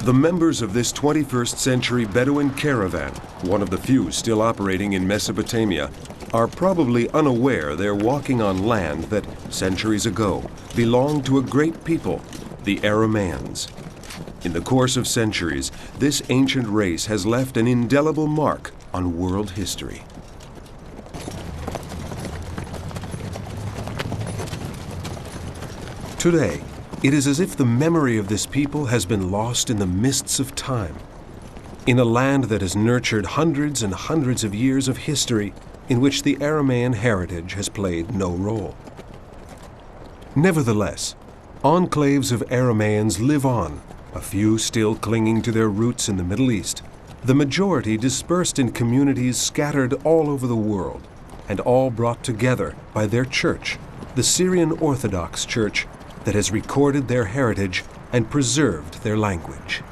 The members of this 21st century Bedouin caravan, one of the few still operating in Mesopotamia, are probably unaware they're walking on land that, centuries ago, belonged to a great people, the Arameans. In the course of centuries, this ancient race has left an indelible mark on world history. Today, it is as if the memory of this people has been lost in the mists of time. In a land that has nurtured hundreds and hundreds of years of history in which the Aramean heritage has played no role. Nevertheless, enclaves of Arameans live on, a few still clinging to their roots in the Middle East, the majority dispersed in communities scattered all over the world, and all brought together by their church, the Syrian Orthodox Church, that has recorded their heritage and preserved their language.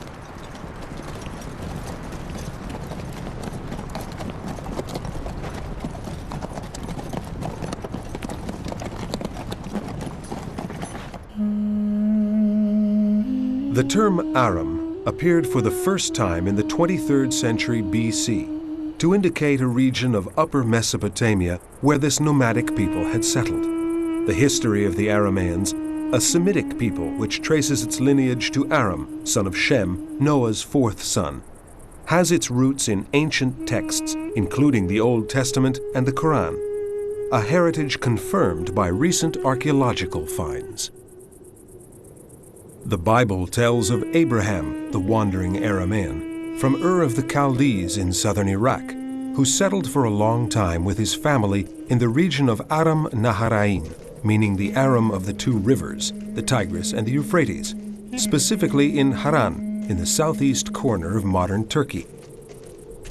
The term Aram appeared for the first time in the 23rd century BC to indicate a region of Upper Mesopotamia where this nomadic people had settled. The history of the Arameans, a Semitic people which traces its lineage to Aram, son of Shem, Noah's fourth son, has its roots in ancient texts, including the Old Testament and the Quran, a heritage confirmed by recent archaeological finds. The Bible tells of Abraham, the wandering Aramean, from Ur of the Chaldees in southern Iraq, who settled for a long time with his family in the region of Aram Naharaim, meaning the Aram of the two rivers, the Tigris and the Euphrates, specifically in Haran, in the southeast corner of modern Turkey.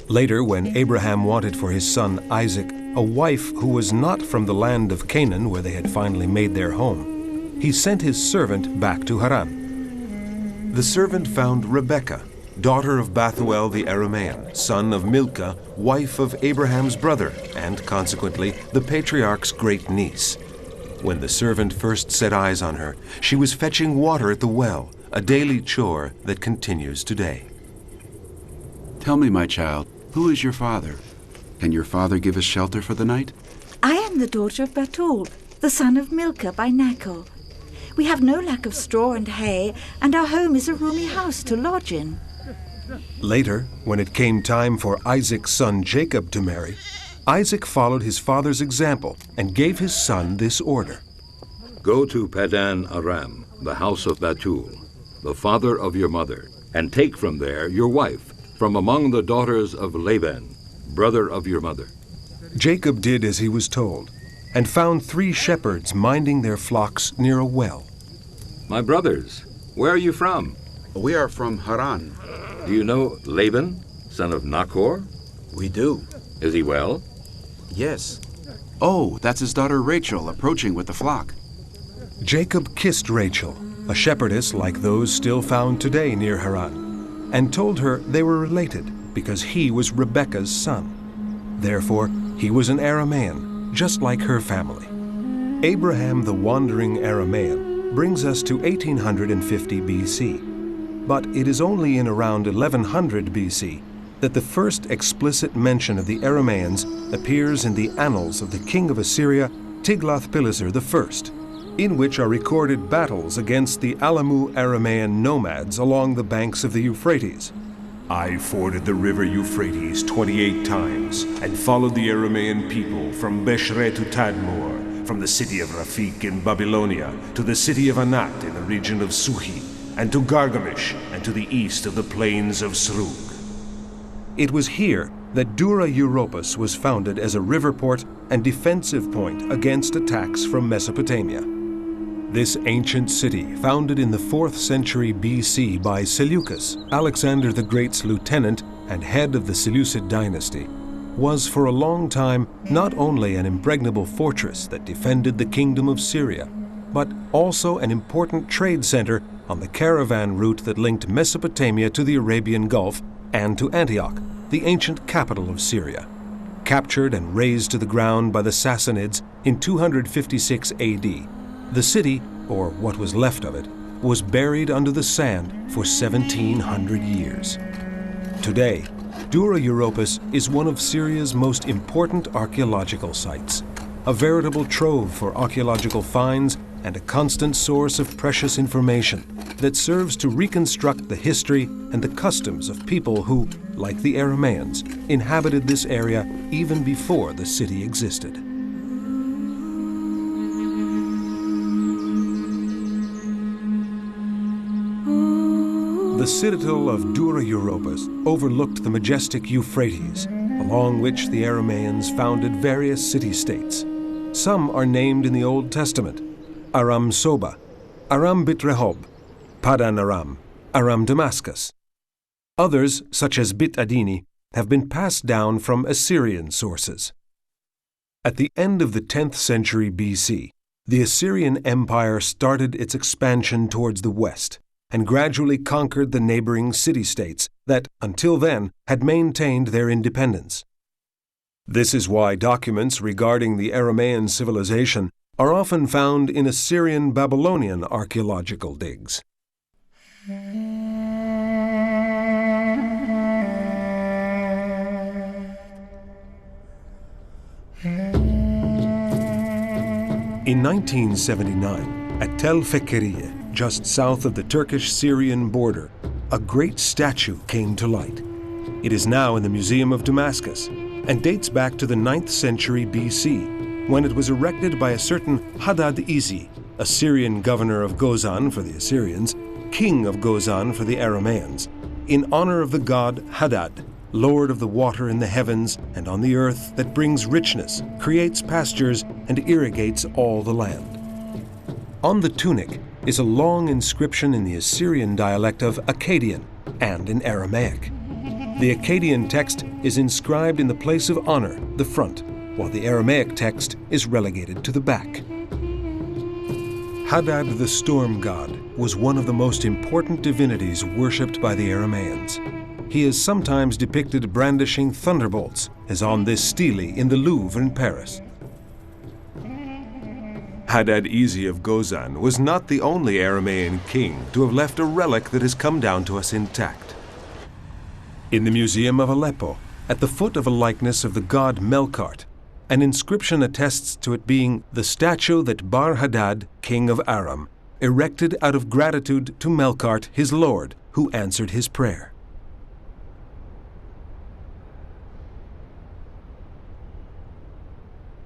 Later, when Abraham wanted for his son Isaac a wife who was not from the land of Canaan where they had finally made their home, he sent his servant back to Haran. The servant found Rebekah, daughter of Bethuel the Aramean, son of Milcah, wife of Abraham's brother, and consequently the patriarch's great niece. When the servant first set eyes on her, she was fetching water at the well, a daily chore that continues today. Tell me, my child, who is your father? Can your father give us shelter for the night? I am the daughter of Batul, the son of Milcah by Nachor. We have no lack of straw and hay, and our home is a roomy house to lodge in. Later, when it came time for Isaac's son Jacob to marry, Isaac followed his father's example and gave his son this order. Go to Padan Aram, the house of Batul, the father of your mother, and take from there your wife, from among the daughters of Laban, brother of your mother. Jacob did as he was told, and found 3 shepherds minding their flocks near a well. My brothers, where are you from? We are from Haran. Do you know Laban, son of Nachor? We do. Is he well? Yes. Oh, that's his daughter Rachel approaching with the flock. Jacob kissed Rachel, a shepherdess like those still found today near Haran, and told her they were related because he was Rebekah's son. Therefore, he was an Aramean, just like her family. Abraham the wandering Aramean brings us to 1850 BC, but it is only in around 1100 BC that the first explicit mention of the Arameans appears in the annals of the king of Assyria, Tiglath-Pileser I, in which are recorded battles against the Alamu Aramean nomads along the banks of the Euphrates. I forded the river Euphrates 28 times and followed the Aramean people from Beshre to Tadmor, from the city of Rafik in Babylonia to the city of Anat in the region of Suhi, and to Gargamish and to the east of the plains of Srug. It was here that Dura Europos was founded as a river port and defensive point against attacks from Mesopotamia. This ancient city, founded in the 4th century BC by Seleucus, Alexander the Great's lieutenant and head of the Seleucid dynasty, was for a long time not only an impregnable fortress that defended the kingdom of Syria, but also an important trade center on the caravan route that linked Mesopotamia to the Arabian Gulf and to Antioch, the ancient capital of Syria, captured and razed to the ground by the Sassanids in 256 AD. The city, or what was left of it, was buried under the sand for 1,700 years. Today, Dura Europos is one of Syria's most important archaeological sites, a veritable trove for archaeological finds and a constant source of precious information that serves to reconstruct the history and the customs of people who, like the Arameans, inhabited this area even before the city existed. The citadel of Dura Europos overlooked the majestic Euphrates, along which the Arameans founded various city-states. Some are named in the Old Testament: Aram Soba, Aram Bit Rehob, Padan Aram, Aram Damascus. Others, such as Bit Adini, have been passed down from Assyrian sources. At the end of the 10th century BC, the Assyrian Empire started its expansion towards the west and gradually conquered the neighboring city-states that, until then, had maintained their independence. This is why documents regarding the Aramean civilization are often found in Assyrian Babylonian archaeological digs. In 1979, at Tel Fekeriye, just south of the Turkish-Syrian border, a great statue came to light. It is now in the Museum of Damascus and dates back to the 9th century BC, when it was erected by a certain Hadad Izi, a Syrian governor of Gozan for the Assyrians, king of Gozan for the Arameans, in honor of the god Hadad, lord of the water in the heavens and on the earth that brings richness, creates pastures, and irrigates all the land. On the tunic is a long inscription in the Assyrian dialect of Akkadian and in Aramaic. The Akkadian text is inscribed in the place of honor, the front, while the Aramaic text is relegated to the back. Hadad the storm god was one of the most important divinities worshipped by the Arameans. He is sometimes depicted brandishing thunderbolts, as on this stele in the Louvre in Paris. Hadad Izi of Gozan was not the only Aramean king to have left a relic that has come down to us intact. In the Museum of Aleppo, at the foot of a likeness of the god Melkart, an inscription attests to it being the statue that Bar-Hadad, king of Aram, erected out of gratitude to Melkart, his lord, who answered his prayer.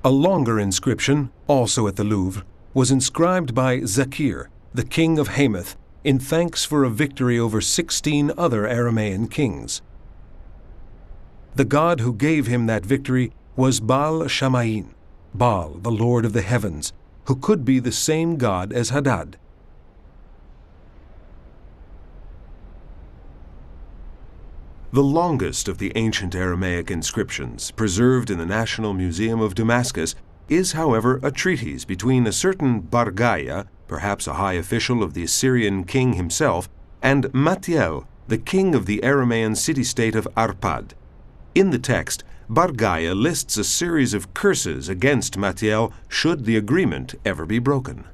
A longer inscription, also at the Louvre, was inscribed by Zakir, the king of Hamath, in thanks for a victory over 16 other Aramean kings. The god who gave him that victory was Baal Shamayin, Baal, the lord of the heavens, who could be the same god as Hadad. The longest of the ancient Aramaic inscriptions preserved in the National Museum of Damascus is, however, a treatise between a certain Bargaya, perhaps a high official of the Assyrian king himself, and Matiel, the king of the Aramean city-state of Arpad. In the text, Bargaya lists a series of curses against Matiel should the agreement ever be broken.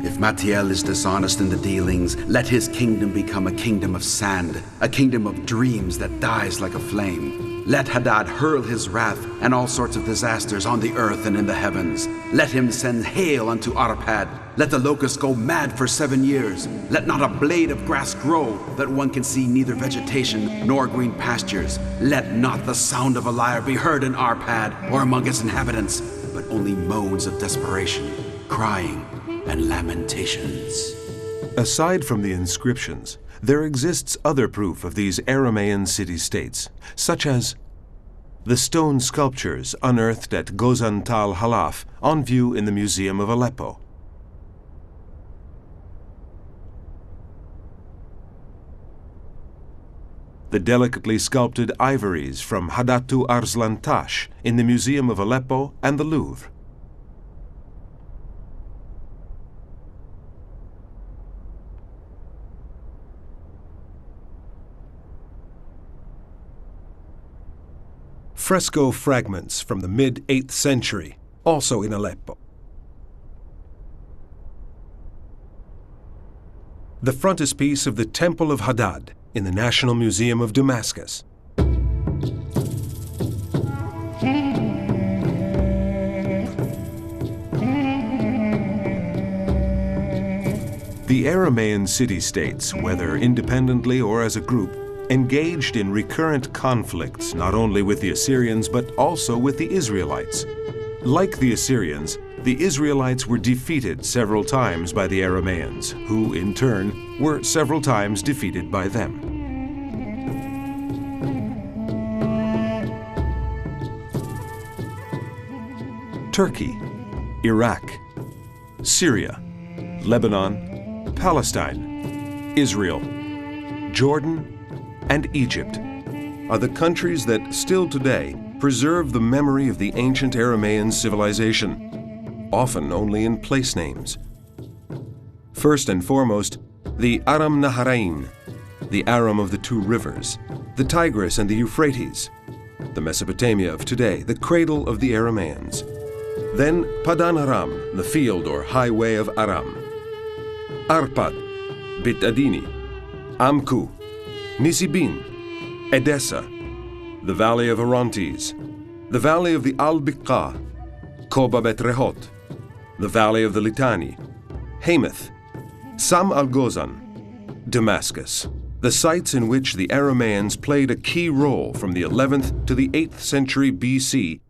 If Matiel is dishonest in the dealings, let his kingdom become a kingdom of sand, a kingdom of dreams that dies like a flame. Let Hadad hurl his wrath and all sorts of disasters on the earth and in the heavens. Let him send hail unto Arpad. Let the locusts go mad for 7 years. Let not a blade of grass grow, that one can see neither vegetation nor green pastures. Let not the sound of a lyre be heard in Arpad or among its inhabitants, but only moans of desperation, crying, and lamentations. Aside from the inscriptions, there exists other proof of these Aramean city-states, such as the stone sculptures unearthed at Gozan Tal Halaf on view in the Museum of Aleppo. The delicately sculpted ivories from Hadatu Arslan Tash in the Museum of Aleppo and the Louvre. Fresco fragments from the mid-8th century, also in Aleppo. the frontispiece of the Temple of Hadad in the National Museum of Damascus. The Aramean city-states, whether independently or as a group, engaged in recurrent conflicts not only with the Assyrians but also with the Israelites. Like the Assyrians, the Israelites were defeated several times by the Arameans, who, in turn, were several times defeated by them. Turkey, Iraq, Syria, Lebanon, Palestine, Israel, Jordan, and Egypt are the countries that still today preserve the memory of the ancient Aramean civilization, often only in place names. First and foremost, the Aram Naharain, the Aram of the two rivers, the Tigris and the Euphrates, the Mesopotamia of today, the cradle of the Arameans. Then Padan Aram, the field or highway of Aram. Arpad, Bit Adini, Amku, Nisibin, Edessa, the valley of Orontes, the valley of the Al-Biqa, Koba Bet Rehot, the valley of the Litani, Hamath, Sam al-Gozan, Damascus, the sites in which the Arameans played a key role from the 11th to the 8th century BC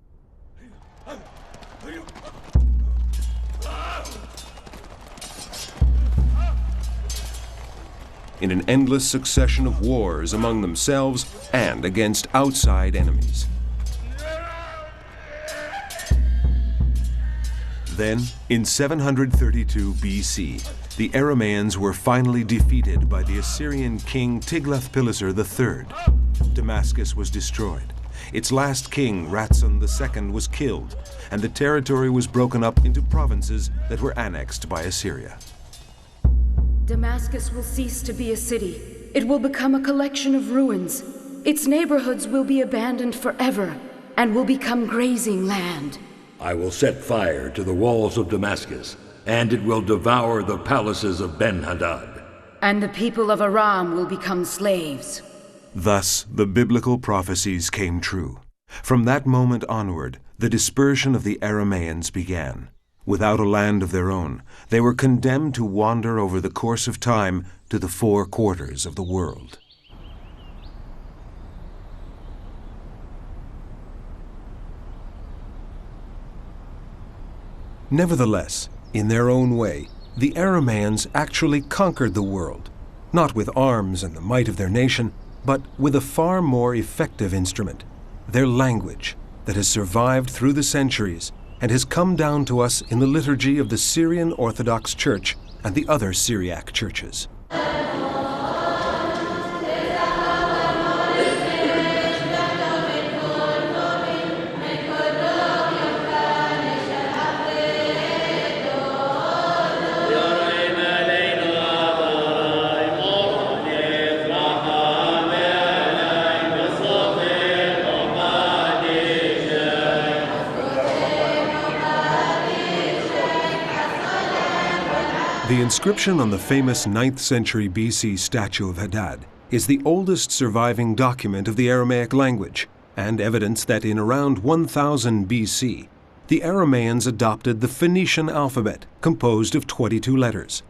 in an endless succession of wars among themselves and against outside enemies. Then, in 732 BC, the Arameans were finally defeated by the Assyrian king Tiglath-Pileser III. Damascus was destroyed. Its last king, Ratson II, was killed, and the territory was broken up into provinces that were annexed by Assyria. Damascus will cease to be a city. It will become a collection of ruins. Its neighborhoods will be abandoned forever and will become grazing land. I will set fire to the walls of Damascus, and it will devour the palaces of Ben-Hadad. And the people of Aram will become slaves. Thus, the biblical prophecies came true. From that moment onward, the dispersion of the Arameans began. Without a land of their own, they were condemned to wander over the course of time to the four quarters of the world. Nevertheless, in their own way, the Arameans actually conquered the world, not with arms and the might of their nation, but with a far more effective instrument, their language, that has survived through the centuries and has come down to us in the liturgy of the Syrian Orthodox Church and the other Syriac churches. The inscription on the famous 9th century BC statue of Hadad is the oldest surviving document of the Aramaic language, and evidence that in around 1000 BC, the Aramaeans adopted the Phoenician alphabet, composed of 22 letters.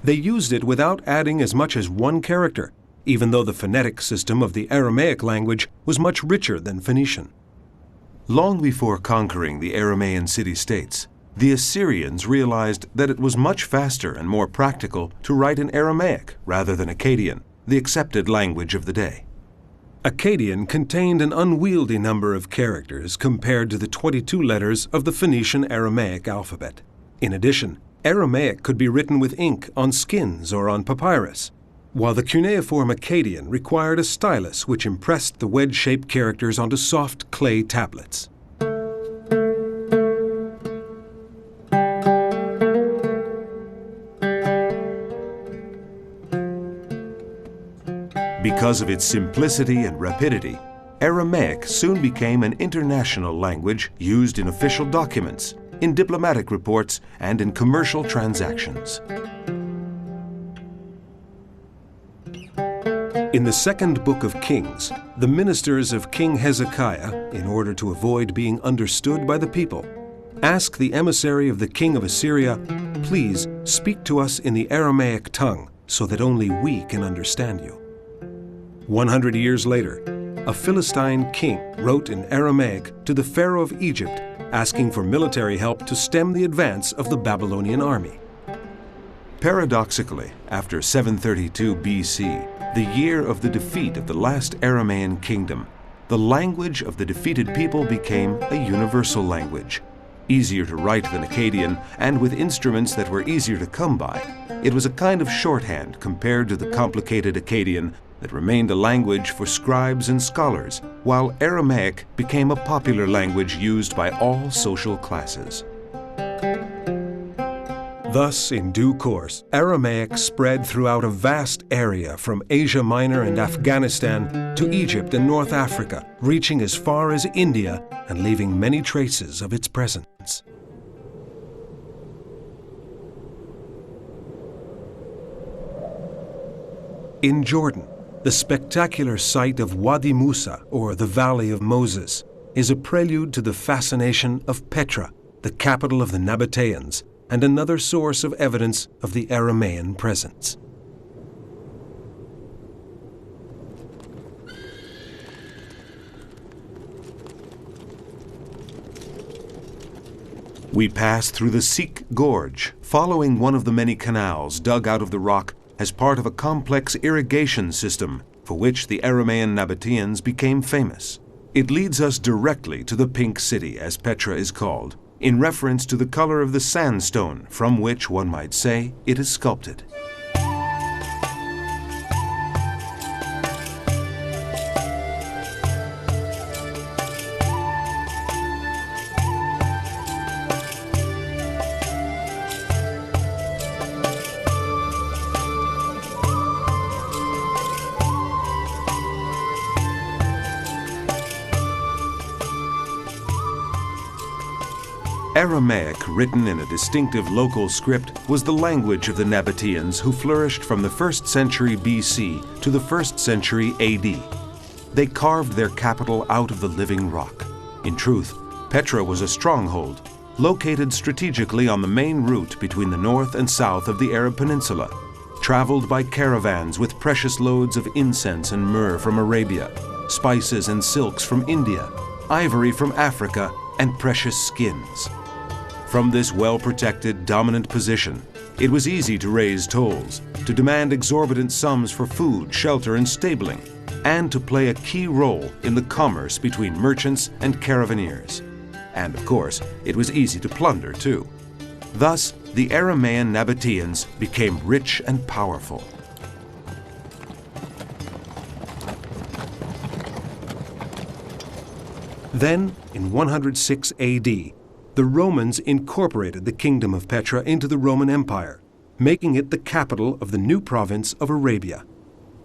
They used it without adding as much as one character, even though the phonetic system of the Aramaic language was much richer than Phoenician. Long before conquering the Aramean city-states, the Assyrians realized that it was much faster and more practical to write in Aramaic rather than Akkadian, the accepted language of the day. Akkadian contained an unwieldy number of characters compared to the 22 letters of the Phoenician Aramaic alphabet. In addition, Aramaic could be written with ink on skins or on papyrus, while the cuneiform Akkadian required a stylus which impressed the wedge-shaped characters onto soft clay tablets. Because of its simplicity and rapidity, Aramaic soon became an international language used in official documents, in diplomatic reports, and in commercial transactions. In the second book of Kings, the ministers of King Hezekiah, in order to avoid being understood by the people, ask the emissary of the king of Assyria, "Please speak to us in the Aramaic tongue, so that only we can understand you." 100 years later, a Philistine king wrote in Aramaic to the Pharaoh of Egypt, asking for military help to stem the advance of the Babylonian army. Paradoxically, after 732 BC, the year of the defeat of the last Aramean kingdom, the language of the defeated people became a universal language. Easier to write than Akkadian, and with instruments that were easier to come by, it was a kind of shorthand compared to the complicated Akkadian that remained a language for scribes and scholars, while Aramaic became a popular language used by all social classes. Thus, in due course, Aramaic spread throughout a vast area from Asia Minor and Afghanistan to Egypt and North Africa, reaching as far as India and leaving many traces of its presence. In Jordan, the spectacular site of Wadi Musa, or the Valley of Moses, is a prelude to the fascination of Petra, the capital of the Nabateans, and another source of evidence of the Aramean presence. We pass through the Sikh Gorge, following one of the many canals dug out of the rock as part of a complex irrigation system for which the Aramean Nabateans became famous. It leads us directly to the Pink City, as Petra is called, in reference to the color of the sandstone from which, one might say, it is sculpted. Aramaic, written in a distinctive local script, was the language of the Nabateans who flourished from the 1st century BC to the 1st century AD. They carved their capital out of the living rock. In truth, Petra was a stronghold, located strategically on the main route between the north and south of the Arab Peninsula, traveled by caravans with precious loads of incense and myrrh from Arabia, spices and silks from India, ivory from Africa, and precious skins. From this well-protected, dominant position, it was easy to raise tolls, to demand exorbitant sums for food, shelter, and stabling, and to play a key role in the commerce between merchants and caravaneers. And of course, it was easy to plunder too. Thus, the Aramean Nabateans became rich and powerful. Then, in 106 AD, the Romans incorporated the kingdom of Petra into the Roman Empire, making it the capital of the new province of Arabia.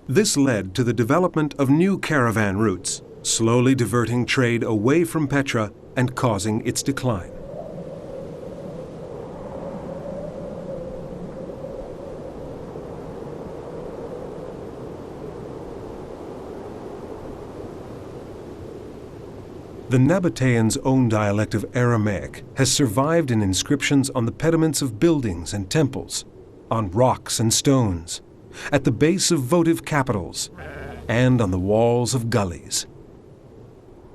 This led to the development of new caravan routes, slowly diverting trade away from Petra and causing its decline. The Nabateans' own dialect of Aramaic has survived in inscriptions on the pediments of buildings and temples, on rocks and stones, at the base of votive capitals, and on the walls of gullies.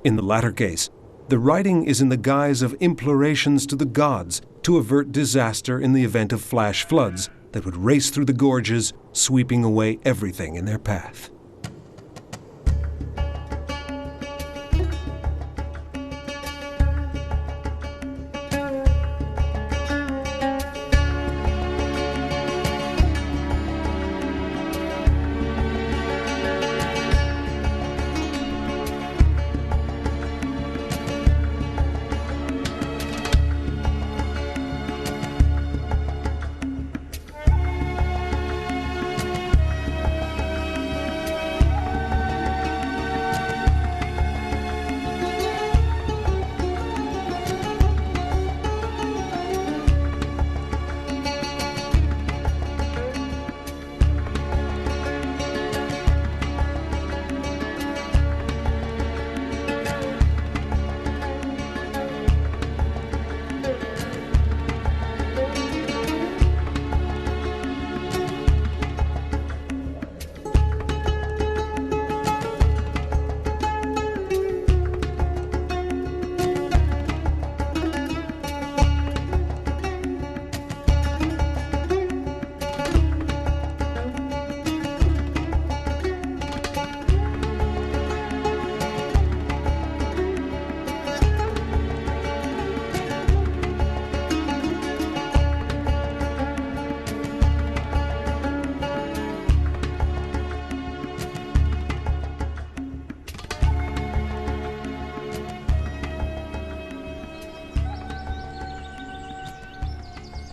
In the latter case, the writing is in the guise of implorations to the gods to avert disaster in the event of flash floods that would race through the gorges, sweeping away everything in their path.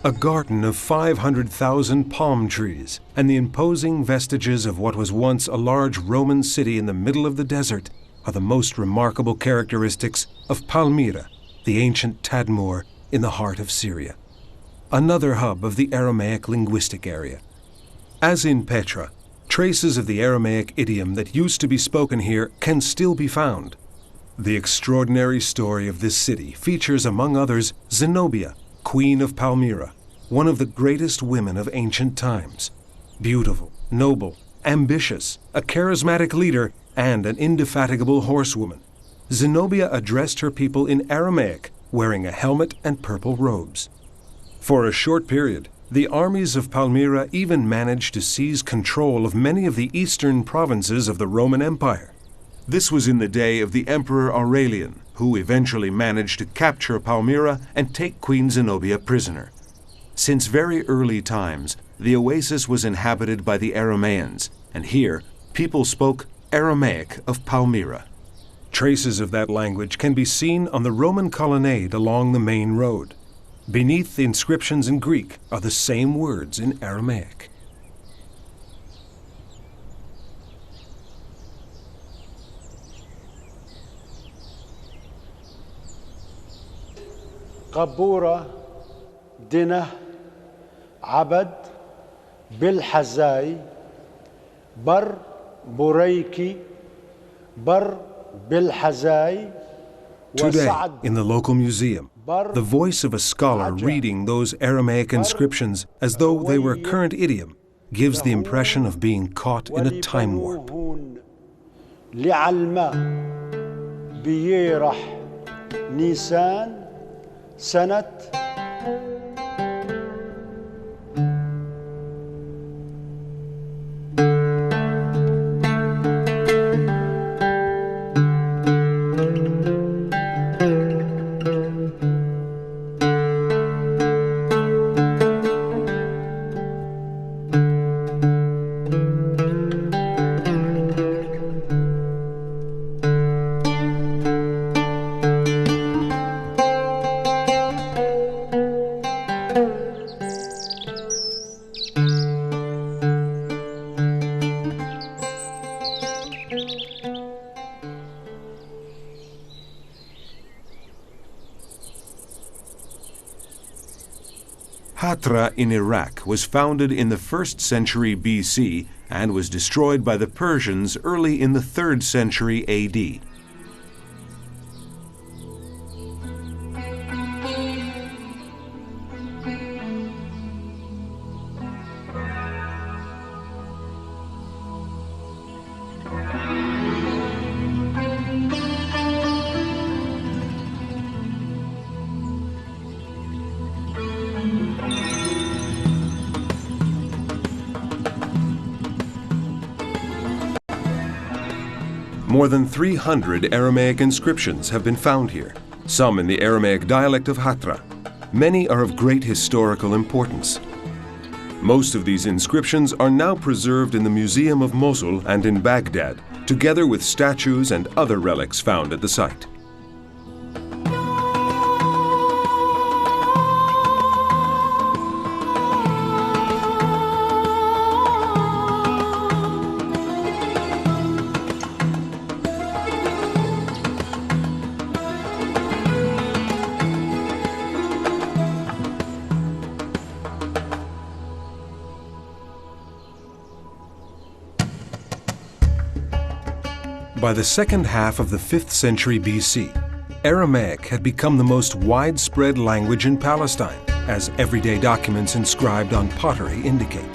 A garden of 500,000 palm trees and the imposing vestiges of what was once a large Roman city in the middle of the desert are the most remarkable characteristics of Palmyra, the ancient Tadmor in the heart of Syria, another hub of the Aramaic linguistic area. As in Petra, traces of the Aramaic idiom that used to be spoken here can still be found. The extraordinary story of this city features, among others, Zenobia, Queen of Palmyra, one of the greatest women of ancient times. Beautiful, noble, ambitious, a charismatic leader, and an indefatigable horsewoman. Zenobia addressed her people in Aramaic, wearing a helmet and purple robes. For a short period, the armies of Palmyra even managed to seize control of many of the eastern provinces of the Roman Empire. This was in the day of the Emperor Aurelian, who eventually managed to capture Palmyra and take Queen Zenobia prisoner. Since very early times, the oasis was inhabited by the Arameans, and here people spoke Aramaic of Palmyra. Traces of that language can be seen on the Roman colonnade along the main road. Beneath the inscriptions in Greek are the same words in Aramaic. قبورة دنه عبد بالحزاي بر بريكي بر بالحزاي. Today, in the local museum, the voice of a scholar reading those Aramaic inscriptions as though they were current idiom gives the impression of being caught in a time warp. لعلماء بيرح نيسان سنة Hatra in Iraq was founded in the 1st century BC and was destroyed by the Persians early in the 3rd century AD. More than 300 Aramaic inscriptions have been found here, some in the Aramaic dialect of Hatra. Many are of great historical importance. Most of these inscriptions are now preserved in the Museum of Mosul and in Baghdad, together with statues and other relics found at the site. By the second half of the 5th century BC, Aramaic had become the most widespread language in Palestine, as everyday documents inscribed on pottery indicate.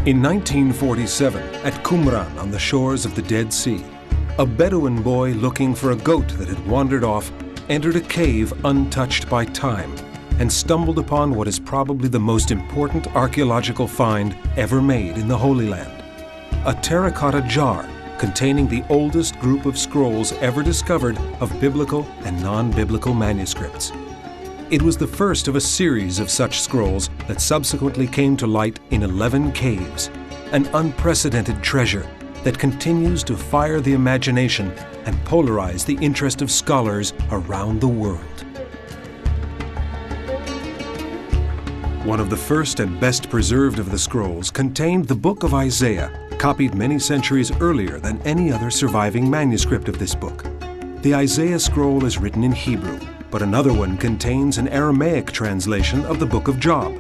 In 1947, at Qumran on the shores of the Dead Sea, a Bedouin boy looking for a goat that had wandered off entered a cave untouched by time and stumbled upon what is probably the most important archaeological find ever made in the Holy Land: a terracotta jar containing the oldest group of scrolls ever discovered of biblical and non-biblical manuscripts. It was the first of a series of such scrolls that subsequently came to light in 11 caves, an unprecedented treasure that continues to fire the imagination and polarize the interest of scholars around the world. one of the first and best preserved of the scrolls, contained the book of Isaiah, copied many centuries earlier than any other surviving manuscript of this book. The Isaiah scroll is written in Hebrew, but another one contains an Aramaic translation of the book of Job.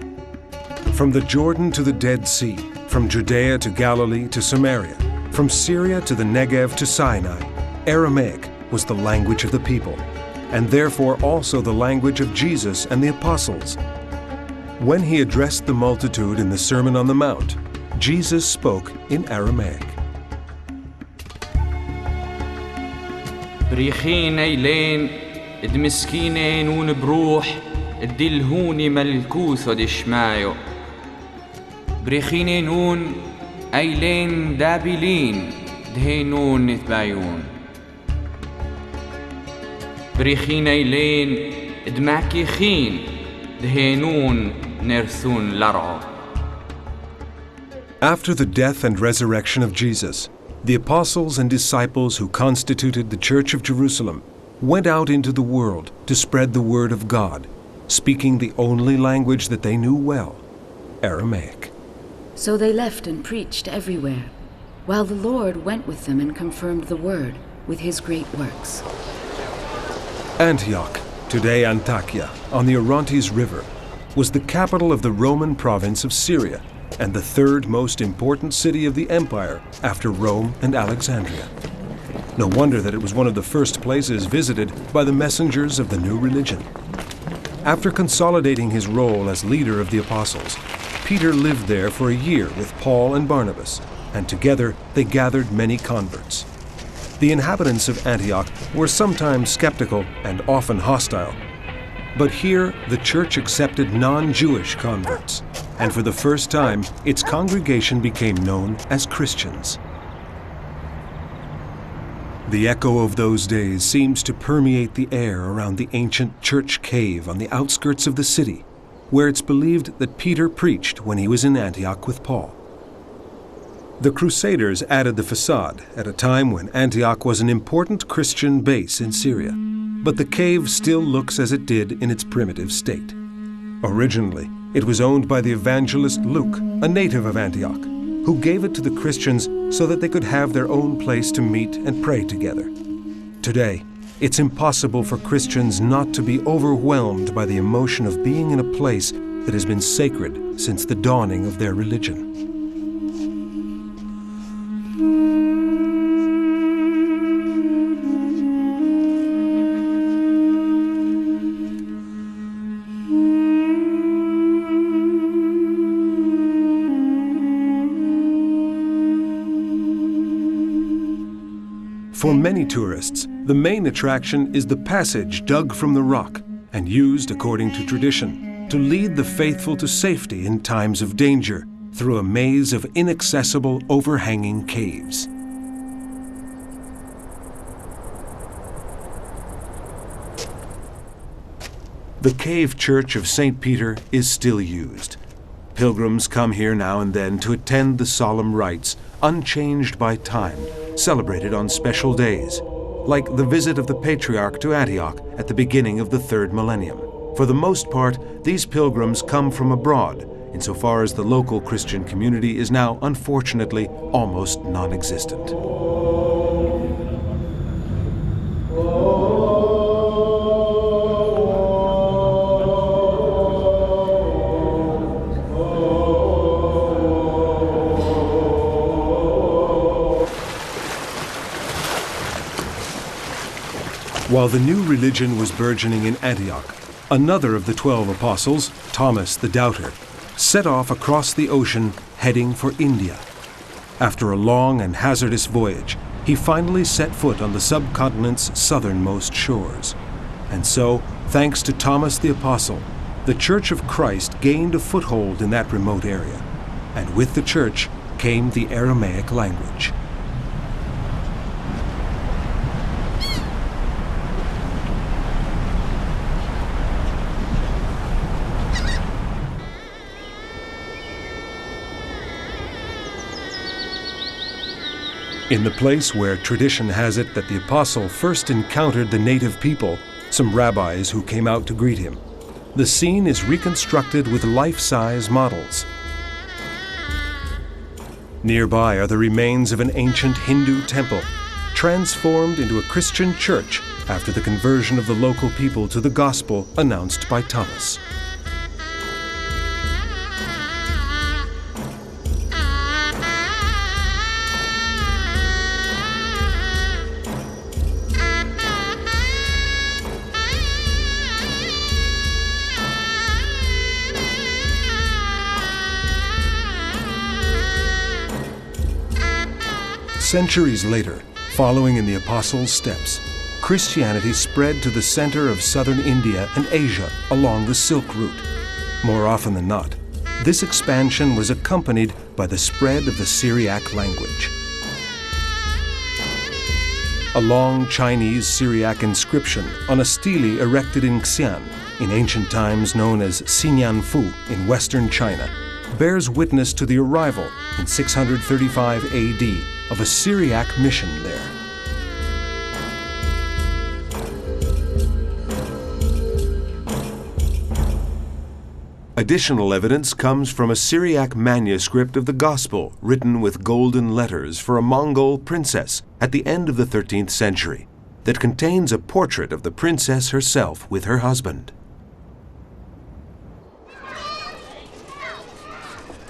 From the Jordan to the Dead Sea, from Judea to Galilee to Samaria, from Syria to the Negev to Sinai, Aramaic was the language of the people, and therefore also the language of Jesus and the apostles. When he addressed the multitude in the Sermon on the Mount, Jesus spoke in Aramaic. بريخين ايلين ادمسكيني نون بروح ادلهوني ملكوث دشمايو بريخيني نون ايلين دابلين دهينون نتبايون بريخين ايلين ادماكي خين دهينون نرثون لرعو. After the death and resurrection of Jesus, the apostles and disciples who constituted the Church of Jerusalem went out into the world to spread the word of God, speaking the only language that they knew well, Aramaic. So they left and preached everywhere, while the Lord went with them and confirmed the word with his great works. Antioch, today Antakya, on the Orontes River, was the capital of the Roman province of Syria and the third most important city of the empire after Rome and Alexandria. No wonder that it was one of the first places visited by the messengers of the new religion. After consolidating his role as leader of the apostles, Peter lived there for a year with Paul and Barnabas, and together they gathered many converts. The inhabitants of Antioch were sometimes skeptical and often hostile, but here the church accepted non-Jewish converts, and for the first time its congregation became known as Christians. The echo of those days seems to permeate the air around the ancient church cave on the outskirts of the city, where it's believed that Peter preached when he was in Antioch with Paul. The Crusaders added the facade at a time when Antioch was an important Christian base in Syria, but the cave still looks as it did in its primitive state. Originally, it was owned by the evangelist Luke, a native of Antioch, who gave it to the Christians so that they could have their own place to meet and pray together. Today, it's impossible for Christians not to be overwhelmed by the emotion of being in a place that has been sacred since the dawning of their religion. For many tourists, the main attraction is the passage dug from the rock and used, according to tradition, to lead the faithful to safety in times of danger through a maze of inaccessible overhanging caves. The cave church of St. Peter is still used. Pilgrims come here now and then to attend the solemn rites, unchanged by time, celebrated on special days, like the visit of the Patriarch to Antioch at the beginning of the 3rd millennium. For the most part, these pilgrims come from abroad, insofar as the local Christian community is now, unfortunately, almost non-existent. While the new religion was burgeoning in Antioch, another of the 12 apostles, Thomas the Doubter, set off across the ocean heading for India. After a long and hazardous voyage, he finally set foot on the subcontinent's southernmost shores. And so, thanks to Thomas the Apostle, the Church of Christ gained a foothold in that remote area, and with the church came the Aramaic language. In the place where tradition has it that the apostle first encountered the native people, some rabbis who came out to greet him, the scene is reconstructed with life-size models. Nearby are the remains of an ancient Hindu temple, transformed into a Christian church after the conversion of the local people to the gospel announced by Thomas. Centuries later, following in the Apostles' steps, Christianity spread to the center of southern India and Asia along the Silk Route. More often than not, this expansion was accompanied by the spread of the Syriac language. A long Chinese Syriac inscription on a stele erected in Xi'an, in ancient times known as Xinyanfu in western China, bears witness to the arrival in 635 AD of a Syriac mission there. Additional evidence comes from a Syriac manuscript of the Gospel written with golden letters for a Mongol princess at the end of the 13th century that contains a portrait of the princess herself with her husband.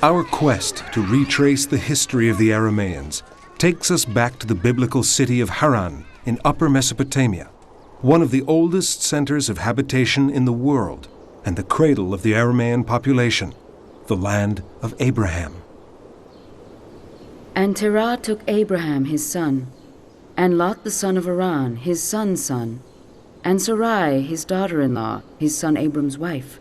Our quest to retrace the history of the Arameans takes us back to the biblical city of Haran in Upper Mesopotamia, one of the oldest centers of habitation in the world and the cradle of the Aramean population, the land of Abraham. And Terah took Abraham his son, and Lot the son of Haran his son's son, and Sarai his daughter-in-law, his son Abram's wife.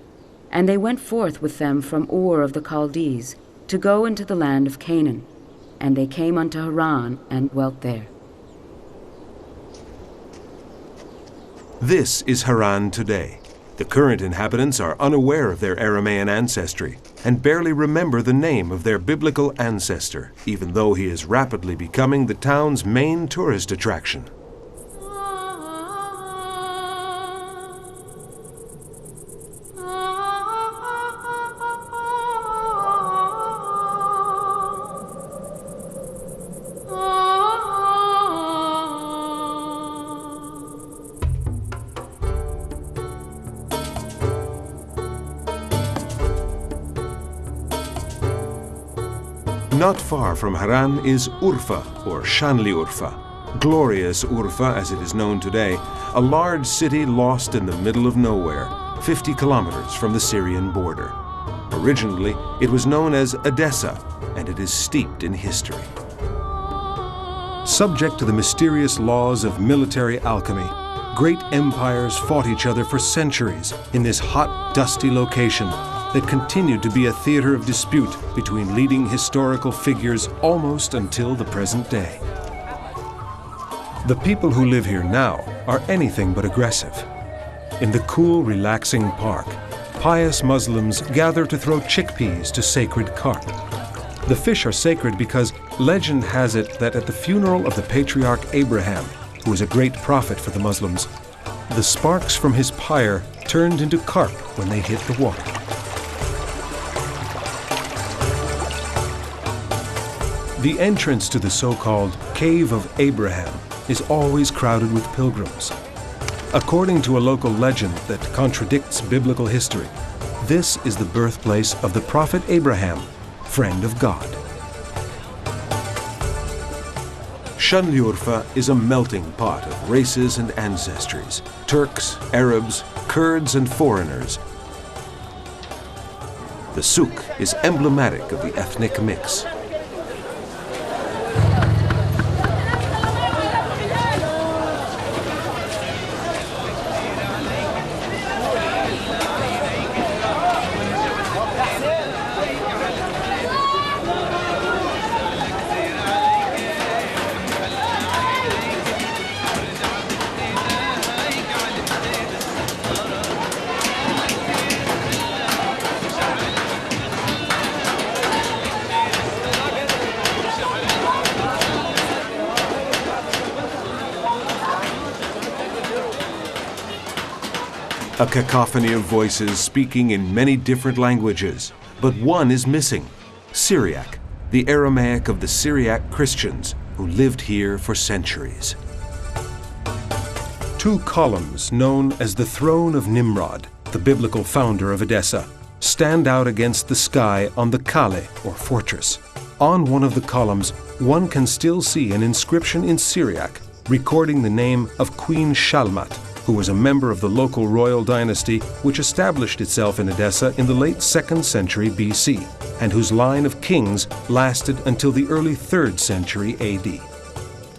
And they went forth with them from Ur of the Chaldees to go into the land of Canaan. And they came unto Haran and dwelt there. This is Haran today. The current inhabitants are unaware of their Aramean ancestry and barely remember the name of their biblical ancestor, even though he is rapidly becoming the town's main tourist attraction. Not far from Haran is Urfa, or Shanli Urfa, glorious Urfa as it is known today, a large city lost in the middle of nowhere, 50 kilometers from the Syrian border. Originally, it was known as Edessa, and it is steeped in history. Subject to the mysterious laws of military alchemy, great empires fought each other for centuries in this hot, dusty location that continued to be a theater of dispute between leading historical figures almost until the present day. The people who live here now are anything but aggressive. In the cool, relaxing park, pious Muslims gather to throw chickpeas to sacred carp. The fish are sacred because legend has it that at the funeral of the Patriarch Abraham, who was a great prophet for the Muslims, the sparks from his pyre turned into carp when they hit the water. The entrance to the so-called Cave of Abraham is always crowded with pilgrims. According to a local legend that contradicts biblical history, this is the birthplace of the prophet Abraham, friend of God. Shanli Urfa is a melting pot of races and ancestries, Turks, Arabs, Kurds, and foreigners. The souk is emblematic of the ethnic mix. A cacophony of voices speaking in many different languages, but one is missing: Syriac, the Aramaic of the Syriac Christians who lived here for centuries. Two columns known as the Throne of Nimrod, the biblical founder of Edessa, stand out against the sky on the Kale, or fortress. On one of the columns, one can still see an inscription in Syriac recording the name of Queen Shalmat, who was a member of the local royal dynasty which established itself in Edessa in the late 2nd century BC, and whose line of kings lasted until the early 3rd century AD.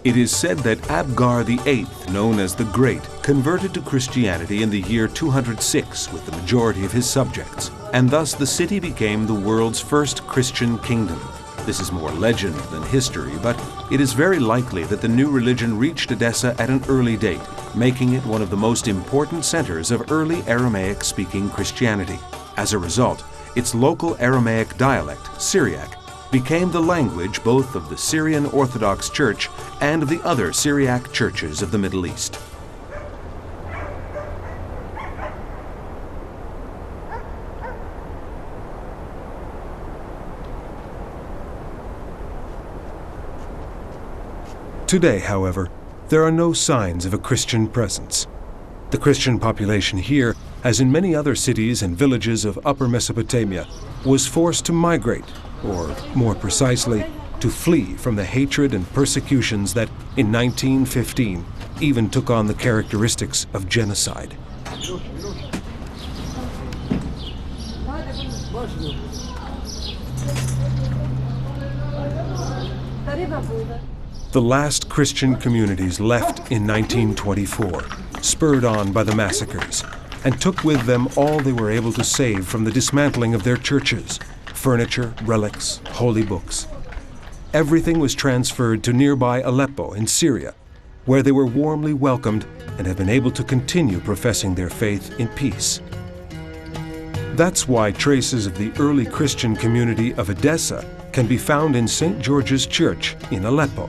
It is said that Abgar VIII, known as the Great, converted to Christianity in the year 206 with the majority of his subjects, and thus the city became the world's first Christian kingdom. This is more legend than history, but it is very likely that the new religion reached Edessa at an early date, making it one of the most important centers of early Aramaic-speaking Christianity. As a result, its local Aramaic dialect, Syriac, became the language both of the Syrian Orthodox Church and of the other Syriac churches of the Middle East. Today, however, there are no signs of a Christian presence. The Christian population here, as in many other cities and villages of Upper Mesopotamia, was forced to migrate, or more precisely, to flee from the hatred and persecutions that, in 1915, even took on the characteristics of genocide. The last Christian communities left in 1924, spurred on by the massacres, and took with them all they were able to save from the dismantling of their churches: furniture, relics, holy books. Everything was transferred to nearby Aleppo in Syria, where they were warmly welcomed and have been able to continue professing their faith in peace. That's why traces of the early Christian community of Edessa can be found in St. George's Church in Aleppo.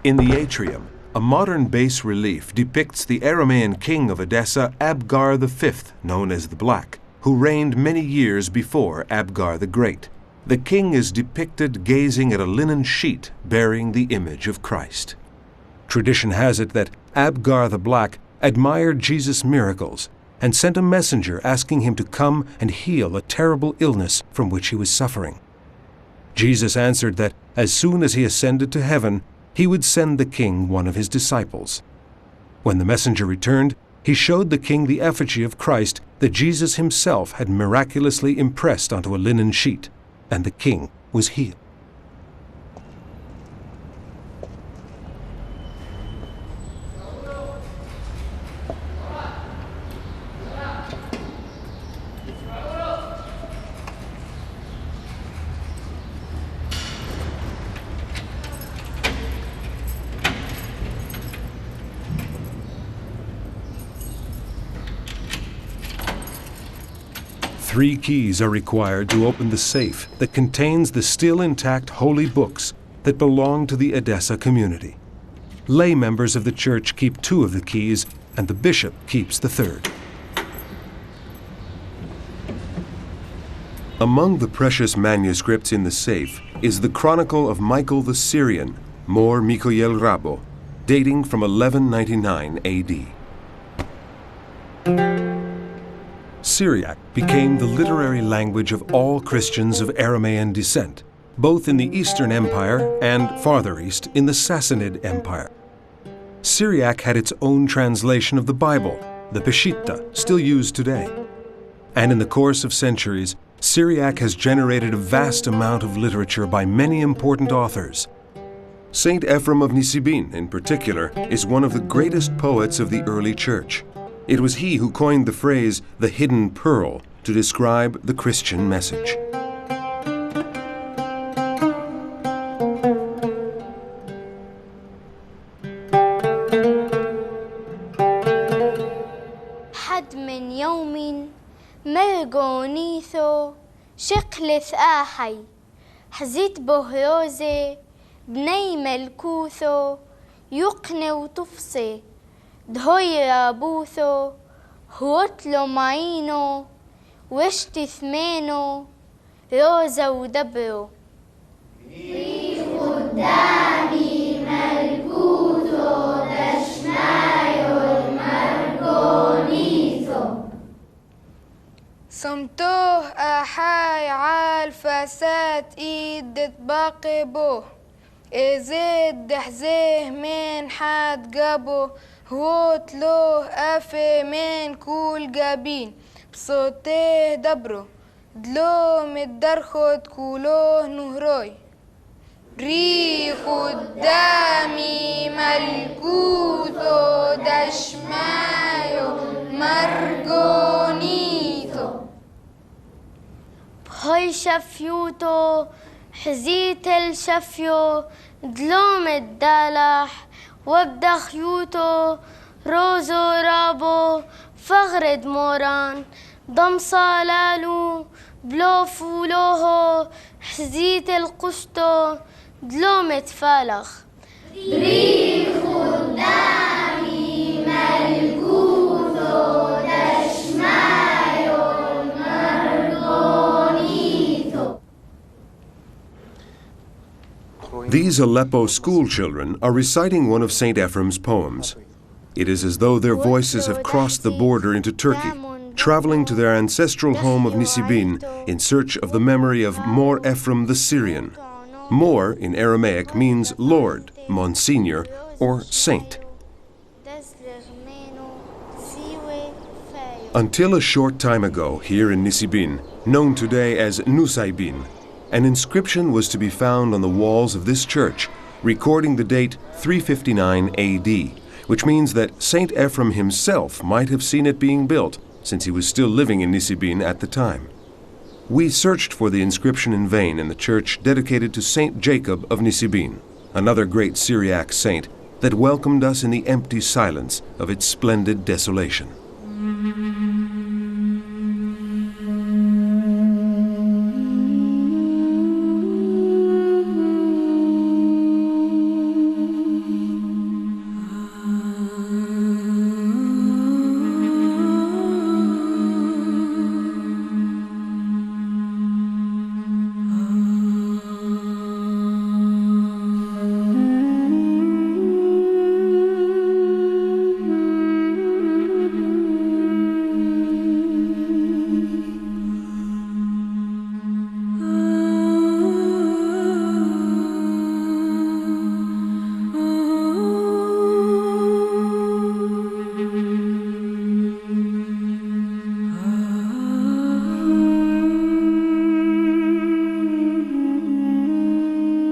In the atrium, a modern bas-relief depicts the Aramean king of Edessa, Abgar V, known as the Black, who reigned many years before Abgar the Great. The king is depicted gazing at a linen sheet bearing the image of Christ. Tradition has it that Abgar the Black admired Jesus' miracles and sent a messenger asking him to come and heal a terrible illness from which he was suffering. Jesus answered that as soon as he ascended to heaven, he would send the king one of his disciples. When the messenger returned, he showed the king the effigy of Christ that Jesus himself had miraculously impressed onto a linen sheet, and the king was healed. 3 keys are required to open the safe that contains the still intact holy books that belong to the Edessa community. Lay members of the church keep 2 of the keys, and the bishop keeps the 3rd. Among the precious manuscripts in the safe is the Chronicle of Michael the Syrian, Mor Mikoyel Rabo, dating from 1199 AD. Syriac became the literary language of all Christians of Aramean descent, both in the Eastern Empire and, farther east, in the Sassanid Empire. Syriac had its own translation of the Bible, the Peshitta, still used today. And in the course of centuries, Syriac has generated a vast amount of literature by many important authors. Saint Ephraim of Nisibin, in particular, is one of the greatest poets of the early church. It was he who coined the phrase, the hidden pearl, to describe the Christian message. حد من يوم مرقونيثو شقلث آحي حزيت بهروزي بني ملكوثو يقني وطفصي دهوي رابوثو هوتلو معينو وشتي ثمينو روزا ودبرو في قدامي ملكوثو دشمايو المرقونيثو صمتوه أحاي عال فساد إيد تباقي بوه إزيد دحزيه من حد قبو هو تلوه أفي من كل جابين بصوته دبرو دلو متدرخد كولوه نهروي ريخ قدامي ملكوتو دشمايو مرقونيتو بخي شفيوتو حزيت الشفيو دلوم الدلح وابدا خيوتو روزو رابو فغرد موران ضم صالالو بلو فولوهو حزيت القشتو دلوم تفالخ ريخ قدامي ملكوثو دشمايو مرقونيتو. These Aleppo school children are reciting one of St. Ephraim's poems. It is as though their voices have crossed the border into Turkey, traveling to their ancestral home of Nisibin in search of the memory of Mor Ephraim the Syrian. Mor in Aramaic means Lord, Monsignor, or Saint. Until a short time ago, here in Nisibin, known today as Nusaybin, an inscription was to be found on the walls of this church, recording the date 359 AD, which means that Saint Ephraim himself might have seen it being built, since he was still living in Nisibin at the time. We searched for the inscription in vain in the church dedicated to Saint Jacob of Nisibin, another great Syriac saint that welcomed us in the empty silence of its splendid desolation.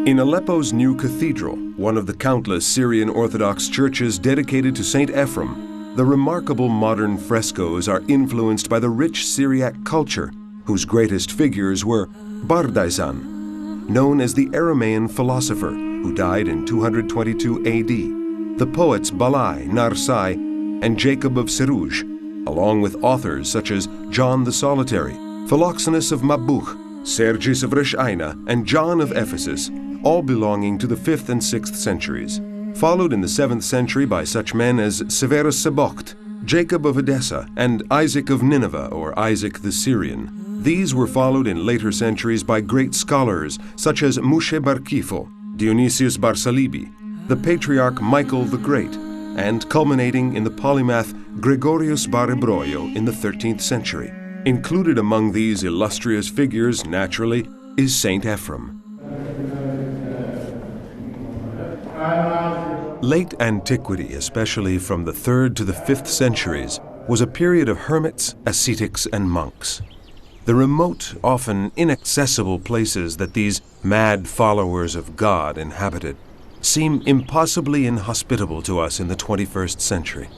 In Aleppo's new cathedral, one of the countless Syrian Orthodox churches dedicated to St. Ephraim, the remarkable modern frescoes are influenced by the rich Syriac culture, whose greatest figures were Bardaisan, known as the Aramean philosopher, who died in 222 AD, the poets Balai, Narsai, and Jacob of Seruj, along with authors such as John the Solitary, Philoxenus of Mabuch, Sergius of Rishaina, and John of Ephesus, all belonging to the 5th and 6th centuries, followed in the 7th century by such men as Severus Sabocht, Jacob of Edessa, and Isaac of Nineveh, or Isaac the Syrian. These were followed in later centuries by great scholars such as Mushe bar Kifo, Dionysius bar Salibi, the Patriarch Michael the Great, and culminating in the polymath Gregorius bar Ebroio in the 13th century. Included among these illustrious figures, naturally, is Saint Afram. Late antiquity, especially from the 3rd to the 5th centuries, was a period of hermits, ascetics, and monks. The remote, often inaccessible places that these mad followers of God inhabited seem impossibly inhospitable to us in the 21st century.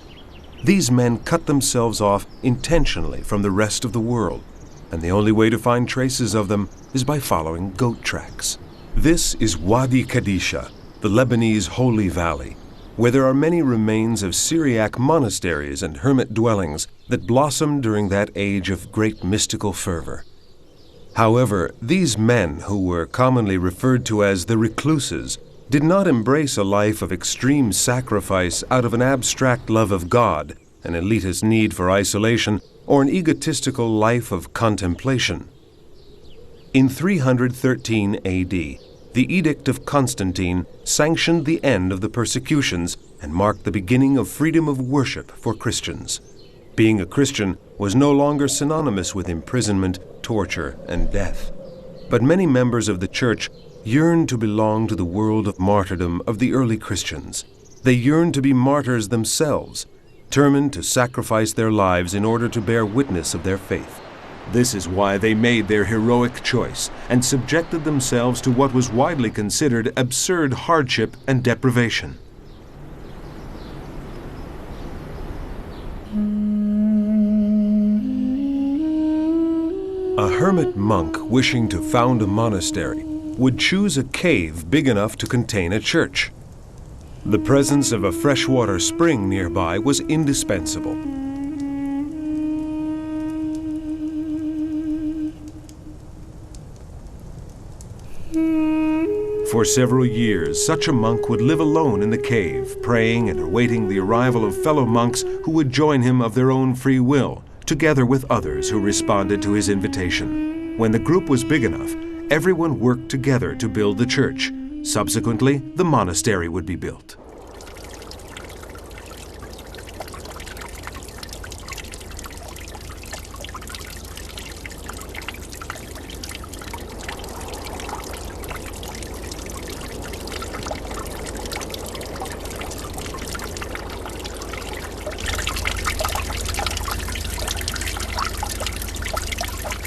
These men cut themselves off intentionally from the rest of the world, and the only way to find traces of them is by following goat tracks. This is Wadi Kadisha, the Lebanese Holy Valley, where there are many remains of Syriac monasteries and hermit dwellings that blossomed during that age of great mystical fervor. However, these men, who were commonly referred to as the recluses, did not embrace a life of extreme sacrifice out of an abstract love of God, an elitist need for isolation, or an egotistical life of contemplation. In 313 AD, the Edict of Constantine sanctioned the end of the persecutions and marked the beginning of freedom of worship for Christians. Being a Christian was no longer synonymous with imprisonment, torture, and death. But many members of the Church yearned to belong to the world of martyrdom of the early Christians. They yearned to be martyrs themselves, determined to sacrifice their lives in order to bear witness of their faith. This is why they made their heroic choice and subjected themselves to what was widely considered absurd hardship and deprivation. A hermit monk wishing to found a monastery would choose a cave big enough to contain a church. The presence of a freshwater spring nearby was indispensable. For several years, such a monk would live alone in the cave, praying and awaiting the arrival of fellow monks who would join him of their own free will, together with others who responded to his invitation. When the group was big enough, everyone worked together to build the church. Subsequently, the monastery would be built.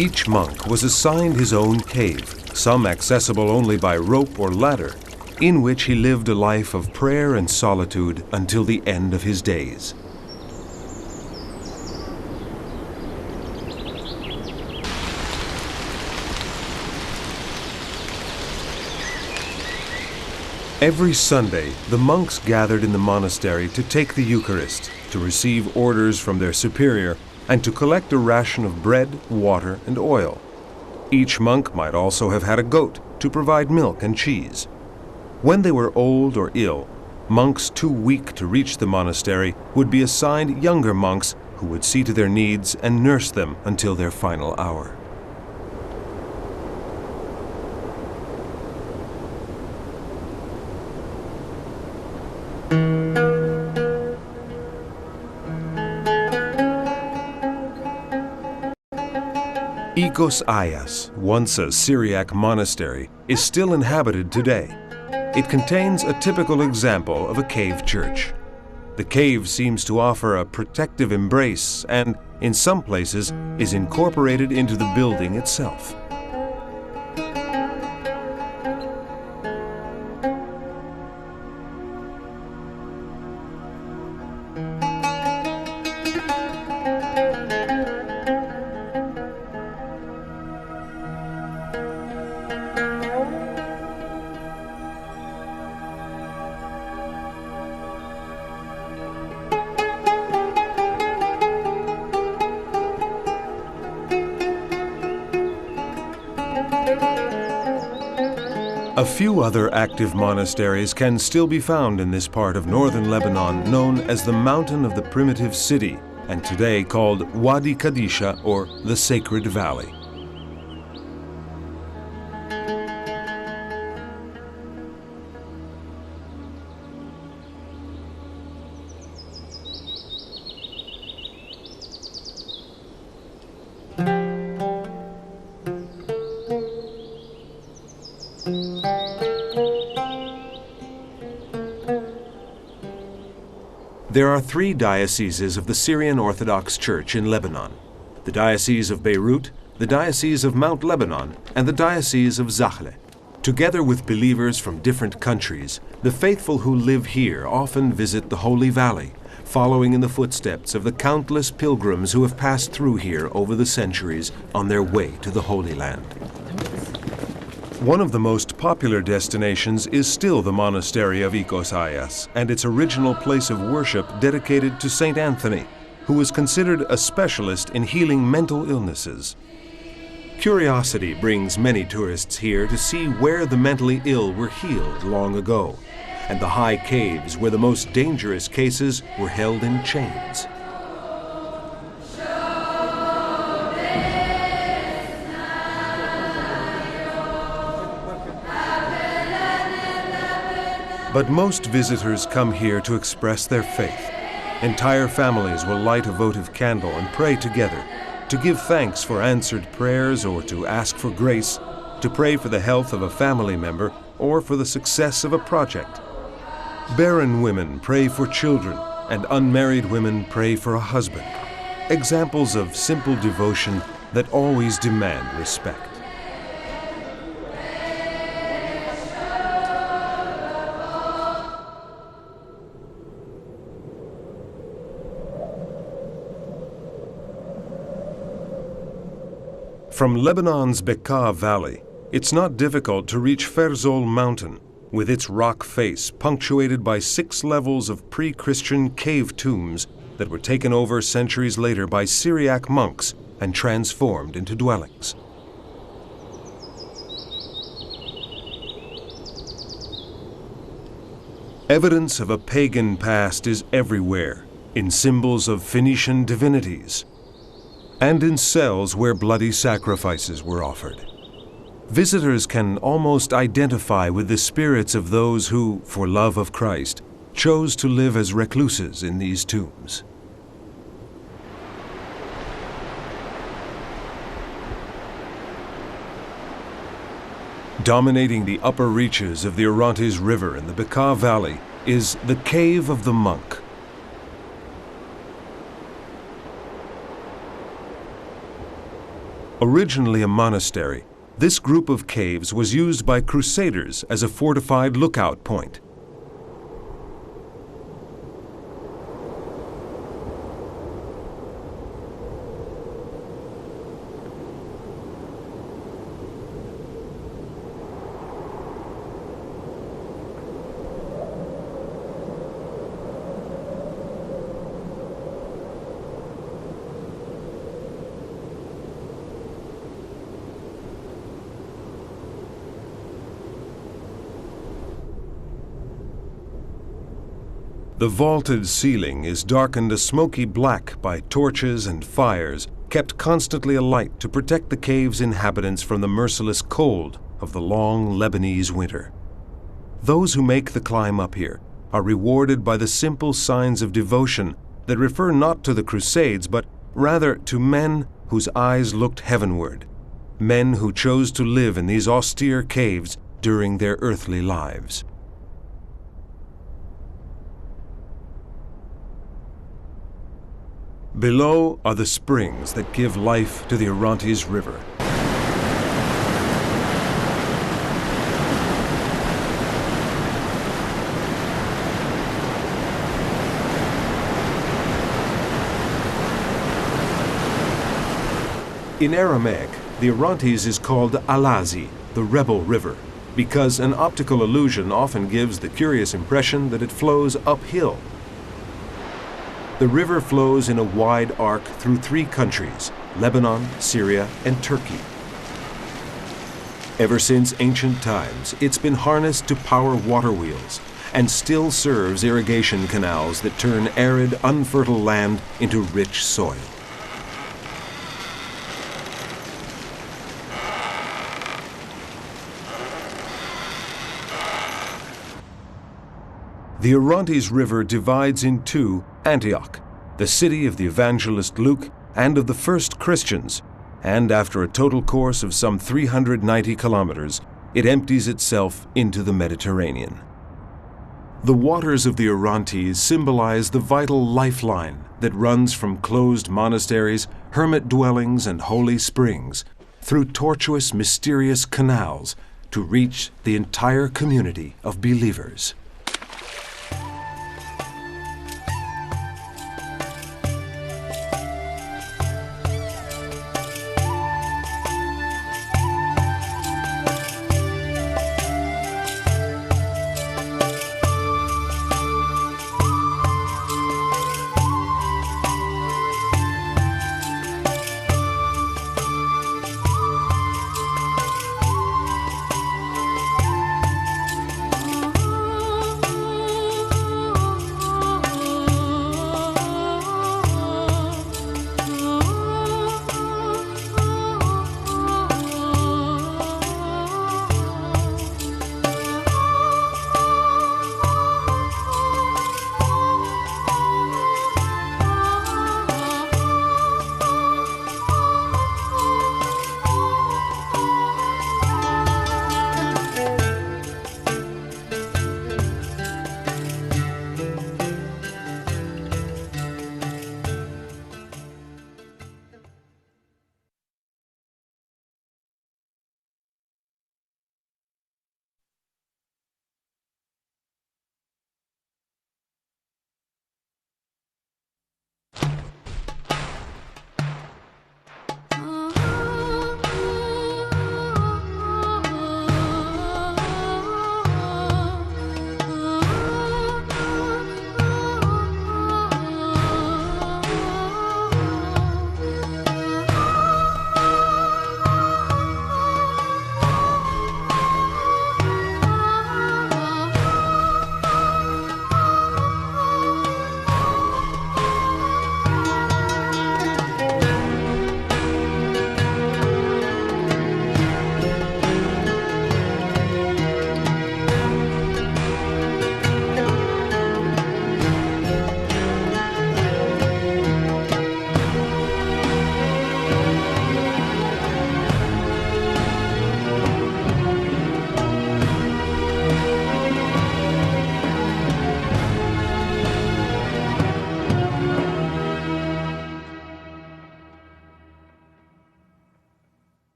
Each monk was assigned his own cave, some accessible only by rope or ladder, in which he lived a life of prayer and solitude until the end of his days. Every Sunday, the monks gathered in the monastery to take the Eucharist, to receive orders from their superior, and to collect a ration of bread, water, and oil. Each monk might also have had a goat to provide milk and cheese. When they were old or ill, monks too weak to reach the monastery would be assigned younger monks who would see to their needs and nurse them until their final hour. Ikosayas, once a Syriac monastery, is still inhabited today. It contains a typical example of a cave church. The cave seems to offer a protective embrace and, in some places, is incorporated into the building itself. A few other active monasteries can still be found in this part of northern Lebanon, known as the Mountain of the Primitive City, and today called Wadi Kadisha, or the Sacred Valley. There are 3 dioceses of the Syrian Orthodox Church in Lebanon: the Diocese of Beirut, the Diocese of Mount Lebanon, and the Diocese of Zakhle. Together with believers from different countries, the faithful who live here often visit the Holy Valley, following in the footsteps of the countless pilgrims who have passed through here over the centuries on their way to the Holy Land. One of the most popular destinations is still the Monastery of Ikosayas and its original place of worship dedicated to Saint Anthony, who was considered a specialist in healing mental illnesses. Curiosity brings many tourists here to see where the mentally ill were healed long ago, and the high caves where the most dangerous cases were held in chains. But most visitors come here to express their faith. Entire families will light a votive candle and pray together, to give thanks for answered prayers or to ask for grace, to pray for the health of a family member or for the success of a project. Barren women pray for children, and unmarried women pray for a husband. Examples of simple devotion that always demand respect. From Lebanon's Bekaa Valley, it's not difficult to reach Ferzol Mountain, with its rock face punctuated by 6 levels of pre-Christian cave tombs that were taken over centuries later by Syriac monks and transformed into dwellings. Evidence of a pagan past is everywhere, in symbols of Phoenician divinities, and in cells where bloody sacrifices were offered. Visitors can almost identify with the spirits of those who, for love of Christ, chose to live as recluses in these tombs. Dominating the upper reaches of the Orontes River in the Bekaa Valley is the Cave of the Monk. Originally a monastery, this group of caves was used by crusaders as a fortified lookout point. The vaulted ceiling is darkened a smoky black by torches and fires kept constantly alight to protect the cave's inhabitants from the merciless cold of the long Lebanese winter. Those who make the climb up here are rewarded by the simple signs of devotion that refer not to the Crusades, but rather to men whose eyes looked heavenward, men who chose to live in these austere caves during their earthly lives. Below are the springs that give life to the Orontes River. In Aramaic, the Orontes is called Alazi, the Rebel River, because an optical illusion often gives the curious impression that it flows uphill. The river flows in a wide arc through 3 countries, Lebanon, Syria, and Turkey. Ever since ancient times, it's been harnessed to power water wheels and still serves irrigation canals that turn arid, unfertile land into rich soil. The Orontes River divides in two Antioch, the city of the evangelist Luke and of the first Christians, and after a total course of some 390 kilometers, it empties itself into the Mediterranean. The waters of the Orontes symbolize the vital lifeline that runs from closed monasteries, hermit dwellings, and holy springs, through tortuous, mysterious canals to reach the entire community of believers.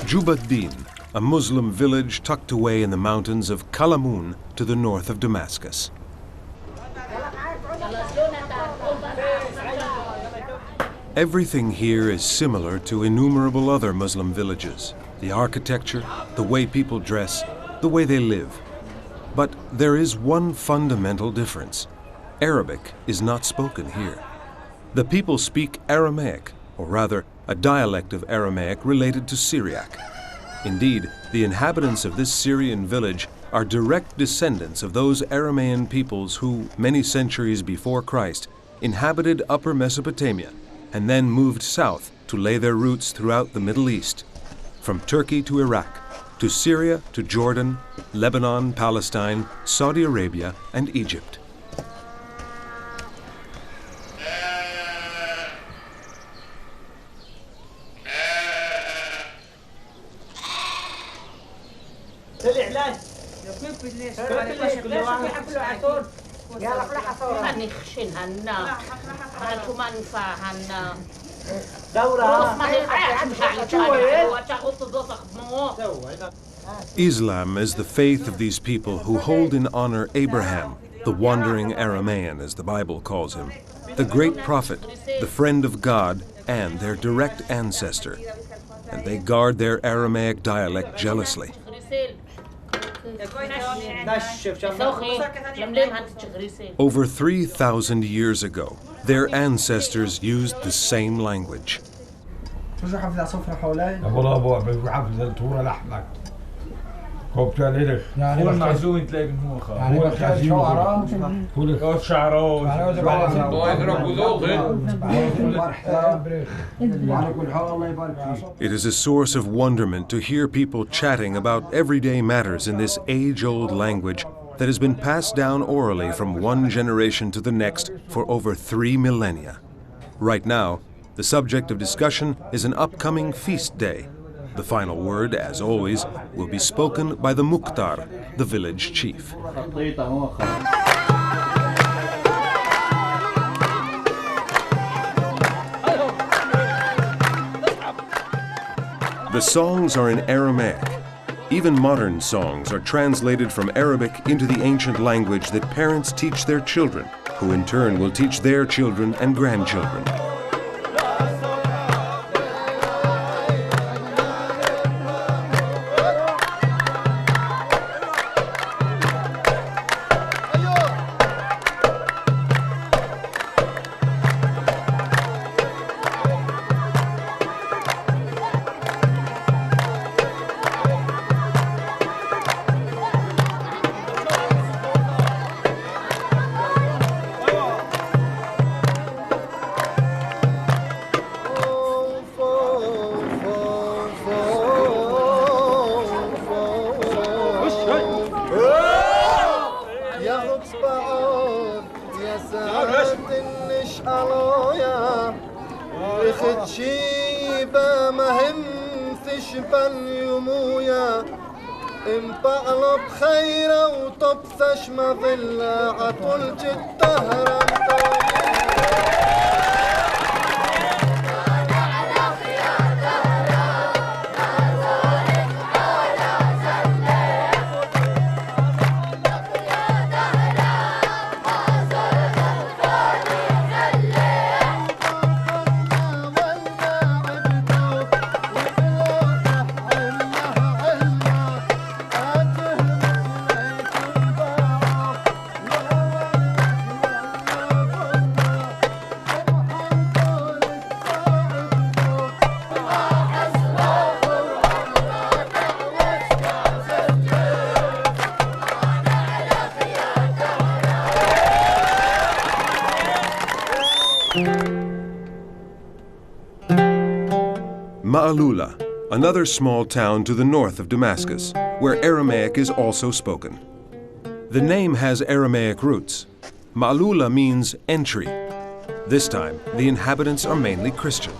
Jubaddin, a Muslim village tucked away in the mountains of Chamoun to the north of Damascus. Everything here is similar to innumerable other Muslim villages. The architecture, the way people dress, the way they live. But there is one fundamental difference. Arabic is not spoken here. The people speak Aramaic, or rather, a dialect of Aramaic related to Syriac. Indeed, the inhabitants of this Syrian village are direct descendants of those Aramean peoples who, many centuries before Christ, inhabited Upper Mesopotamia and then moved south to lay their roots throughout the Middle East, from Turkey to Iraq, to Syria to Jordan, Lebanon, Palestine, Saudi Arabia, and Egypt. Islam is the faith of these people who hold in honor Abraham, the wandering Aramean, as the Bible calls him, the great prophet, the friend of God, and their direct ancestor. And they guard their Aramaic dialect jealously. Over 3,000 years ago, their ancestors used the same language. It is a source of wonderment to hear people chatting about everyday matters in this age-old language that has been passed down orally from one generation to the next for over 3 millennia. Right now, the subject of discussion is an upcoming feast day. The final word, as always, will be spoken by the Mukhtar, the village chief. The songs are in Aramaic. Even modern songs are translated from Arabic into the ancient language that parents teach their children, who in turn will teach their children and grandchildren. Ma'alula, another small town to the north of Damascus, where Aramaic is also spoken. The name has Aramaic roots. Ma'alula means entry. This time, the inhabitants are mainly Christian.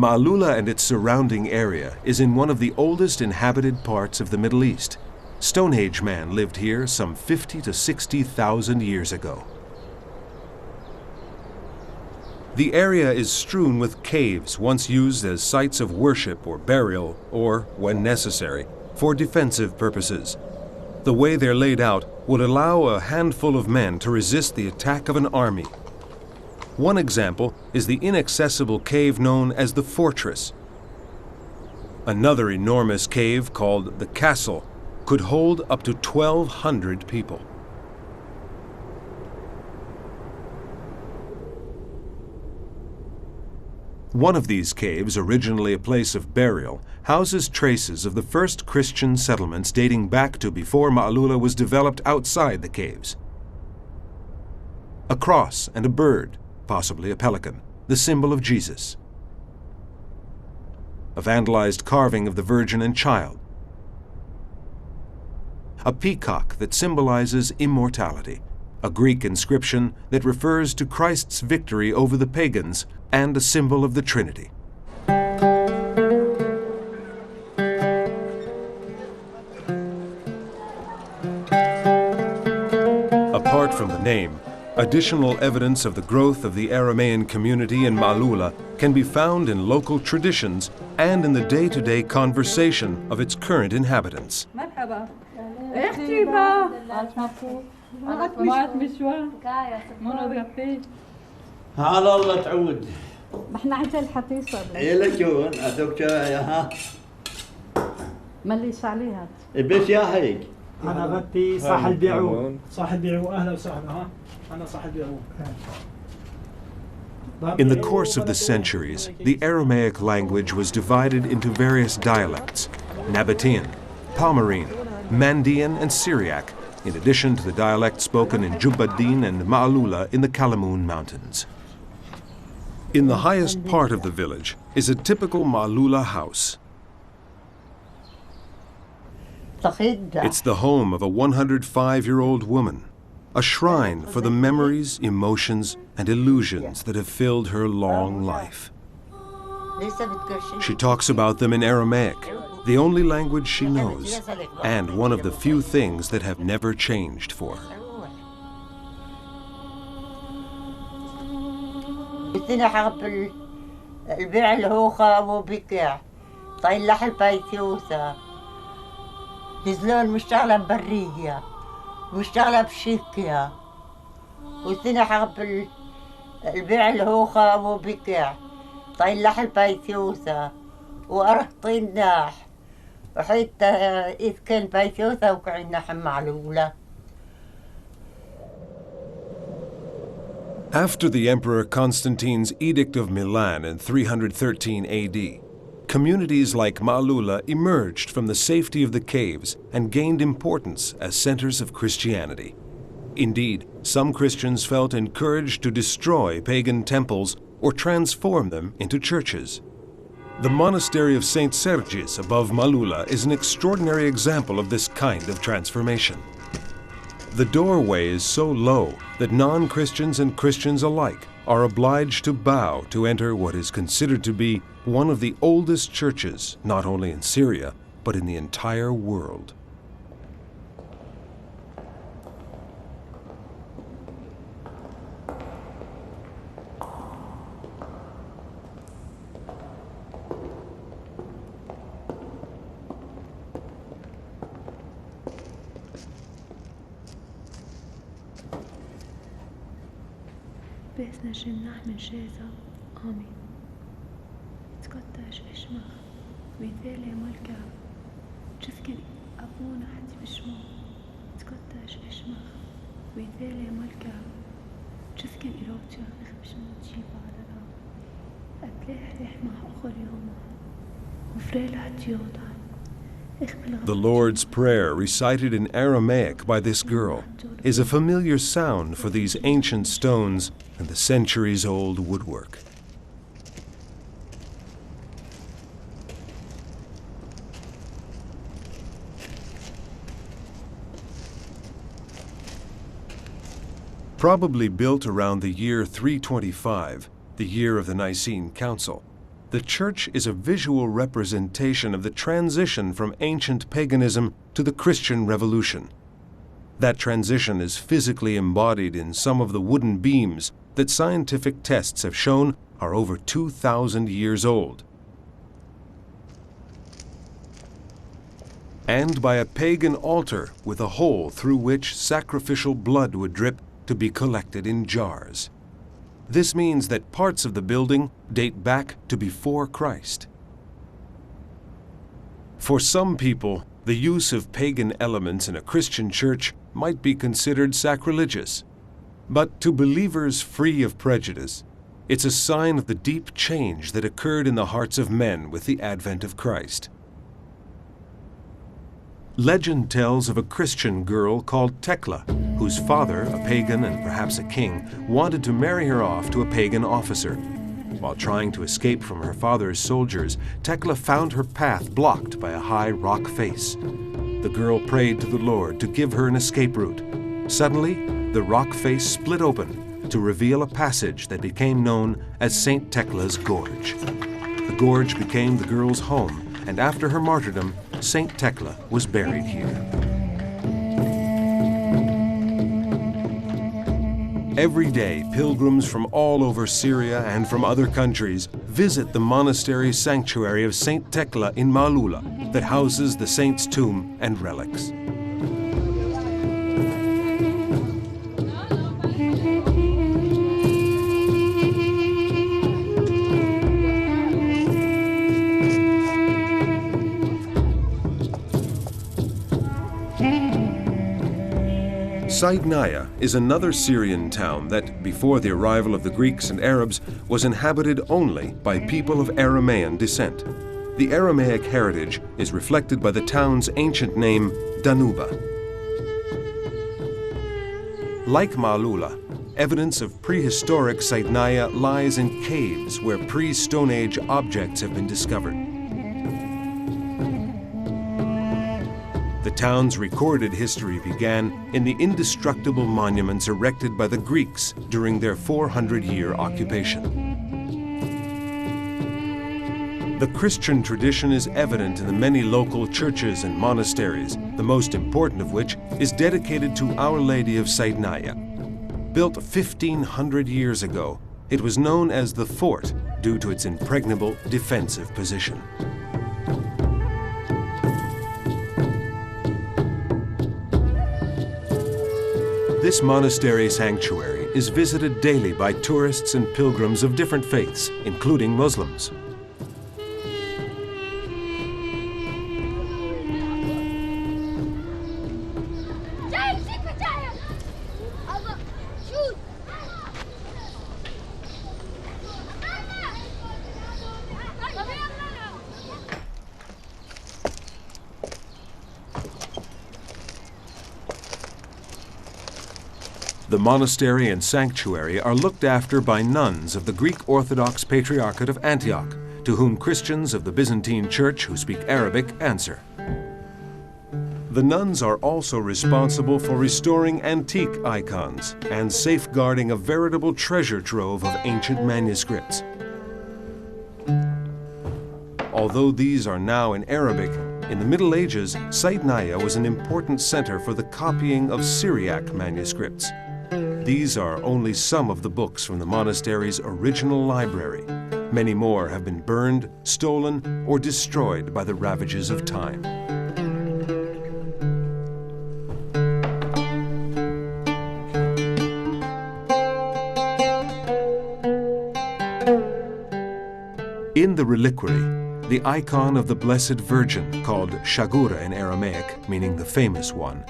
Ma'alula and its surrounding area is in one of the oldest inhabited parts of the Middle East. Stone Age man lived here some 50 to 60,000 years ago. The area is strewn with caves once used as sites of worship or burial, or, when necessary, for defensive purposes. The way they're laid out would allow a handful of men to resist the attack of an army. One example is the inaccessible cave known as the Fortress. Another enormous cave called the Castle could hold up to 1,200 people. One of these caves, originally a place of burial, houses traces of the first Christian settlements dating back to before Ma'lula was developed outside the caves. A cross and a bird, possibly a pelican, the symbol of Jesus. A vandalized carving of the Virgin and Child. A peacock that symbolizes immortality. A Greek inscription that refers to Christ's victory over the pagans, and a symbol of the Trinity. Apart from the name, additional evidence of the growth of the Aramean community in Ma'lula can be found in local traditions and in the day-to-day conversation of its current inhabitants. على الله تعود. احنا عجل الحطيصة. يلكون أتوك ها. مليش عليها. بس يا حيك. أنا غطي صاحب بيعو. صاحب بيعو أهلا وسهلا ها. أنا صاحب بيعو. In the course of the centuries, the Aramaic language was divided into various dialects: Nabatean, Palmyrene, Mandean, and Syriac, in addition to the dialects spoken in Jubbadin and Ma'lula in the Chamoun mountains. In the highest part of the village is a typical Ma'lula house. It's the home of a 105-year-old woman, a shrine for the memories, emotions, and illusions that have filled her long life. She talks about them in Aramaic, the only language she knows, and one of the few things that have never changed for her. نزلون مشتغلة برية مشتغلة بشيكيا وسنة حق البيع الهوخة وبكع طيلح البيتيوثة وأرهطين ناح وحتى إذ كان بيتيوثة وكعنا حمعلولة. After the Emperor Constantine's Edict of Milan in 313 AD, communities like Ma'lula emerged from the safety of the caves and gained importance as centers of Christianity. Indeed, some Christians felt encouraged to destroy pagan temples or transform them into churches. The Monastery of St. Sergis above Ma'lula is an extraordinary example of this kind of transformation. The doorway is so low that non-Christians and Christians alike are obliged to bow to enter what is considered to be one of the oldest churches, not only in Syria, but in the entire world. باسنا جناح من شيزا آمين تقدش اسمك ويثالي ملكا جفكن أبونا حتي بشمو تقدش اسمك ويثالي ملكا جفكن إروتيا إخ بشمو تجيبا على لا أتلاح رحمة أخر يوم وفريلة تيودا. The Lord's Prayer, recited in Aramaic by this girl, is a familiar sound for these ancient stones and the centuries-old woodwork. Probably built around the year 325, the year of the Nicene Council, the church is a visual representation of the transition from ancient paganism to the Christian Revolution. That transition is physically embodied in some of the wooden beams that scientific tests have shown are over 2,000 years old, and by a pagan altar with a hole through which sacrificial blood would drip to be collected in jars. This means that parts of the building date back to before Christ. For some people, the use of pagan elements in a Christian church might be considered sacrilegious. But to believers free of prejudice, it's a sign of the deep change that occurred in the hearts of men with the advent of Christ. Legend tells of a Christian girl called Tekla, whose father, a pagan and perhaps a king, wanted to marry her off to a pagan officer. While trying to escape from her father's soldiers, Tekla found her path blocked by a high rock face. The girl prayed to the Lord to give her an escape route. Suddenly, the rock face split open to reveal a passage that became known as St. Tekla's Gorge. The gorge became the girl's home, and after her martyrdom, St. Tekla was buried here. Every day, pilgrims from all over Syria and from other countries visit the monastery sanctuary of St. Tekla in Malula that houses the saint's tomb and relics. Saidnaya is another Syrian town that, before the arrival of the Greeks and Arabs, was inhabited only by people of Aramean descent. The Aramaic heritage is reflected by the town's ancient name, Danuba. Like Malula, evidence of prehistoric Saidnaya lies in caves where pre-Stone Age objects have been discovered. The town's recorded history began in the indestructible monuments erected by the Greeks during their 400-year occupation. The Christian tradition is evident in the many local churches and monasteries, the most important of which is dedicated to Our Lady of Saidnaya. Built 1,500 years ago, it was known as the Fort due to its impregnable defensive position. This monastery sanctuary is visited daily by tourists and pilgrims of different faiths, including Muslims. The monastery and sanctuary are looked after by nuns of the Greek Orthodox Patriarchate of Antioch, to whom Christians of the Byzantine Church who speak Arabic answer. The nuns are also responsible for restoring antique icons and safeguarding a veritable treasure trove of ancient manuscripts. Although these are now in Arabic, in the Middle Ages, Saidnaya was an important center for the copying of Syriac manuscripts. These are only some of the books from the monastery's original library. Many more have been burned, stolen, or destroyed by the ravages of time. In the reliquary, the icon of the Blessed Virgin, called Shagura in Aramaic, meaning the famous one,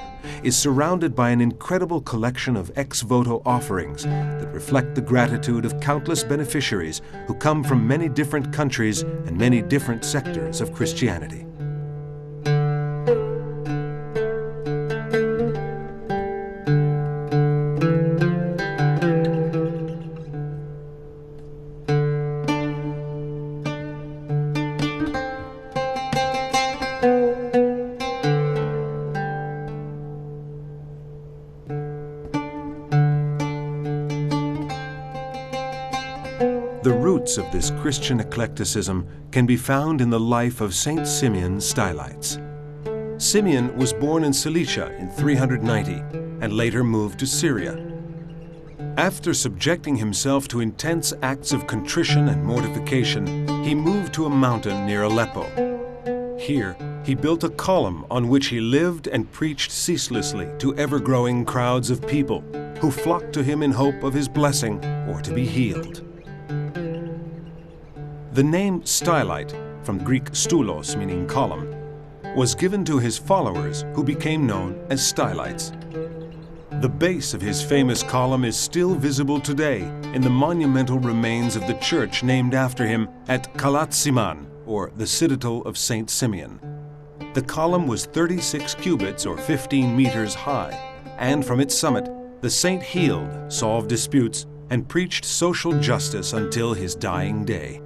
is surrounded by an incredible collection of ex-voto offerings that reflect the gratitude of countless beneficiaries who come from many different countries and many different sectors of Christianity. The roots of this Christian eclecticism can be found in the life of Saint Simeon Stylites. Simeon was born in Cilicia in 390 and later moved to Syria. After subjecting himself to intense acts of contrition and mortification, he moved to a mountain near Aleppo. Here, he built a column on which he lived and preached ceaselessly to ever-growing crowds of people, who flocked to him in hope of his blessing or to be healed. The name Stylite, from Greek stoulos meaning column, was given to his followers who became known as Stylites. The base of his famous column is still visible today in the monumental remains of the church named after him at Kalat-Siman, or the citadel of Saint Simeon. The column was 36 cubits or 15 meters high, and from its summit, the saint healed, solved disputes, and preached social justice until his dying day.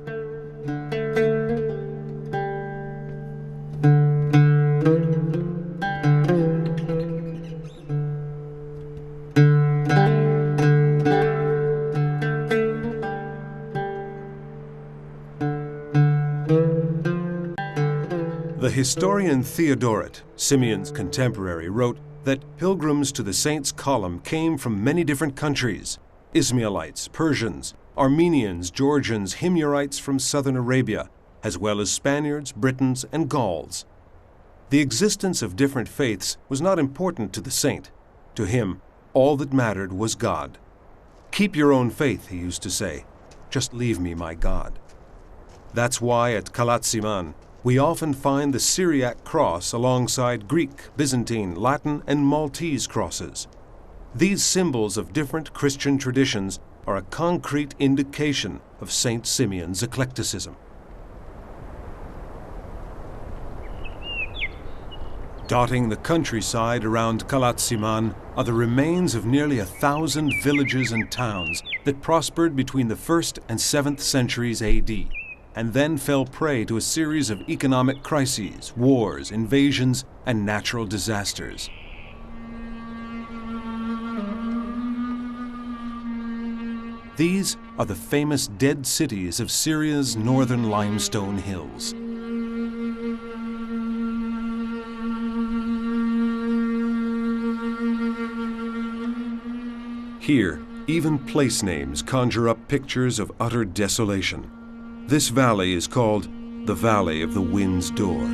The historian Theodoret, Simeon's contemporary, wrote that pilgrims to the saint's column came from many different countries: Ismailites, Persians, Armenians, Georgians, Himyarites from southern Arabia, as well as Spaniards, Britons, and Gauls. The existence of different faiths was not important to the saint. To him, all that mattered was God. "Keep your own faith," he used to say. "Just leave me my God." That's why at Kalat-Siman, we often find the Syriac cross alongside Greek, Byzantine, Latin, and Maltese crosses. These symbols of different Christian traditions are a concrete indication of Saint Simeon's eclecticism. Dotting the countryside around Kalat-Siman are the remains of nearly 1,000 villages and towns that prospered between the 1st and 7th centuries AD, and then fell prey to a series of economic crises, wars, invasions, and natural disasters. These are the famous dead cities of Syria's northern limestone hills. Here, even place names conjure up pictures of utter desolation. This valley is called the Valley of the Wind's Door.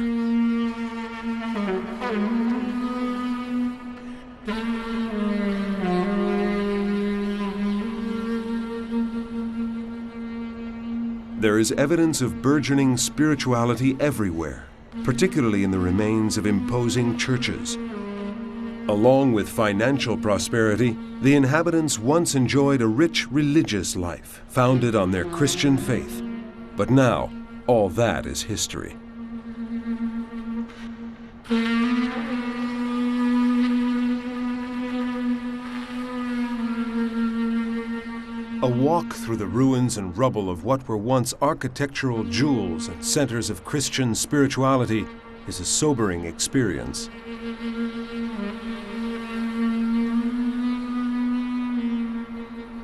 There is evidence of burgeoning spirituality everywhere, particularly in the remains of imposing churches. Along with financial prosperity, the inhabitants once enjoyed a rich religious life founded on their Christian faith. But now, all that is history. A walk through the ruins and rubble of what were once architectural jewels and centers of Christian spirituality is a sobering experience.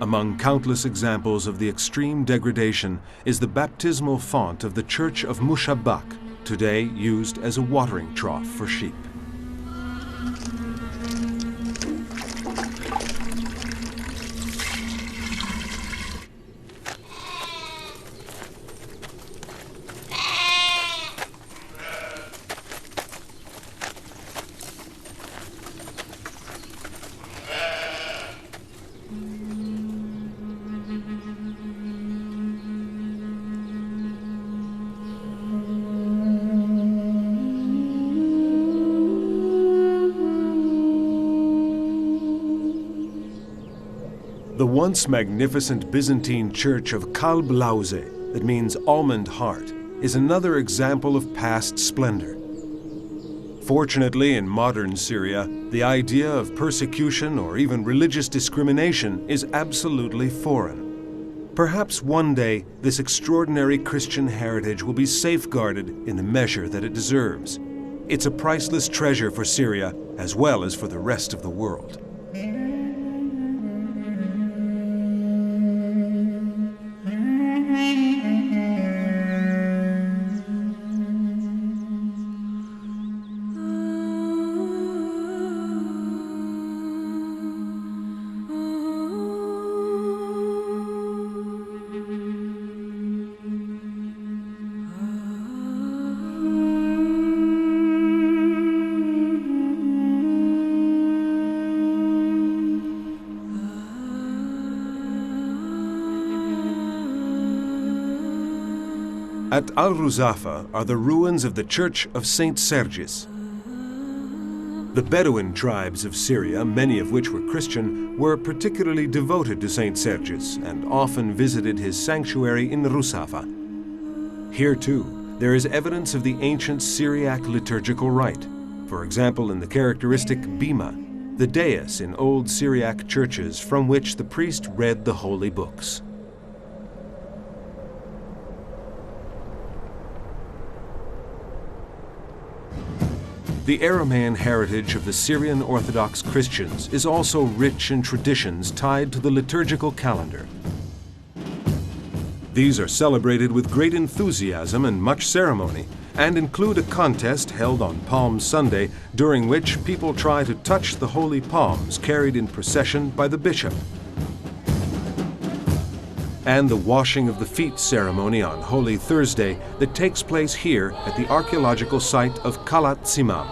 Among countless examples of the extreme degradation is the baptismal font of the Church of Mushabbak, today used as a watering trough for sheep. The once magnificent Byzantine church of Kalb Lauze, that means almond heart, is another example of past splendor. Fortunately, in modern Syria, the idea of persecution or even religious discrimination is absolutely foreign. Perhaps one day, this extraordinary Christian heritage will be safeguarded in the measure that it deserves. It's a priceless treasure for Syria, as well as for the rest of the world. At Al-Ruzafa are the ruins of the Church of St. Sergius. The Bedouin tribes of Syria, many of which were Christian, were particularly devoted to St. Sergius and often visited his sanctuary in Ruzafa. Here, too, there is evidence of the ancient Syriac liturgical rite, for example in the characteristic bima, the dais in old Syriac churches from which the priest read the holy books. The Aramean heritage of the Syrian Orthodox Christians is also rich in traditions tied to the liturgical calendar. These are celebrated with great enthusiasm and much ceremony, and include a contest held on Palm Sunday, during which people try to touch the holy palms carried in procession by the bishop, and the washing of the feet ceremony on Holy Thursday that takes place here at the archaeological site of Kalat Simam.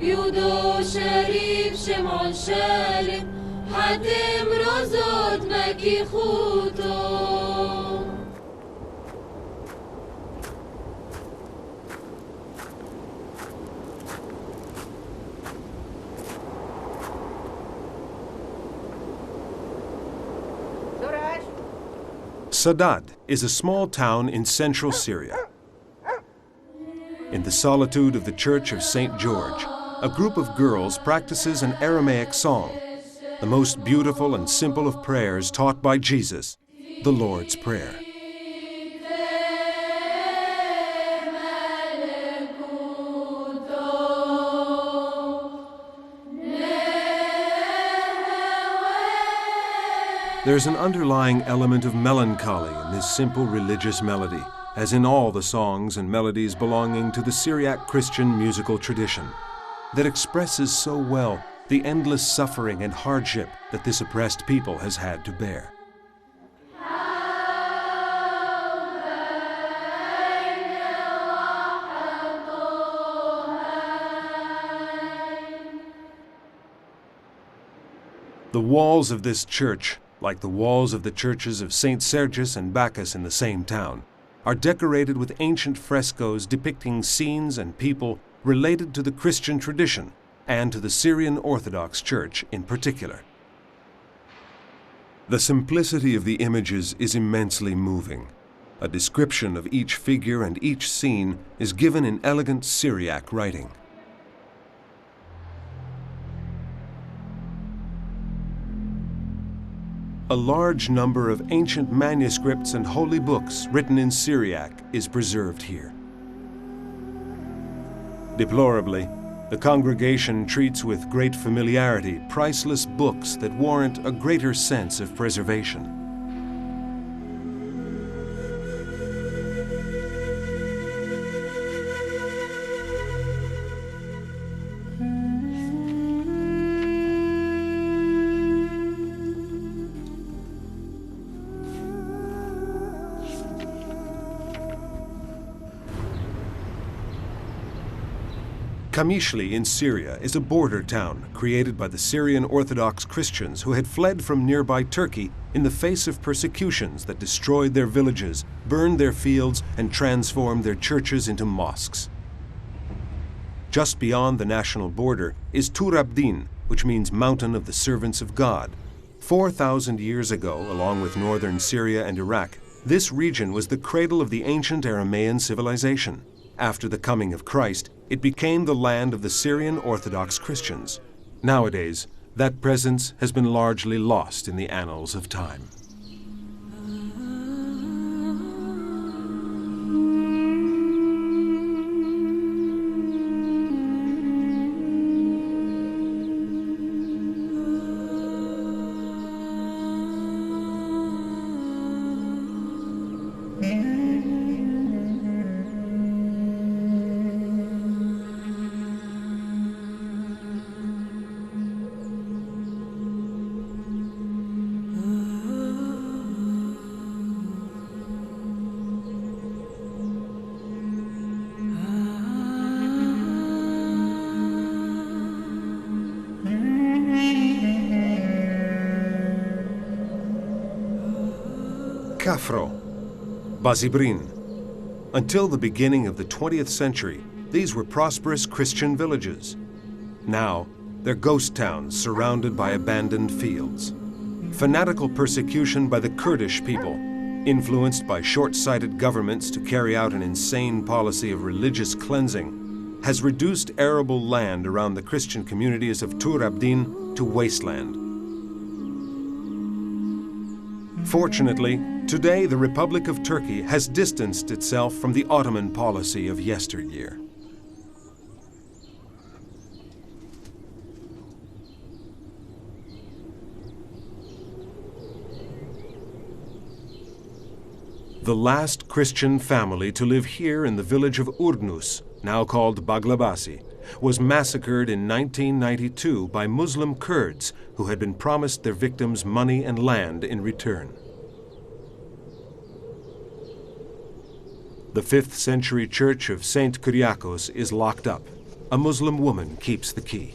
بيودو شريف شمعون شالب حاتم رزود مكي خوتو. Sadat is a small town in central Syria. In the solitude of the Church of St. George, a group of girls practices an Aramaic song, the most beautiful and simple of prayers taught by Jesus, the Lord's Prayer. There's an underlying element of melancholy in this simple religious melody, as in all the songs and melodies belonging to the Syriac Christian musical tradition, that expresses so well the endless suffering and hardship that this oppressed people has had to bear. The walls of this church, like the walls of the churches of St. Sergius and Bacchus in the same town, are decorated with ancient frescoes depicting scenes and people related to the Christian tradition and to the Syrian Orthodox Church in particular. The simplicity of the images is immensely moving. A description of each figure and each scene is given in elegant Syriac writing. A large number of ancient manuscripts and holy books written in Syriac is preserved here. Deplorably, the congregation treats with great familiarity priceless books that warrant a greater sense of preservation. Kamishli in Syria is a border town created by the Syrian Orthodox Christians who had fled from nearby Turkey in the face of persecutions that destroyed their villages, burned their fields, and transformed their churches into mosques. Just beyond the national border is Tur Abdin, which means Mountain of the Servants of God. 4,000 years ago, along with northern Syria and Iraq, this region was the cradle of the ancient Aramean civilization. After the coming of Christ, it became the land of the Syrian Orthodox Christians. Nowadays, that presence has been largely lost in the annals of time. Kafro, Bazibrin. Until the beginning of the 20th century, these were prosperous Christian villages. Now, they're ghost towns surrounded by abandoned fields. Fanatical persecution by the Kurdish people, influenced by short-sighted governments to carry out an insane policy of religious cleansing, has reduced arable land around the Christian communities of Tur Abdin to wasteland. Fortunately, today the Republic of Turkey has distanced itself from the Ottoman policy of yesteryear. The last Christian family to live here in the village of Urdnus, now called Baglabasi, was massacred in 1992 by Muslim Kurds who had been promised their victims money and land in return. The 5th century church of St. Kyriakos is locked up. A Muslim woman keeps the key.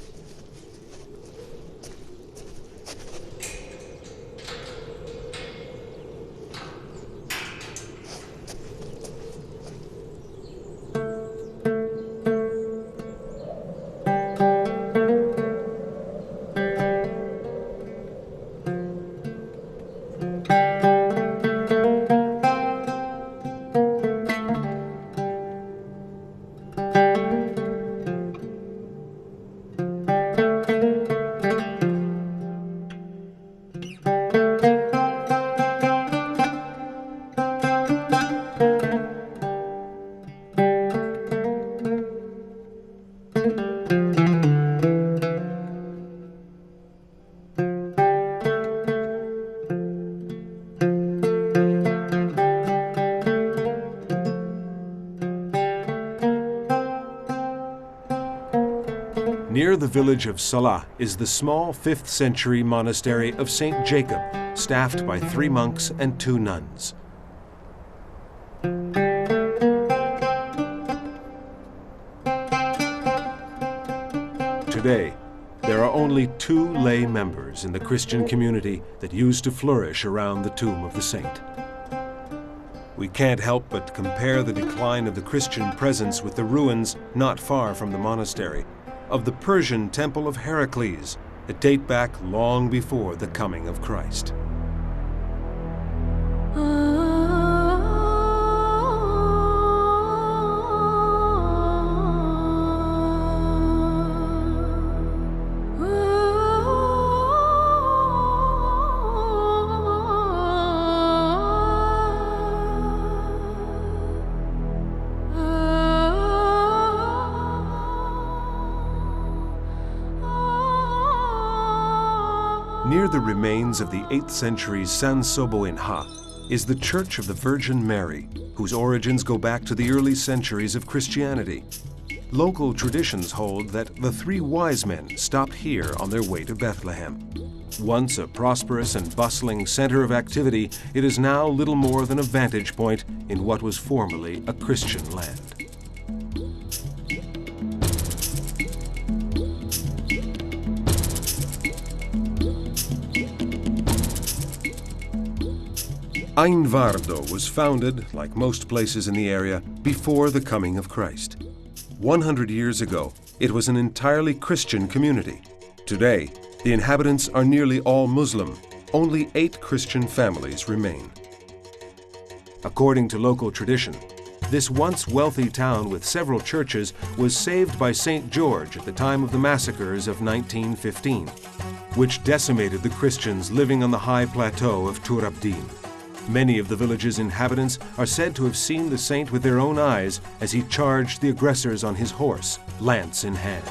Near the village of Salah is the small 5th century monastery of St. Jacob, staffed by 3 monks and 2 nuns. Today, there are only 2 lay members in the Christian community that used to flourish around the tomb of the saint. We can't help but compare the decline of the Christian presence with the ruins, not far from the monastery, of the Persian temple of Heracles that date back long before the coming of Christ. Near the remains of the 8th century San Sobo in Ha is the Church of the Virgin Mary, whose origins go back to the early centuries of Christianity. Local traditions hold that the 3 wise men stopped here on their way to Bethlehem. Once a prosperous and bustling center of activity, it is now little more than a vantage point in what was formerly a Christian land. Ainvardo was founded, like most places in the area, before the coming of Christ. 100 years ago, it was an entirely Christian community. Today, the inhabitants are nearly all Muslim. Only 8 Christian families remain. According to local tradition, this once wealthy town with several churches was saved by St. George at the time of the massacres of 1915, which decimated the Christians living on the high plateau of Tur Abdin. Many of the village's inhabitants are said to have seen the saint with their own eyes as he charged the aggressors on his horse, lance in hand.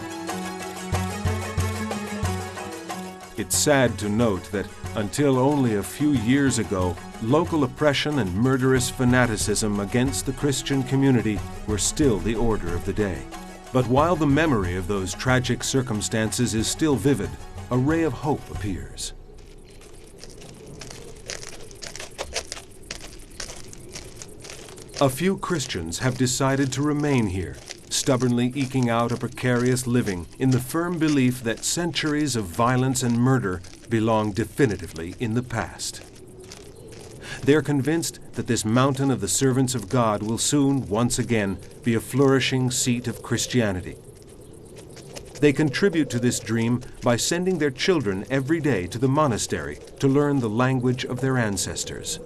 It's sad to note that until only a few years ago, local oppression and murderous fanaticism against the Christian community were still the order of the day. But while the memory of those tragic circumstances is still vivid, a ray of hope appears. A few Christians have decided to remain here, stubbornly eking out a precarious living in the firm belief that centuries of violence and murder belong definitively in the past. They're convinced that this mountain of the servants of God will soon, once again, be a flourishing seat of Christianity. They contribute to this dream by sending their children every day to the monastery to learn the language of their ancestors.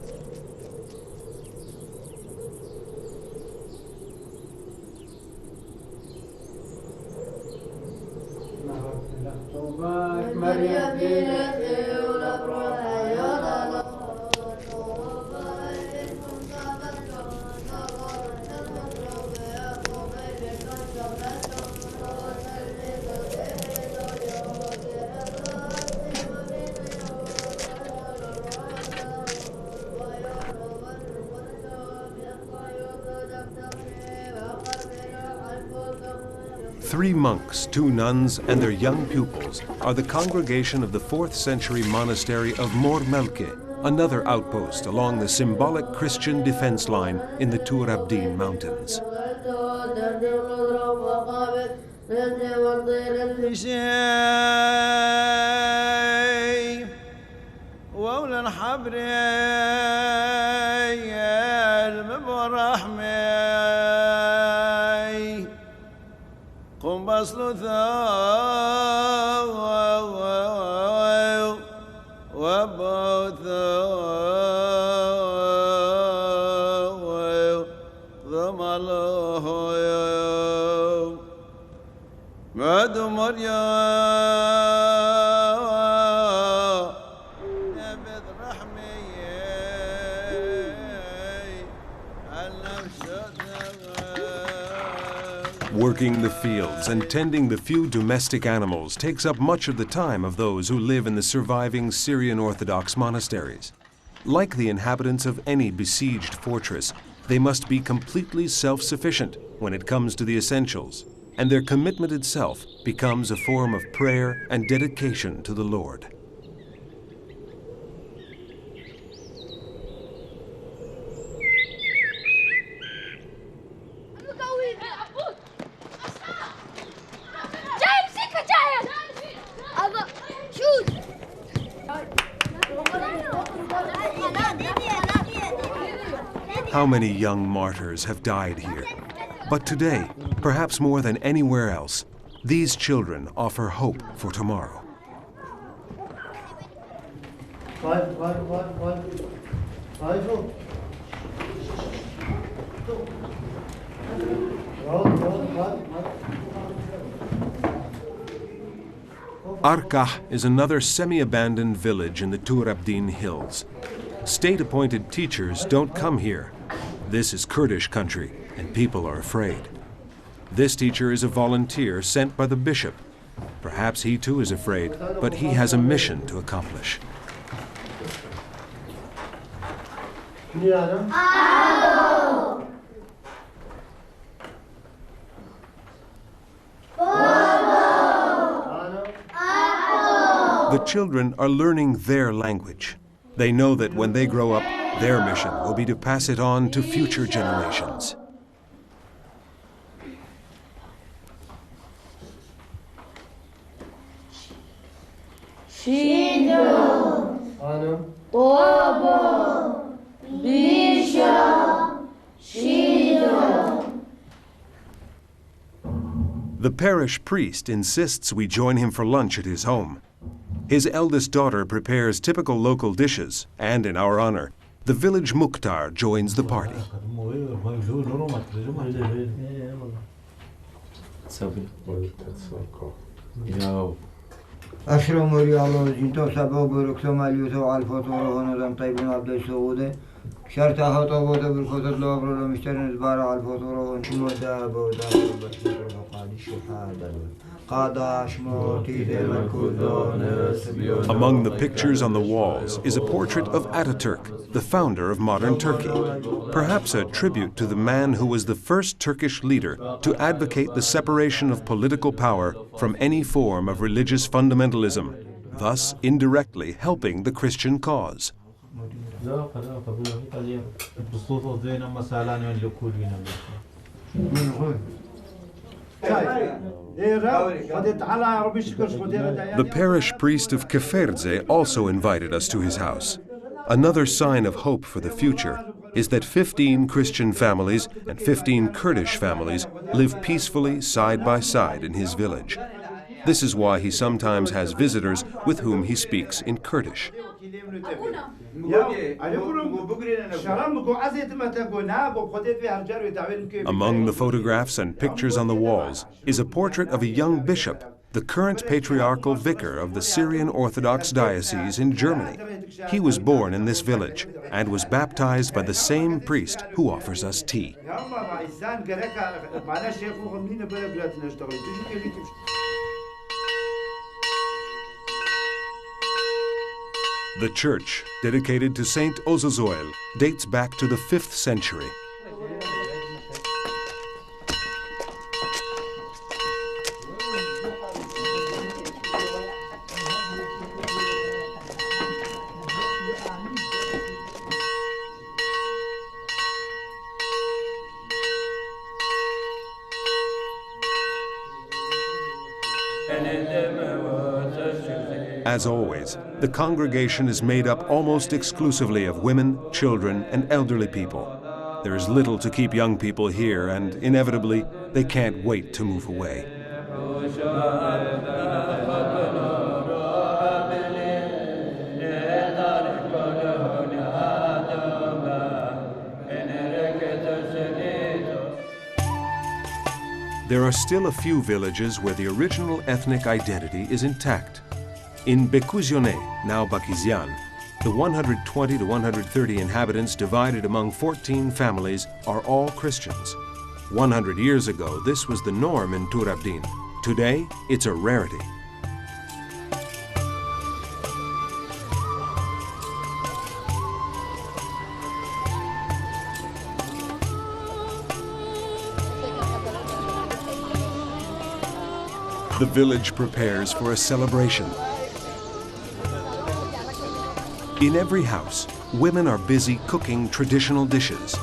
Three monks, 2 nuns, and their young pupils are the congregation of the 4th century monastery of Malki, another outpost along the symbolic Christian defense line in the Tur Abdin mountains. Working the fields and tending the few domestic animals takes up much of the time of those who live in the surviving Syrian Orthodox monasteries. Like the inhabitants of any besieged fortress, they must be completely self-sufficient when it comes to the essentials, and their commitment itself becomes a form of prayer and dedication to the Lord. How many young martyrs have died here? But today, perhaps more than anywhere else, these children offer hope for tomorrow. Arkah is another semi-abandoned village in the Tur Abdin hills. State-appointed teachers don't come here. This is Kurdish country, and people are afraid. This teacher is a volunteer sent by the bishop. Perhaps he too is afraid, but he has a mission to accomplish. The children are learning their language. They know that when they grow up, their mission will be to pass it on to future generations. The parish priest insists we join him for lunch at his home. His eldest daughter prepares typical local dishes, and in our honor, the village Mukhtar joins the party. Among the pictures on the walls is a portrait of Ataturk, the founder of modern Turkey, perhaps a tribute to the man who was the first Turkish leader to advocate the separation of political power from any form of religious fundamentalism, thus indirectly helping the Christian cause. The parish priest of Keferdze also invited us to his house. Another sign of hope for the future is that 15 Christian families and 15 Kurdish families live peacefully side by side in his village. This is why he sometimes has visitors with whom he speaks in Kurdish. Among the photographs and pictures on the walls is a portrait of a young bishop, the current patriarchal vicar of the Syrian Orthodox Diocese in Germany. He was born in this village and was baptized by the same priest who offers us tea. The church, dedicated to Saint Ozozoil, dates back to the 5th century. As always, the congregation is made up almost exclusively of women, children, and elderly people. There is little to keep young people here, and inevitably, they can't wait to move away. There are still a few villages where the original ethnic identity is intact. In Bekuzione, now Bakizian, the 120 to 130 inhabitants divided among 14 families are all Christians. 100 years ago, this was the norm in Turabdin. Today, it's a rarity. The village prepares for a celebration. In every house, women are busy cooking traditional dishes.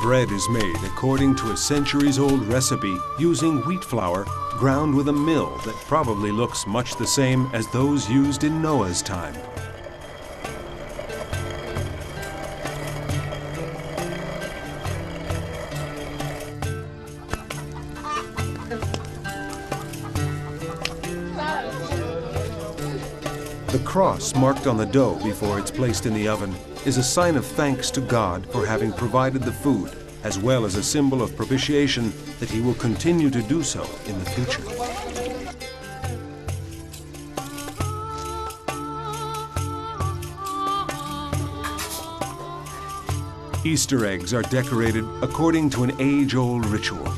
Bread is made according to a centuries-old recipe using wheat flour ground with a mill that probably looks much the same as those used in Noah's time. The cross marked on the dough before it's placed in the oven is a sign of thanks to God for having provided the food, as well as a symbol of propitiation that he will continue to do so in the future. Easter eggs are decorated according to an age-old ritual.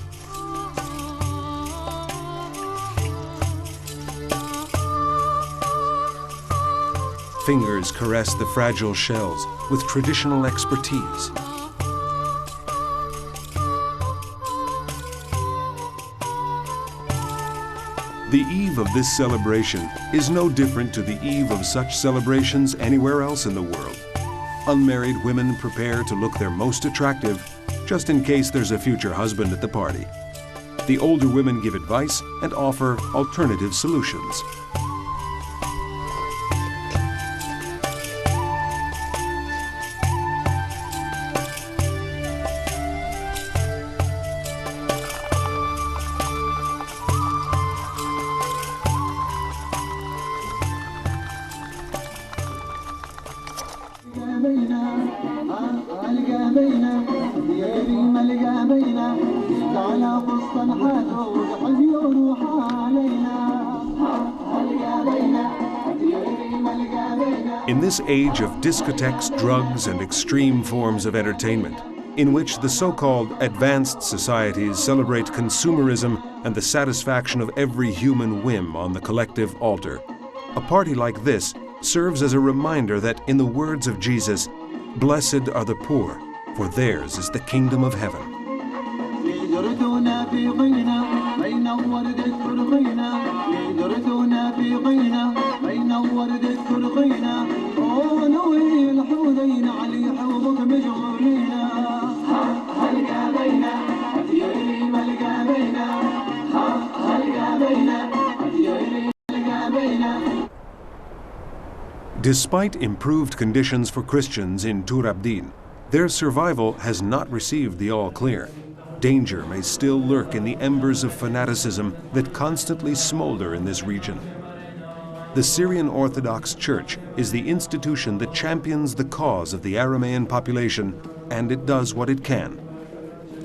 Fingers caress the fragile shells with traditional expertise. The eve of this celebration is no different to the eve of such celebrations anywhere else in the world. Unmarried women prepare to look their most attractive, just in case there's a future husband at the party. The older women give advice and offer alternative solutions. In this age of discotheques, drugs, and extreme forms of entertainment, in which the so-called advanced societies celebrate consumerism and the satisfaction of every human whim on the collective altar, a party like this serves as a reminder that, in the words of Jesus, "Blessed are the poor, for theirs is the kingdom of heaven." Despite improved conditions for Christians in Tur Abdin, their survival has not received the all-clear. Danger may still lurk in the embers of fanaticism that constantly smolder in this region. The Syrian Orthodox Church is the institution that champions the cause of the Aramean population, and it does what it can.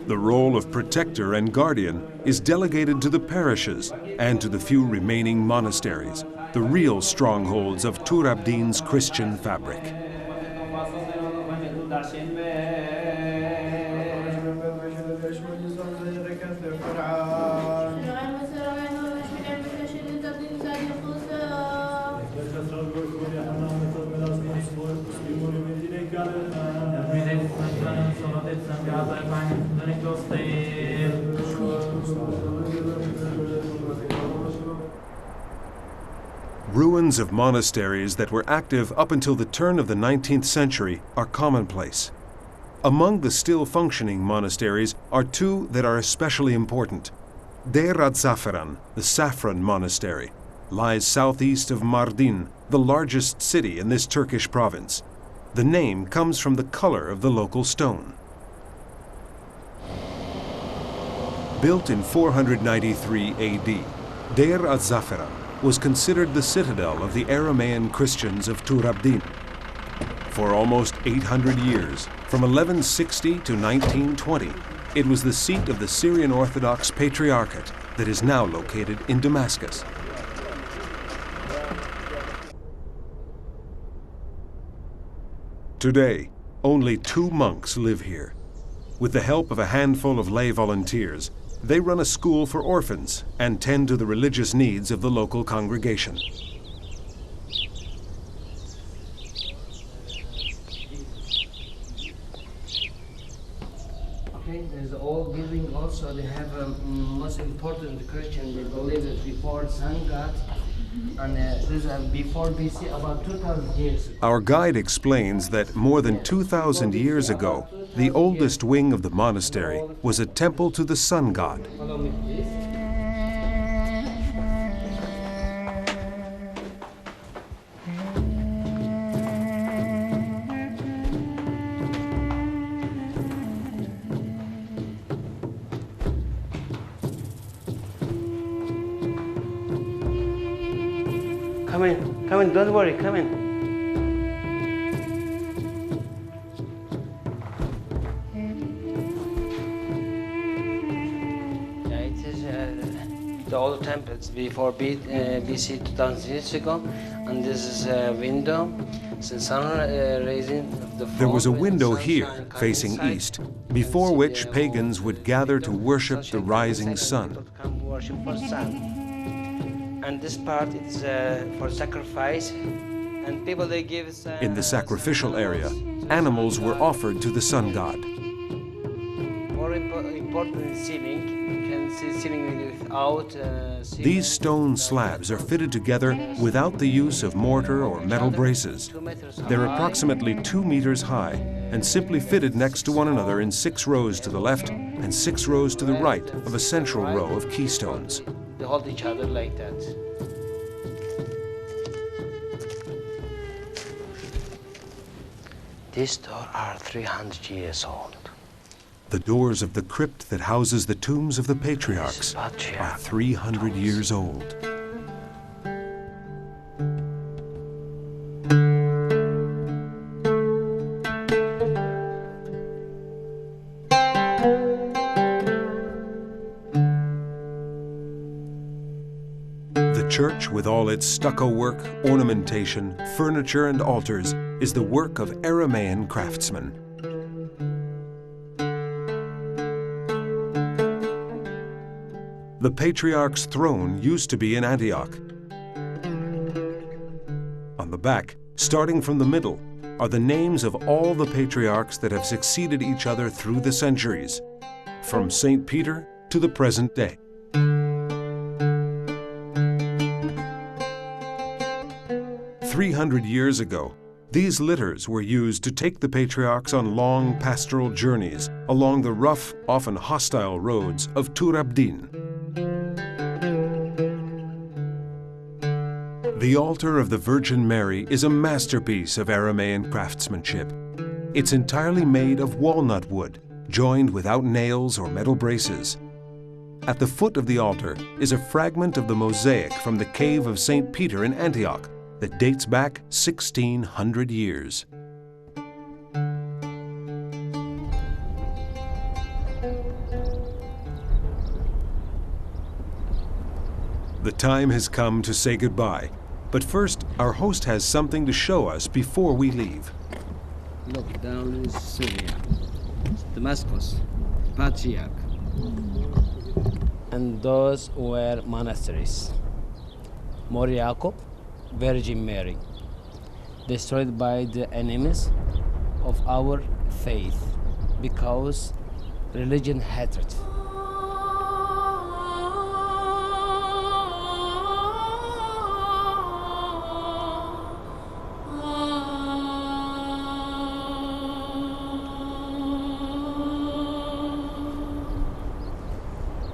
The role of protector and guardian is delegated to the parishes and to the few remaining monasteries, the real strongholds of Tur Abdin's Christian fabric. Ruins of monasteries that were active up until the turn of the 19th century are commonplace. Among the still functioning monasteries are two that are especially important. Deir az-Zafaran, the Saffron Monastery, lies southeast of Mardin, the largest city in this Turkish province. The name comes from the color of the local stone. Built in 493 AD, Deir az-Zafaran was considered the citadel of the Aramean Christians of Tur Abdin. For almost 800 years, from 1160 to 1920, it was the seat of the Syrian Orthodox Patriarchate that is now located in Damascus. Today, only 2 monks live here. With the help of a handful of lay volunteers, they run a school for orphans and tend to the religious needs of the local congregation. Okay, there's an old building also. They have a most important Christian. They believe that before sun god, and there's a before BC, about 2,000 years ago. Our guide explains that more than 2,000 years ago, the oldest wing of the monastery was a temple to the sun god. Follow me, please. Come in, don't worry, come in. Yeah, it is the old temples before BC 2,000 years ago, and this is a window. The sun raising the There was a window here, facing east, before which pagans would gather to worship the rising sun. Come worship for sun. And this part is for sacrifice, and people they give. In the sacrificial area, animals were offered to the sun god. More important is ceiling. You can see ceiling without. These stone slabs are fitted together without the use of mortar or metal braces. They're approximately 2 meters high and simply fitted next to one another in 6 rows to the left and 6 rows to the right of a central row of keystones. They hold each other like that. These doors are 300 years old. The doors of the crypt that houses the tombs of the patriarchs are 300 years old. The church, with all its stucco work, ornamentation, furniture, and altars, is the work of Aramean craftsmen. The Patriarchs' Throne used to be in Antioch. On the back, starting from the middle, are the names of all the patriarchs that have succeeded each other through the centuries, from St. Peter to the present day. "300 years ago, these litters were used to take the patriarchs on long pastoral journeys along the rough, often hostile roads of Tur Abdin. The altar of the Virgin Mary is a masterpiece of Aramean craftsmanship. It's entirely made of walnut wood, joined without nails or metal braces. At the foot of the altar is a fragment of the mosaic from the cave of St. Peter in Antioch that dates back 1,600 years. The time has come to say goodbye, but first our host has something to show us before we leave. Look, down in Syria, Damascus, Patriarch. And those were monasteries. Mor Yaakov, Virgin Mary, destroyed by the enemies of our faith because religion hatred.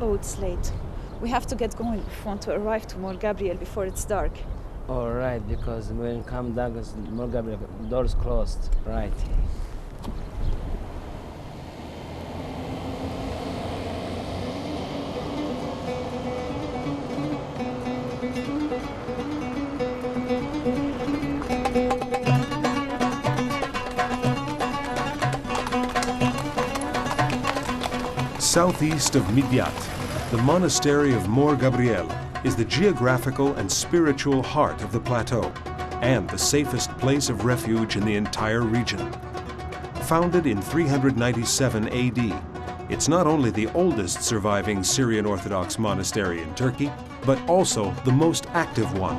Oh, it's late. We have to get going if we want to arrive to Mor Gabriel before it's dark. All right, because when you come down, Mor Gabriel, doors closed, right. Southeast of Midyat, the monastery of Mor Gabriel is the geographical and spiritual heart of the plateau and the safest place of refuge in the entire region. Founded in 397 AD, it's not only the oldest surviving Syrian Orthodox monastery in Turkey, but also the most active one.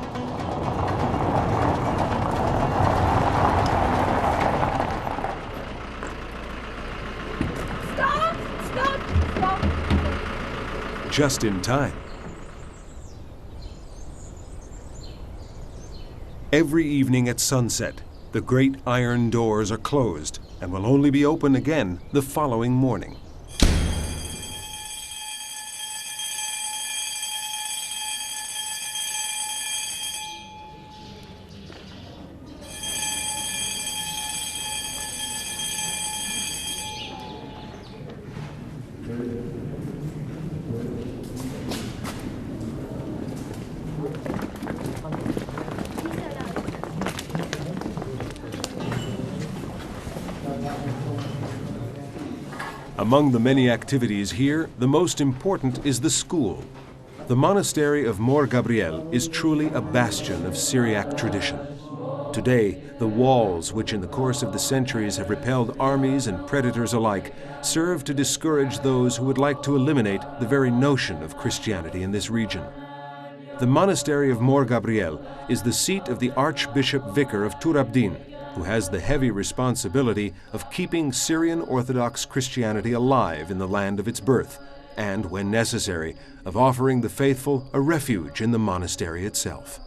Just in time. Every evening at sunset, the great iron doors are closed and will only be open again the following morning. Among the many activities here, the most important is the school. The monastery of Mor Gabriel is truly a bastion of Syriac tradition. Today, the walls, which in the course of the centuries have repelled armies and predators alike, serve to discourage those who would like to eliminate the very notion of Christianity in this region. The monastery of Mor Gabriel is the seat of the Archbishop Vicar of Turabdin, who has the heavy responsibility of keeping Syrian Orthodox Christianity alive in the land of its birth, and, when necessary, of offering the faithful a refuge in the monastery itself.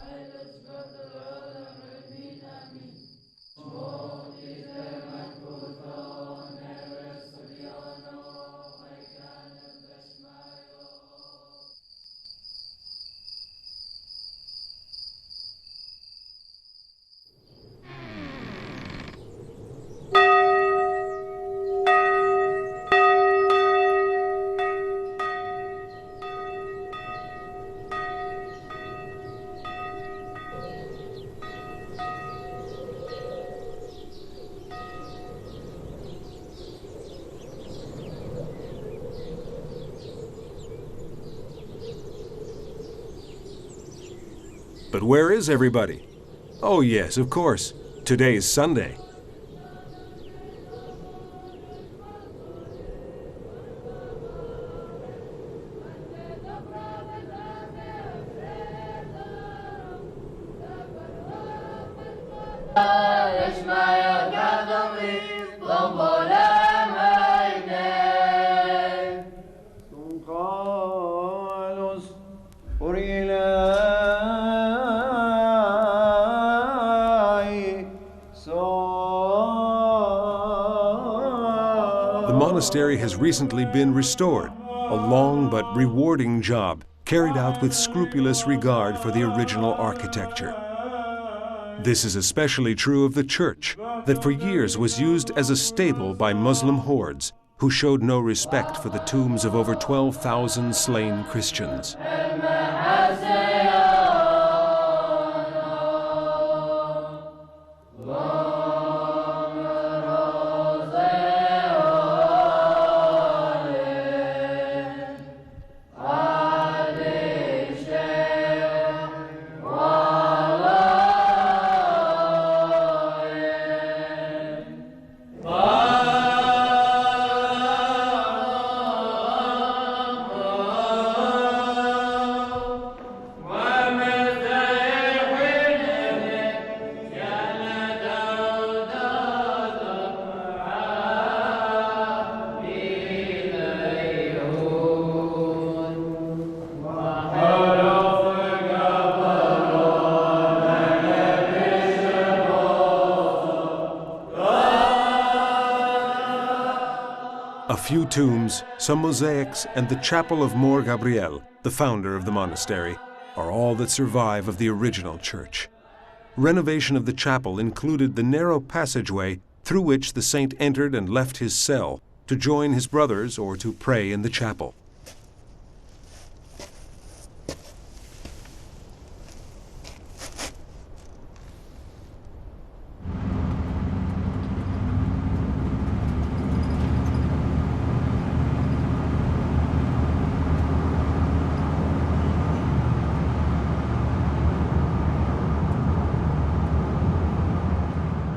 But where is everybody? Oh yes, of course. Today's Sunday. The monastery has recently been restored, a long but rewarding job carried out with scrupulous regard for the original architecture. This is especially true of the church, that for years was used as a stable by Muslim hordes, who showed no respect for the tombs of over 12,000 slain Christians. A few tombs, some mosaics, and the chapel of Mor Gabriel, the founder of the monastery, are all that survive of the original church. Renovation of the chapel included the narrow passageway through which the saint entered and left his cell to join his brothers or to pray in the chapel.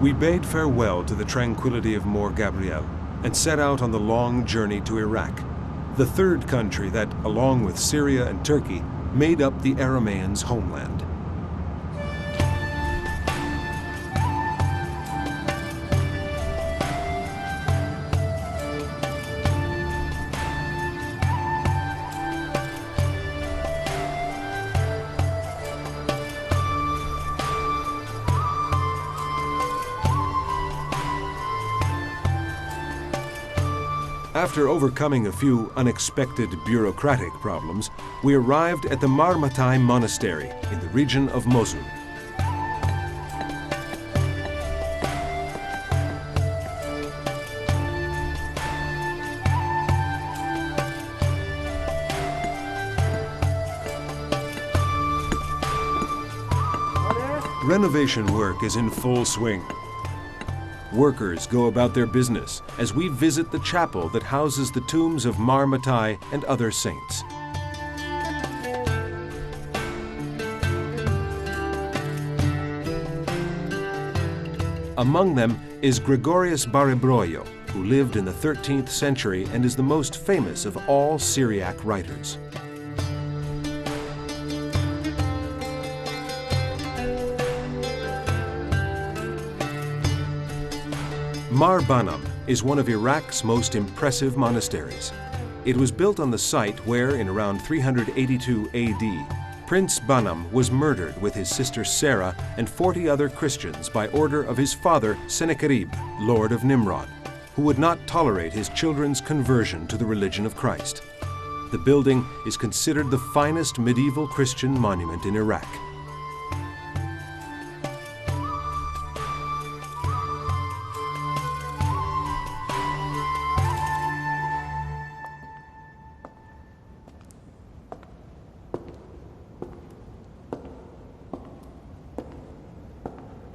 We bade farewell to the tranquility of Mor Gabriel and set out on the long journey to Iraq, the third country that, along with Syria and Turkey, made up the Arameans' homeland. After overcoming a few unexpected bureaucratic problems, we arrived at the Marmatai Monastery in the region of Mosul. Renovation work is in full swing. Workers go about their business as we visit the chapel that houses the tombs of Marmatai and other saints. Among them is Gregorius Baribroio, who lived in the 13th century and is the most famous of all Syriac writers. Mar Banam is one of Iraq's most impressive monasteries. It was built on the site where, in around 382 AD, Prince Banam was murdered with his sister Sarah and 40 other Christians by order of his father Sennacherib, Lord of Nimrod, who would not tolerate his children's conversion to the religion of Christ. The building is considered the finest medieval Christian monument in Iraq.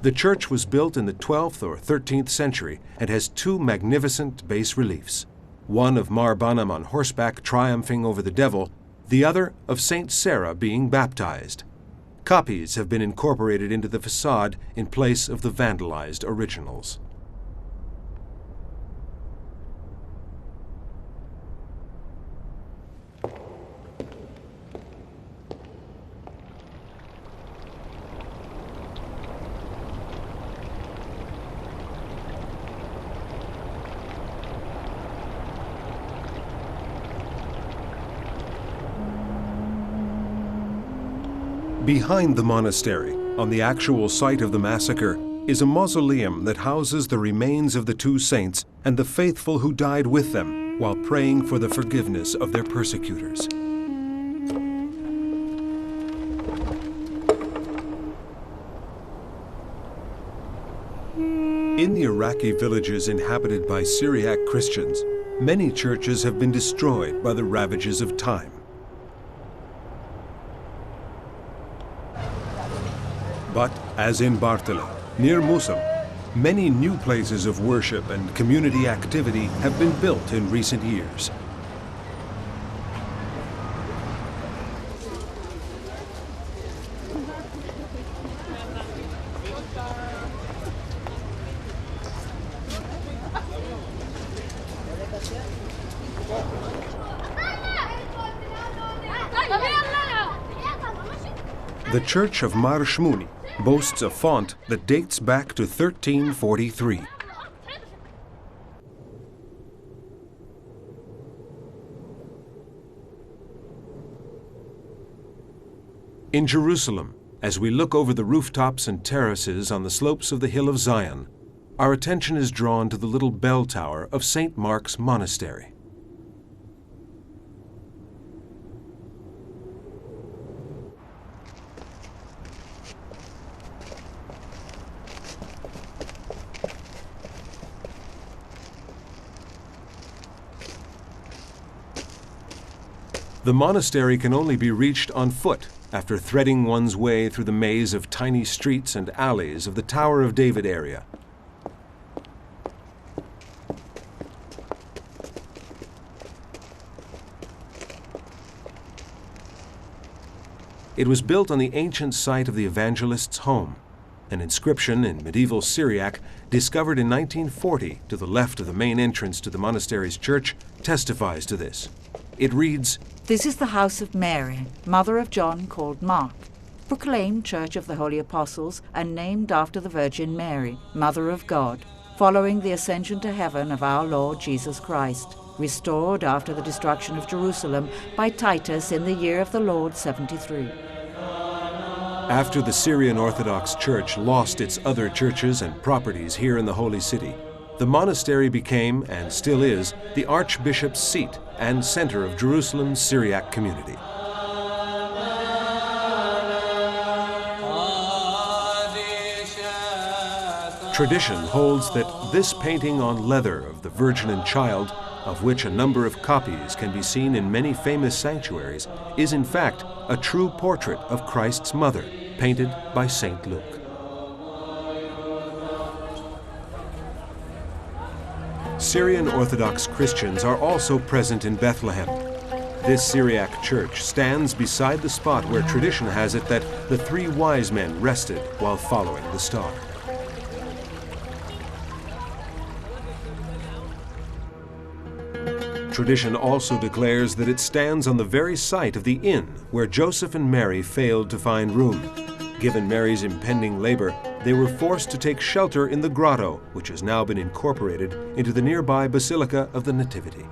The church was built in the 12th or 13th century and has two magnificent bas-reliefs, one of Mar Banam on horseback triumphing over the devil, the other of Saint Sarah being baptized. Copies have been incorporated into the facade in place of the vandalized originals. Behind the monastery, on the actual site of the massacre, is a mausoleum that houses the remains of the two saints and the faithful who died with them while praying for the forgiveness of their persecutors. In the Iraqi villages inhabited by Syriac Christians, many churches have been destroyed by the ravages of time. But, as in Bartele, near Mosul, many new places of worship and community activity have been built in recent years. The Church of Mar Shmouni boasts a font that dates back to 1343. In Jerusalem, as we look over the rooftops and terraces on the slopes of the Hill of Zion, our attention is drawn to the little bell tower of St. Mark's Monastery. The monastery can only be reached on foot after threading one's way through the maze of tiny streets and alleys of the Tower of David area. It was built on the ancient site of the evangelist's home. An inscription in medieval Syriac, discovered in 1940 to the left of the main entrance to the monastery's church, testifies to this. It reads, "This is the house of Mary, mother of John called Mark, proclaimed Church of the Holy Apostles and named after the Virgin Mary, Mother of God, following the ascension to heaven of our Lord Jesus Christ, restored after the destruction of Jerusalem by Titus in the year of the Lord 73. After the Syrian Orthodox Church lost its other churches and properties here in the Holy City, the monastery became, and still is, the Archbishop's seat and center of Jerusalem's Syriac community. Tradition holds that this painting on leather of the Virgin and Child, of which a number of copies can be seen in many famous sanctuaries, is in fact a true portrait of Christ's mother, painted by St. Luke. Syrian Orthodox Christians are also present in Bethlehem. This Syriac church stands beside the spot where tradition has it that the three wise men rested while following the star. Tradition also declares that it stands on the very site of the inn where Joseph and Mary failed to find room. Given Mary's impending labor, they were forced to take shelter in the grotto, which has now been incorporated into the nearby Basilica of the Nativity.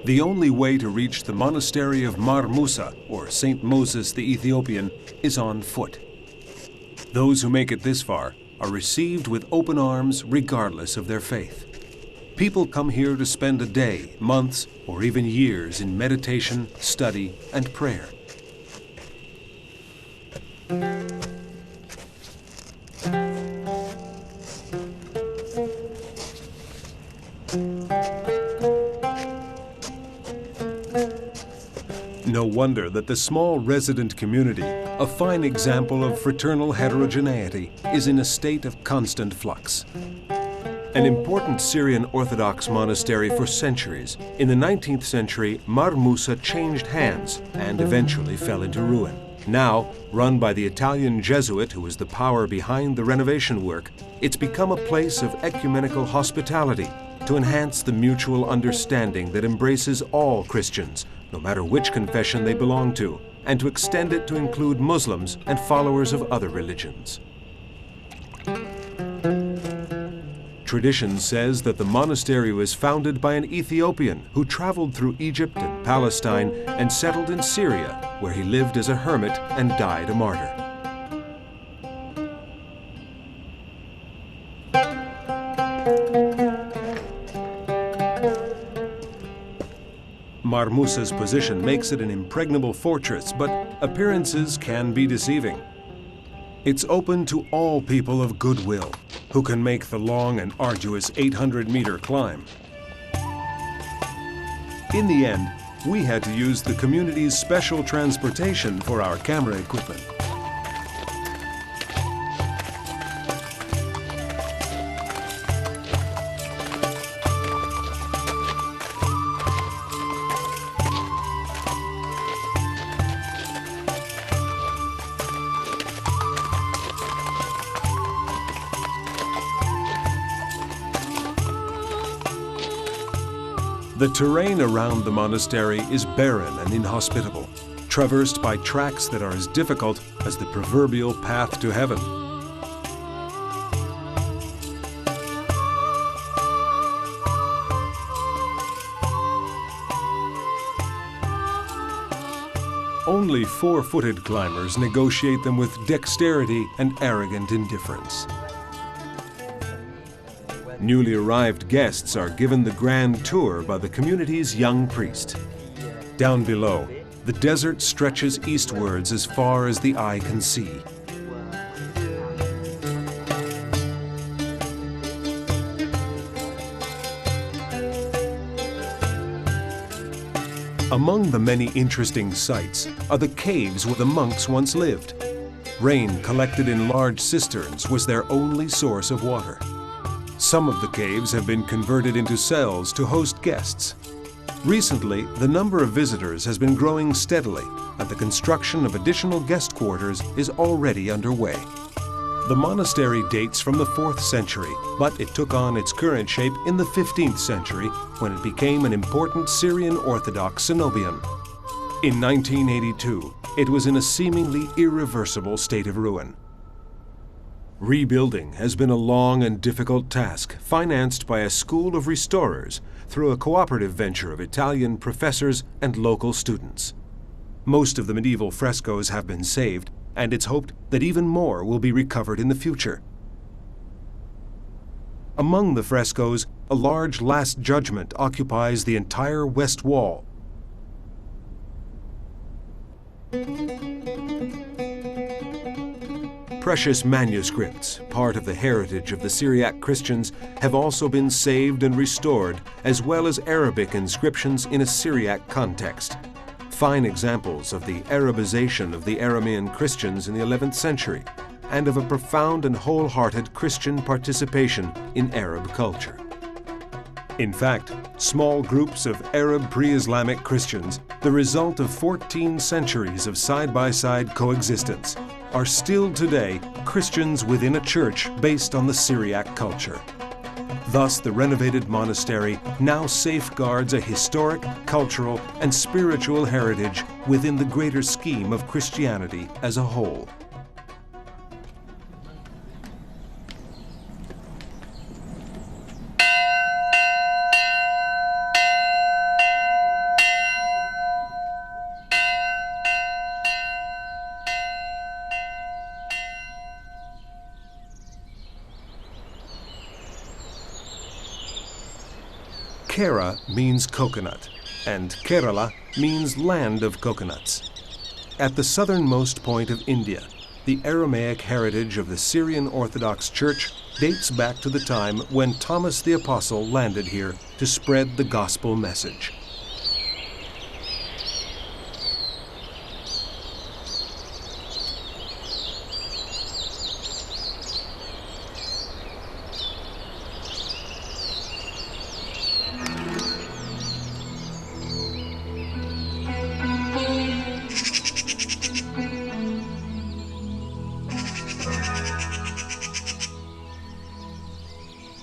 The only way to reach the monastery of Mar Musa, or St. Moses the Ethiopian, is on foot. Those who make it this far are received with open arms regardless of their faith. People come here to spend a day, months, or even years in meditation, study, and prayer. No wonder that the small resident community, a fine example of fraternal heterogeneity, is in a state of constant flux. An important Syrian Orthodox monastery for centuries, in the 19th century, Mar Musa changed hands and eventually fell into ruin. Now, run by the Italian Jesuit who is the power behind the renovation work, it's become a place of ecumenical hospitality to enhance the mutual understanding that embraces all Christians, no matter which confession they belong to, and to extend it to include Muslims and followers of other religions. Tradition says that the monastery was founded by an Ethiopian who traveled through Egypt and Palestine and settled in Syria, where he lived as a hermit and died a martyr. Marmusa's position makes it an impregnable fortress, but appearances can be deceiving. It's open to all people of goodwill who can make the long and arduous 800-meter climb. In the end, we had to use the community's special transportation for our camera equipment. The terrain around the monastery is barren and inhospitable, traversed by tracks that are as difficult as the proverbial path to heaven. Only four-footed climbers negotiate them with dexterity and arrogant indifference. Newly arrived guests are given the grand tour by the community's young priest. Down below, the desert stretches eastwards as far as the eye can see. Among the many interesting sights are the caves where the monks once lived. Rain collected in large cisterns was their only source of water. Some of the caves have been converted into cells to host guests. Recently, the number of visitors has been growing steadily, and the construction of additional guest quarters is already underway. The monastery dates from the 4th century, but it took on its current shape in the 15th century when it became an important Syrian Orthodox cenobion. In 1982, it was in a seemingly irreversible state of ruin. Rebuilding has been a long and difficult task, financed by a school of restorers through a cooperative venture of Italian professors and local students. Most of the medieval frescoes have been saved, and it's hoped that even more will be recovered in the future. Among the frescoes, a large Last Judgment occupies the entire west wall. Precious manuscripts, part of the heritage of the Syriac Christians, have also been saved and restored, as well as Arabic inscriptions in a Syriac context. Fine examples of the Arabization of the Aramean Christians in the 11th century, and of a profound and wholehearted Christian participation in Arab culture. In fact, small groups of Arab pre-Islamic Christians, the result of 14 centuries of side-by-side coexistence, are still today Christians within a church based on the Syriac culture. Thus, the renovated monastery now safeguards a historic, cultural, and spiritual heritage within the greater scheme of Christianity as a whole. Kera means coconut, and Kerala means land of coconuts. At the southernmost point of India, the Aramaic heritage of the Syrian Orthodox Church dates back to the time when Thomas the Apostle landed here to spread the gospel message.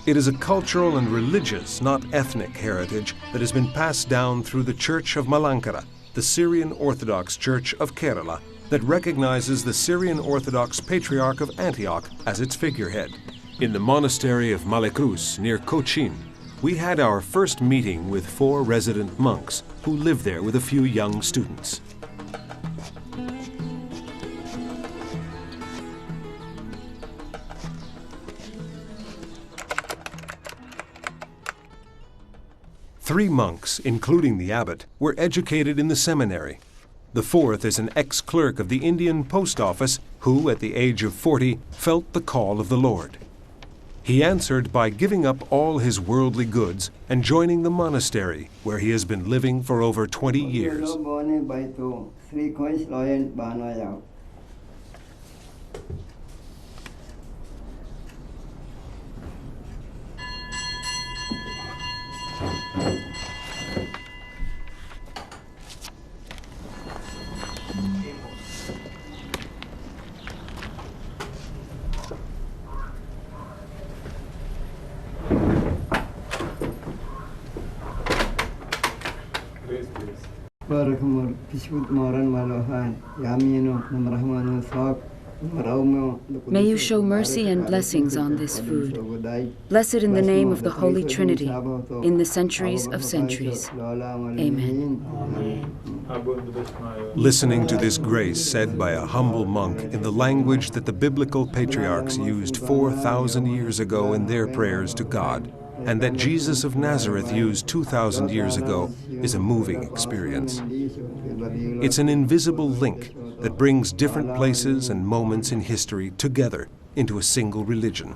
It is a cultural and religious, not ethnic, heritage that has been passed down through the Church of Malankara, the Syrian Orthodox Church of Kerala, that recognizes the Syrian Orthodox Patriarch of Antioch as its figurehead. In the Monastery of Malekrouz near Cochin, we had our first meeting with 4 resident monks who live there with a few young students. Three monks, including the abbot, were educated in the seminary. The fourth is an ex-clerk of the Indian Post Office who, at the age of 40, felt the call of the Lord. He answered by giving up all his worldly goods and joining the monastery, where he has been living for over 20 years. May you show mercy and blessings on this food. Bless it in the name of the Holy Trinity, in the centuries of centuries. Amen. Listening to this grace said by a humble monk in the language that the biblical patriarchs used 4,000 years ago in their prayers to God, and that Jesus of Nazareth used 2,000 years ago, is a moving experience. It's an invisible link that brings different places and moments in history together into a single religion.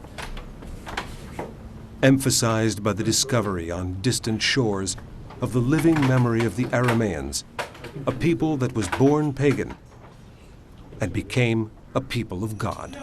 Emphasized by the discovery on distant shores of the living memory of the Arameans, a people that was born pagan and became a people of God.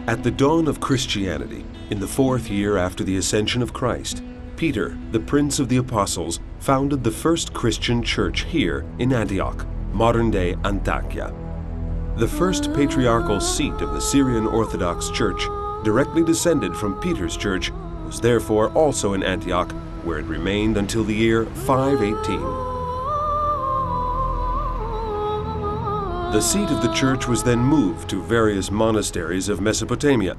At the dawn of Christianity, in the 4th year after the ascension of Christ, Peter, the Prince of the Apostles, founded the first Christian church here in Antioch, modern-day Antakya. The first patriarchal seat of the Syrian Orthodox Church, directly descended from Peter's church, was therefore also in Antioch, where it remained until the year 518. The seat of the church was then moved to various monasteries of Mesopotamia.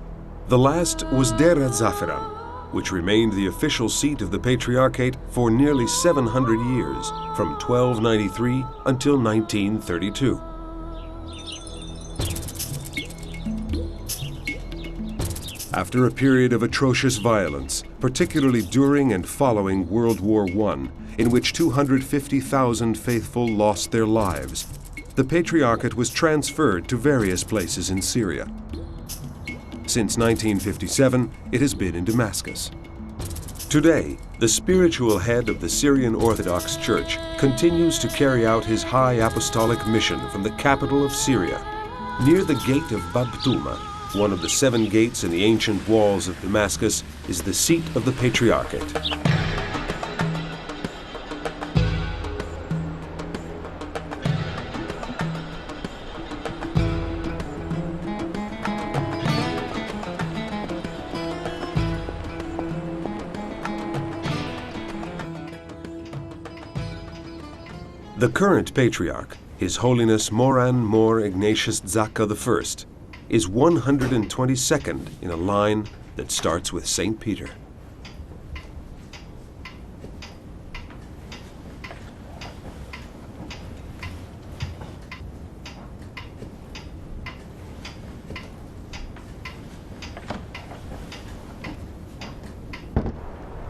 The last was Deir Zafiran, which remained the official seat of the Patriarchate for nearly 700 years, from 1293 until 1932. After a period of atrocious violence, particularly during and following World War I, in which 250,000 faithful lost their lives, the Patriarchate was transferred to various places in Syria. Since 1957, it has been in Damascus. Today, the spiritual head of the Syrian Orthodox Church continues to carry out his high apostolic mission from the capital of Syria. Near the gate of Bab Tuma, one of the 7 gates in the ancient walls of Damascus, is the seat of the Patriarchate. The current Patriarch, His Holiness Moran Mor Ignatius Zaka I, is 122nd in a line that starts with St. Peter.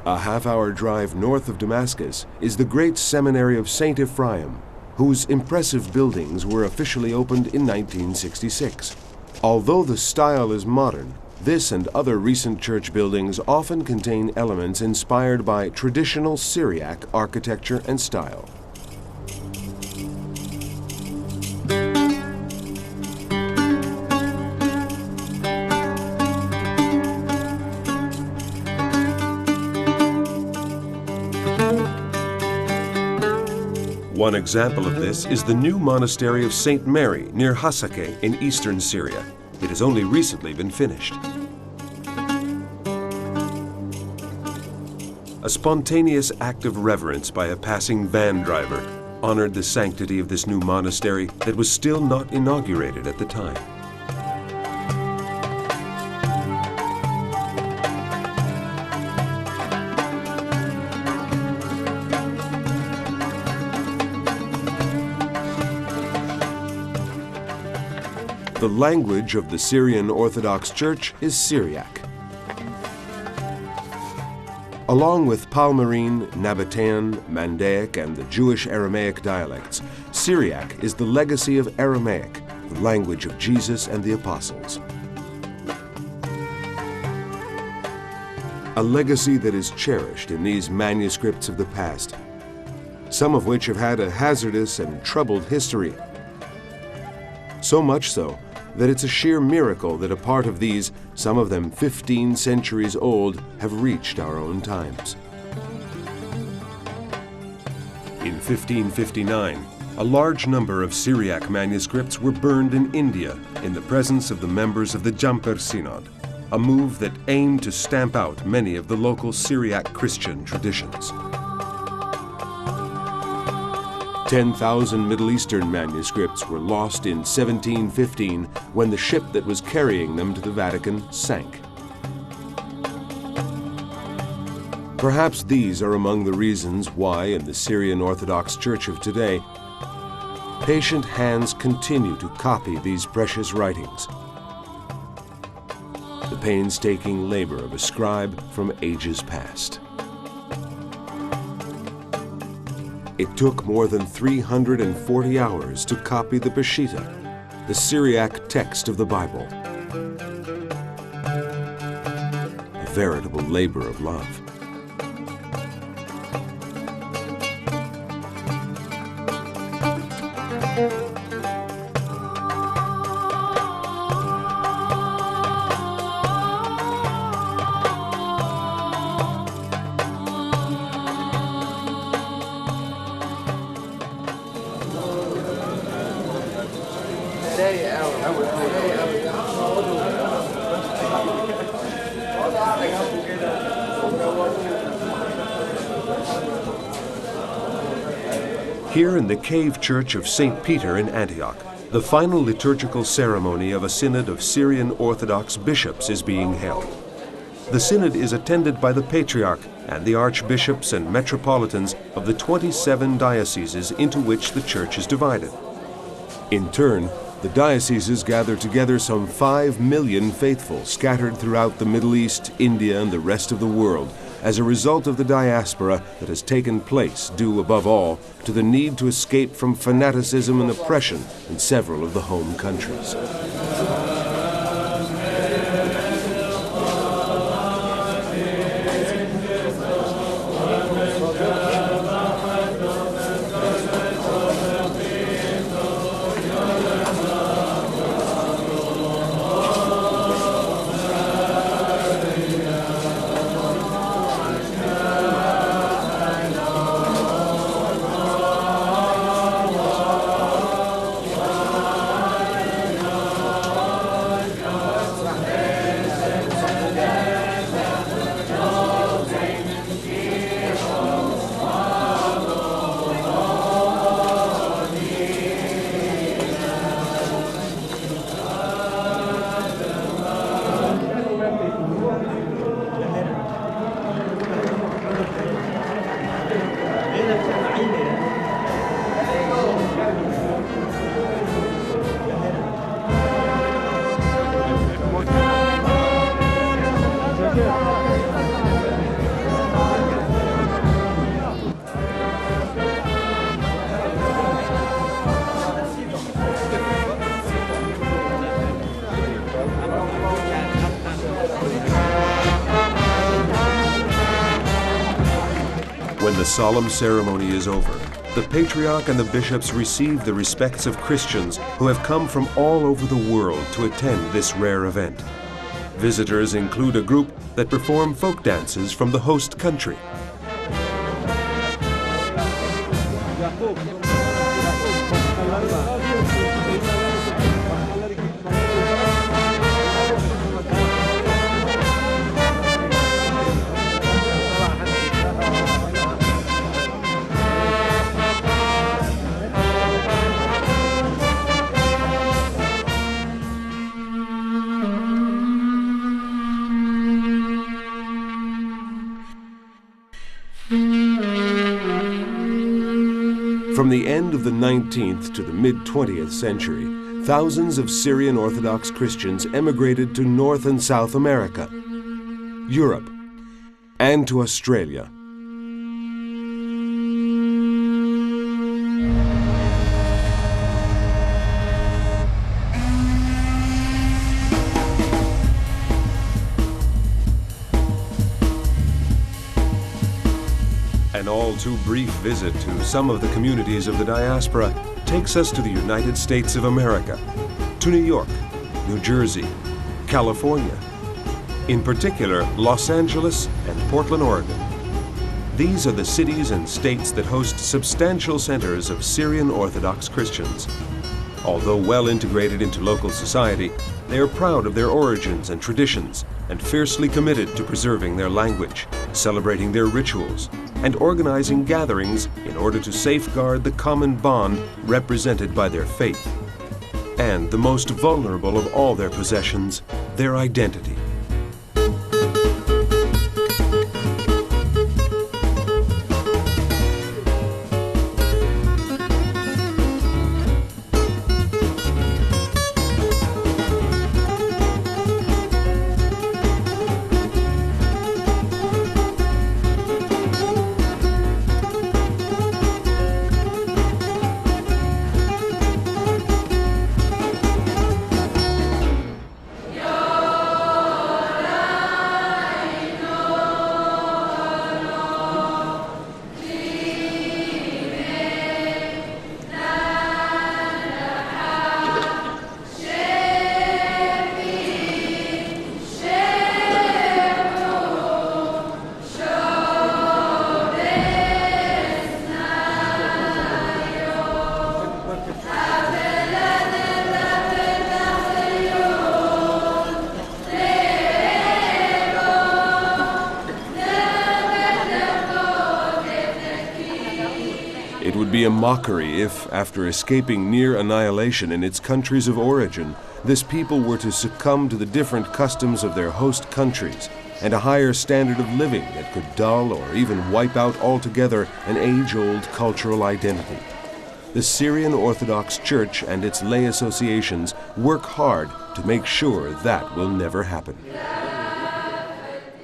A half-hour drive north of Damascus is the great seminary of St. Ephraim, whose impressive buildings were officially opened in 1966. Although the style is modern, this and other recent church buildings often contain elements inspired by traditional Syriac architecture and style. One example of this is the new monastery of St. Mary near Hasake in eastern Syria. It has only recently been finished. A spontaneous act of reverence by a passing van driver honored the sanctity of this new monastery that was still not inaugurated at the time. The language of the Syrian Orthodox Church is Syriac. Along with Palmyrene, Nabatean, Mandaic, and the Jewish Aramaic dialects, Syriac is the legacy of Aramaic, the language of Jesus and the Apostles. A legacy that is cherished in these manuscripts of the past, some of which have had a hazardous and troubled history. So much so that it's a sheer miracle that a part of these, some of them 15 centuries old, have reached our own times. In 1559, a large number of Syriac manuscripts were burned in India in the presence of the members of the Jumper Synod, a move that aimed to stamp out many of the local Syriac Christian traditions. 10,000 Middle Eastern manuscripts were lost in 1715 when the ship that was carrying them to the Vatican sank. Perhaps these are among the reasons why, in the Syrian Orthodox Church of today, patient hands continue to copy these precious writings, the painstaking labor of a scribe from ages past. It took more than 340 hours to copy the Peshitta, the Syriac text of the Bible. A veritable labor of love. Here in the cave church of St. Peter in Antioch, the final liturgical ceremony of a synod of Syrian Orthodox bishops is being held. The synod is attended by the Patriarch and the archbishops and metropolitans of the 27 dioceses into which the church is divided. In turn, the dioceses gather together some 5 million faithful scattered throughout the Middle East, India, and the rest of the world as a result of the diaspora that has taken place due above all to the need to escape from fanaticism and oppression in several of the home countries. When the solemn ceremony is over, the Patriarch and the bishops receive the respects of Christians who have come from all over the world to attend this rare event. Visitors include a group that perform folk dances from the host country. From the end of the 19th to the mid-20th century, thousands of Syrian Orthodox Christians emigrated to North and South America, Europe, and to Australia. An all-too-brief visit to some of the communities of the diaspora takes us to the United States of America, to New York, New Jersey, California, in particular Los Angeles and Portland, Oregon. These are the cities and states that host substantial centers of Syrian Orthodox Christians. Although well integrated into local society, they are proud of their origins and traditions and fiercely committed to preserving their language, celebrating their rituals, and organizing gatherings in order to safeguard the common bond represented by their faith, and the most vulnerable of all their possessions, their identity. would be a mockery if, after escaping near annihilation in its countries of origin, this people were to succumb to the different customs of their host countries and a higher standard of living that could dull or even wipe out altogether an age-old cultural identity. The Syrian Orthodox Church and its lay associations work hard to make sure that will never happen.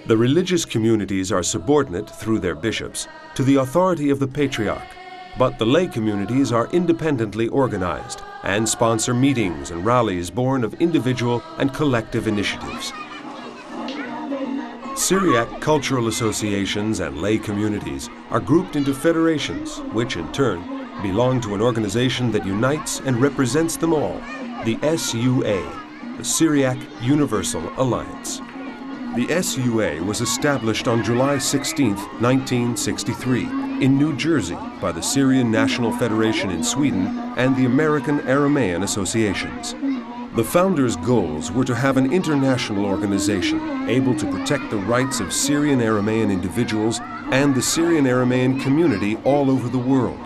The religious communities are subordinate, through their bishops, to the authority of the Patriarch, but the lay communities are independently organized and sponsor meetings and rallies born of individual and collective initiatives. Syriac cultural associations and lay communities are grouped into federations, which in turn belong to an organization that unites and represents them all, the SUA, the Syriac Universal Alliance. The SUA was established on July 16, 1963, in New Jersey by the Syrian National Federation in Sweden and the American Aramean Associations. The founders' goals were to have an international organization able to protect the rights of Syrian Aramean individuals and the Syrian Aramean community all over the world,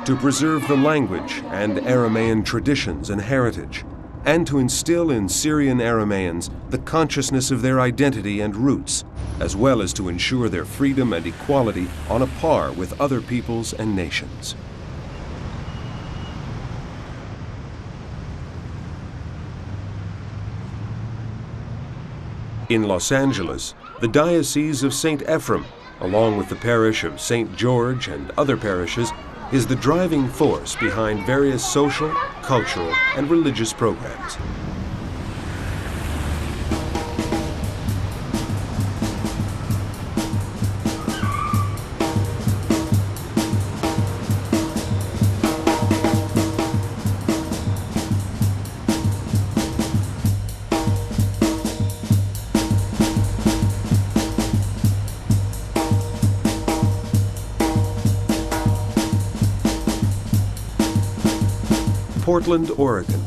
to preserve the language and Aramean traditions and heritage, and to instill in Syrian Arameans the consciousness of their identity and roots, as well as to ensure their freedom and equality on a par with other peoples and nations. In Los Angeles, the Diocese of St. Afram, along with the parish of St. George and other parishes, is the driving force behind various social, cultural, and religious programs. Portland, Oregon.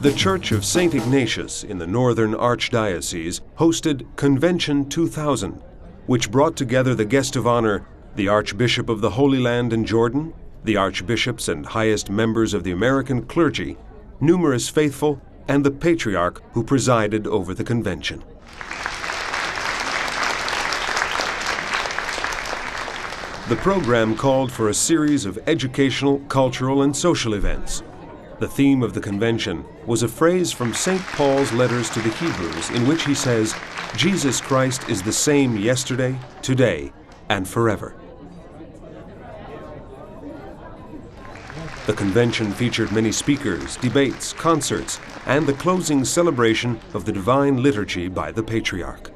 The Church of St. Ignatius in the Northern Archdiocese hosted Convention 2000, which brought together the guest of honor, the Archbishop of the Holy Land and Jordan, the archbishops and highest members of the American clergy, numerous faithful, and the Patriarch who presided over the convention. The program called for a series of educational, cultural, and social events. The theme of the convention was a phrase from St. Paul's letters to the Hebrews in which he says, "Jesus Christ is the same yesterday, today, and forever." The convention featured many speakers, debates, concerts, and the closing celebration of the Divine Liturgy by the Patriarch.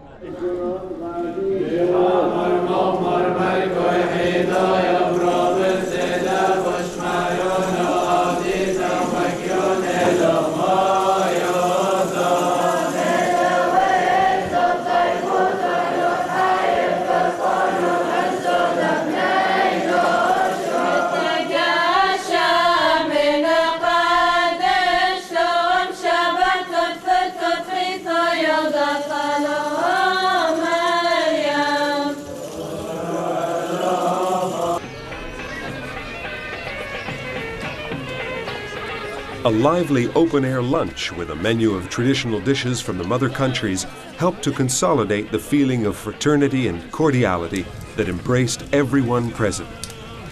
A lively open-air lunch with a menu of traditional dishes from the mother countries helped to consolidate the feeling of fraternity and cordiality that embraced everyone present,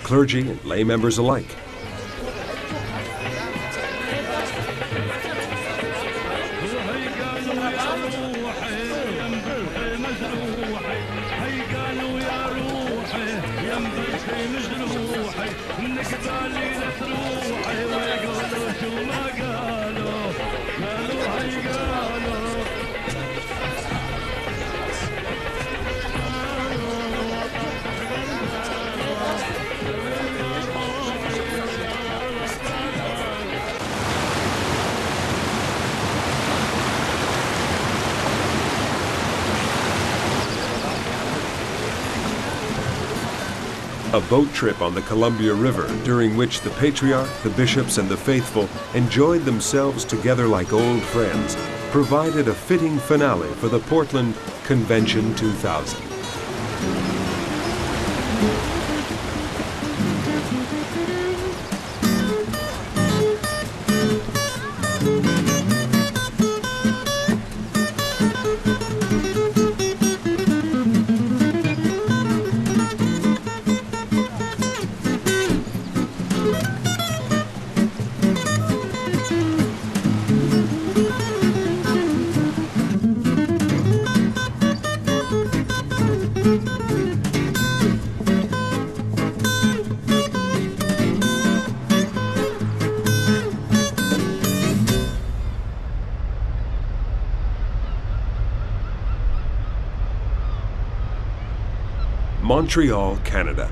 clergy and lay members alike. A boat trip on the Columbia River, during which the Patriarch, the bishops, and the faithful enjoyed themselves together like old friends, provided a fitting finale for the Portland Convention 2000. Montreal, Canada.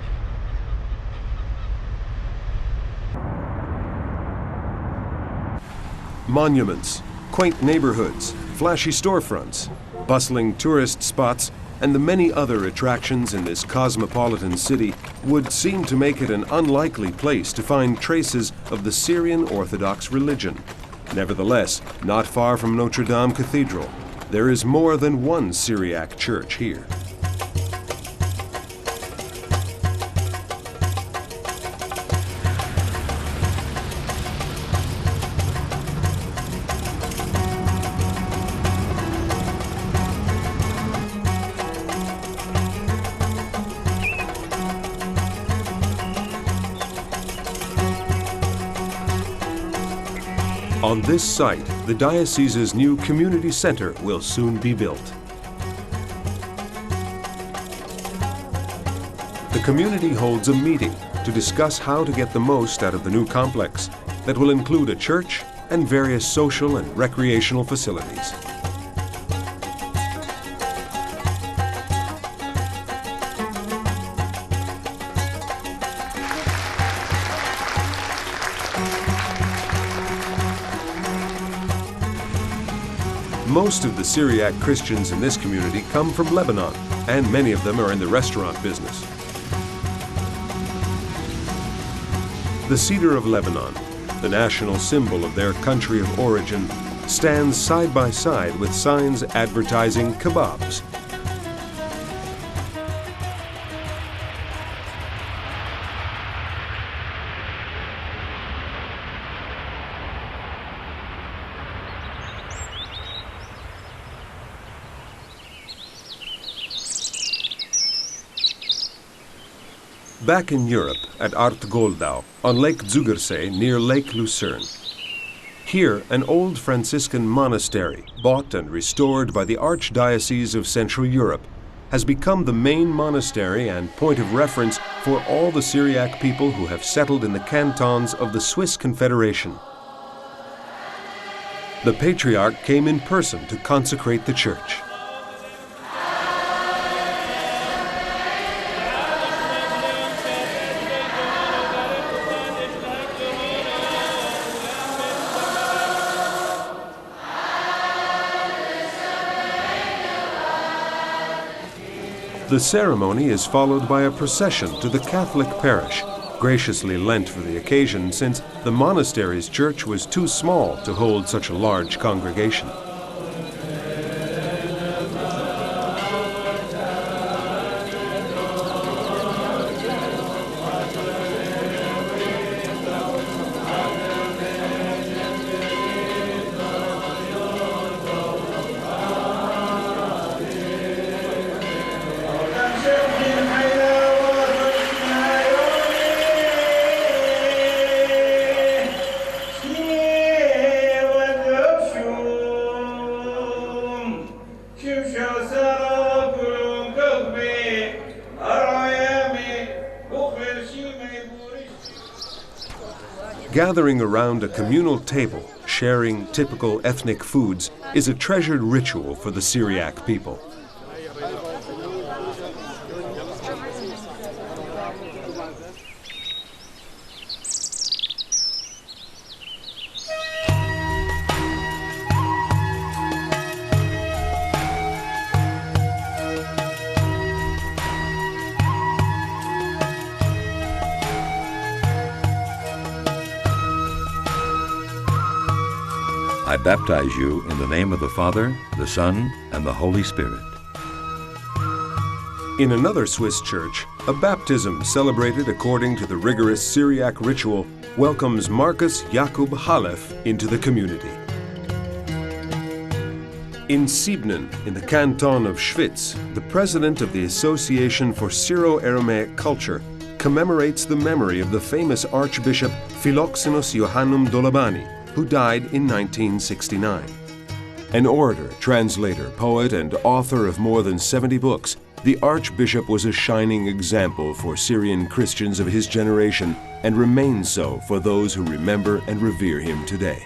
Monuments, quaint neighborhoods, flashy storefronts, bustling tourist spots, and the many other attractions in this cosmopolitan city would seem to make it an unlikely place to find traces of the Syrian Orthodox religion. Nevertheless, not far from Notre Dame Cathedral, there is more than one Syriac church here. On this site, the diocese's new community center will soon be built. The community holds a meeting to discuss how to get the most out of the new complex that will include a church and various social and recreational facilities. Most of the Syriac Christians in this community come from Lebanon, and many of them are in the restaurant business. The cedar of Lebanon, the national symbol of their country of origin, stands side by side with signs advertising kebabs. Back in Europe at Art Goldau, on Lake Zugersee near Lake Lucerne. Here, an old Franciscan monastery, bought and restored by the Archdiocese of Central Europe, has become the main monastery and point of reference for all the Syriac people who have settled in the cantons of the Swiss Confederation. The Patriarch came in person to consecrate the church. The ceremony is followed by a procession to the Catholic parish, graciously lent for the occasion since the monastery's church was too small to hold such a large congregation. Gathering around a communal table, sharing typical ethnic foods, is a treasured ritual for the Syriac people. At baptize you in the name of the Father, the Son, and the Holy Spirit. In another Swiss church, a baptism celebrated according to the rigorous Syriac ritual welcomes Marcus Jakub Halef into the community. In Siebnen, in the canton of Schwyz, the president of the Association for Syro-Aramaic Culture commemorates the memory of the famous Archbishop Philoxenus Johannum Dolabani, who died in 1969. An orator, translator, poet, and author of more than 70 books, the Archbishop was a shining example for Syrian Christians of his generation and remains so for those who remember and revere him today.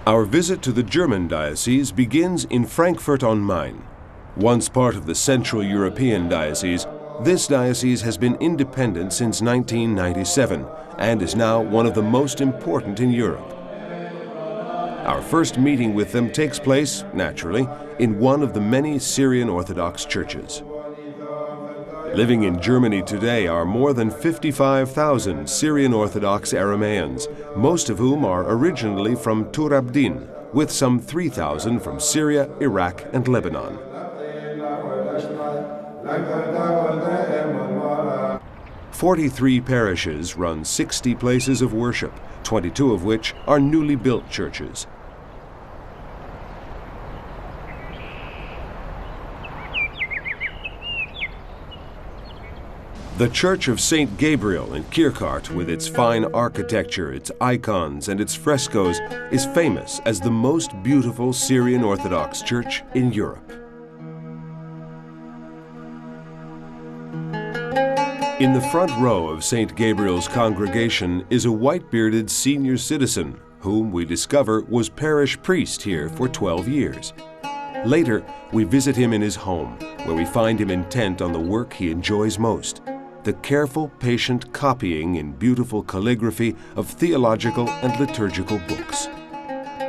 Our visit to the German Diocese begins in Frankfurt on Main. Once part of the Central European Diocese, this diocese has been independent since 1997 and is now one of the most important in Europe. Our first meeting with them takes place, naturally, in one of the many Syrian Orthodox churches. Living in Germany today are more than 55,000 Syrian Orthodox Arameans, most of whom are originally from Tur Abdin, with some 3,000 from Syria, Iraq, and Lebanon. "43 parishes run 60 places of worship, 22 of which are newly built churches. The Church of St. Gabriel in Kirchart, with its fine architecture, its icons, and its frescoes, is famous as the most beautiful Syrian Orthodox church in Europe. In the front row of St. Gabriel's congregation is a white-bearded senior citizen, whom we discover was parish priest here for 12 years. Later, we visit him in his home, where we find him intent on the work he enjoys most: the careful, patient copying in beautiful calligraphy of theological and liturgical books.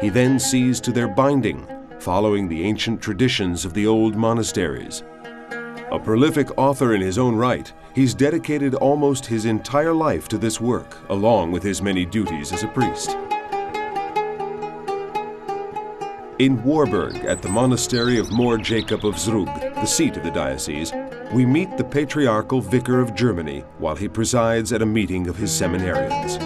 He then sees to their binding, following the ancient traditions of the old monasteries. A prolific author in his own right, he's dedicated almost his entire life to this work, along with his many duties as a priest. In Warburg, at the Monastery of Mor Jacob of Zrug, the seat of the diocese, we meet the Patriarchal Vicar of Germany while he presides at a meeting of his seminarians.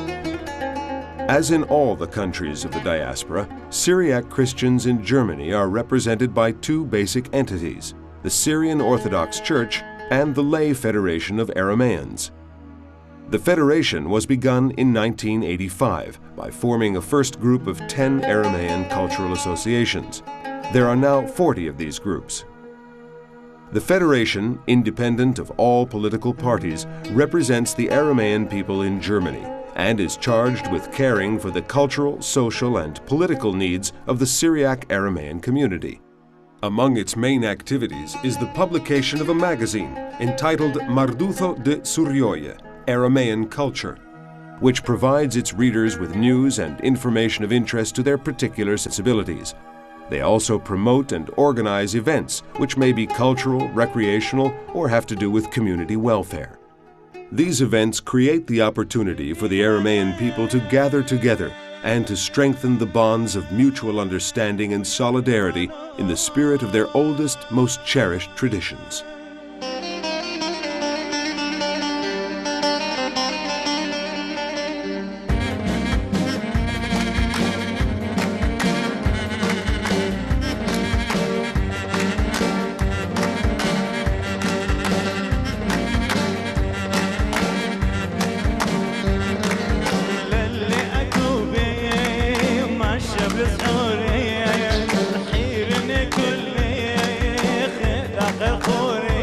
As in all the countries of the diaspora, Syriac Christians in Germany are represented by two basic entities: the Syrian Orthodox Church and the Lay Federation of Arameans. The federation was begun in 1985 by forming a first group of 10 Aramean cultural associations. There are now 40 of these groups. The federation, independent of all political parties, represents the Aramean people in Germany and is charged with caring for the cultural, social, and political needs of the Syriac Aramean community. Among its main activities is the publication of a magazine entitled Marducho de Suryoyo, Aramean Culture, which provides its readers with news and information of interest to their particular sensibilities. They also promote and organize events which may be cultural, recreational, or have to do with community welfare. These events create the opportunity for the Aramean people to gather together and to strengthen the bonds of mutual understanding and solidarity in the spirit of their oldest, most cherished traditions. خير كل خير خير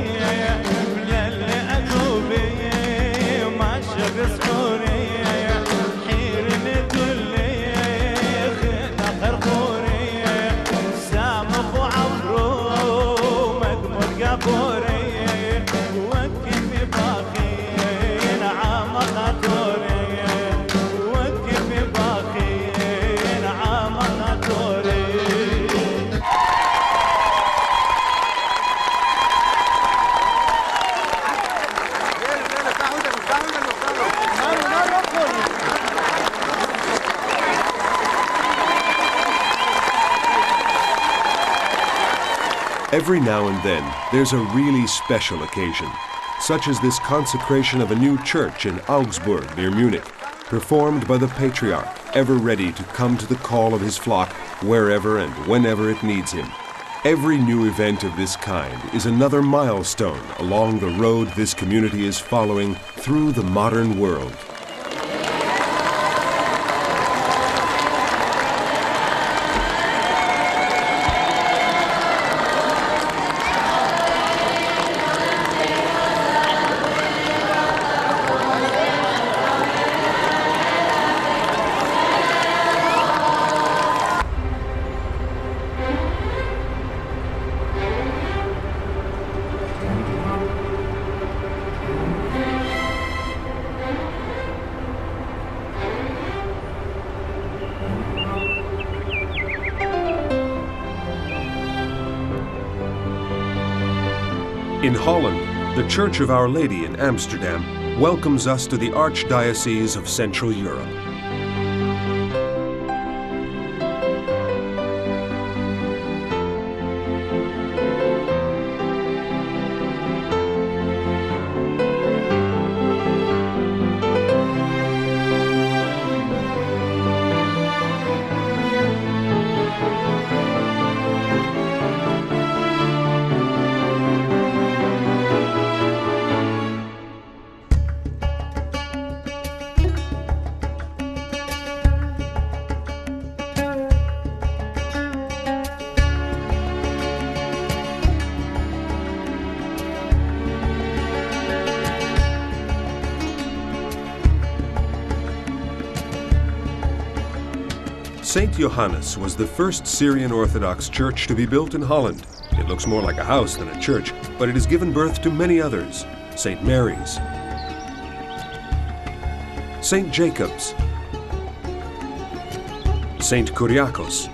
Every now and then, there's a really special occasion, such as this consecration of a new church in Augsburg near Munich, performed by the Patriarch, ever ready to come to the call of his flock wherever and whenever it needs him. Every new event of this kind is another milestone along the road this community is following through the modern world. In Holland, the Church of Our Lady in Amsterdam welcomes us to the Archdiocese of Central Europe. St. Johannes was the first Syrian Orthodox church to be built in Holland. It looks more like a house than a church, but it has given birth to many others. St. Mary's, St. Jacob's, St. Kyriakos,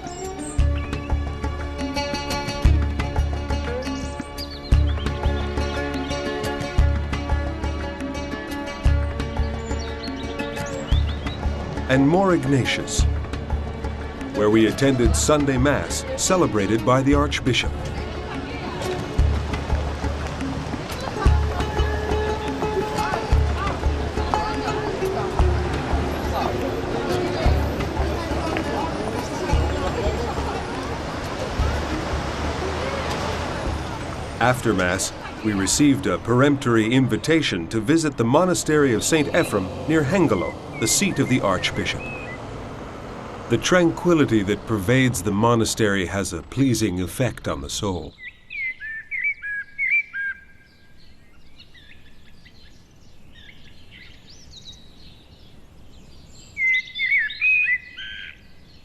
and More Ignatius, where we attended Sunday Mass, celebrated by the Archbishop. After Mass, we received a peremptory invitation to visit the Monastery of St. Afram near Hengelo, the seat of the Archbishop. The tranquility that pervades the monastery has a pleasing effect on the soul.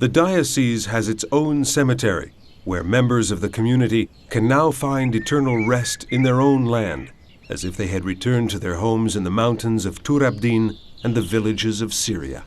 The diocese has its own cemetery, where members of the community can now find eternal rest in their own land, as if they had returned to their homes in the mountains of Tur Abdin and the villages of Syria.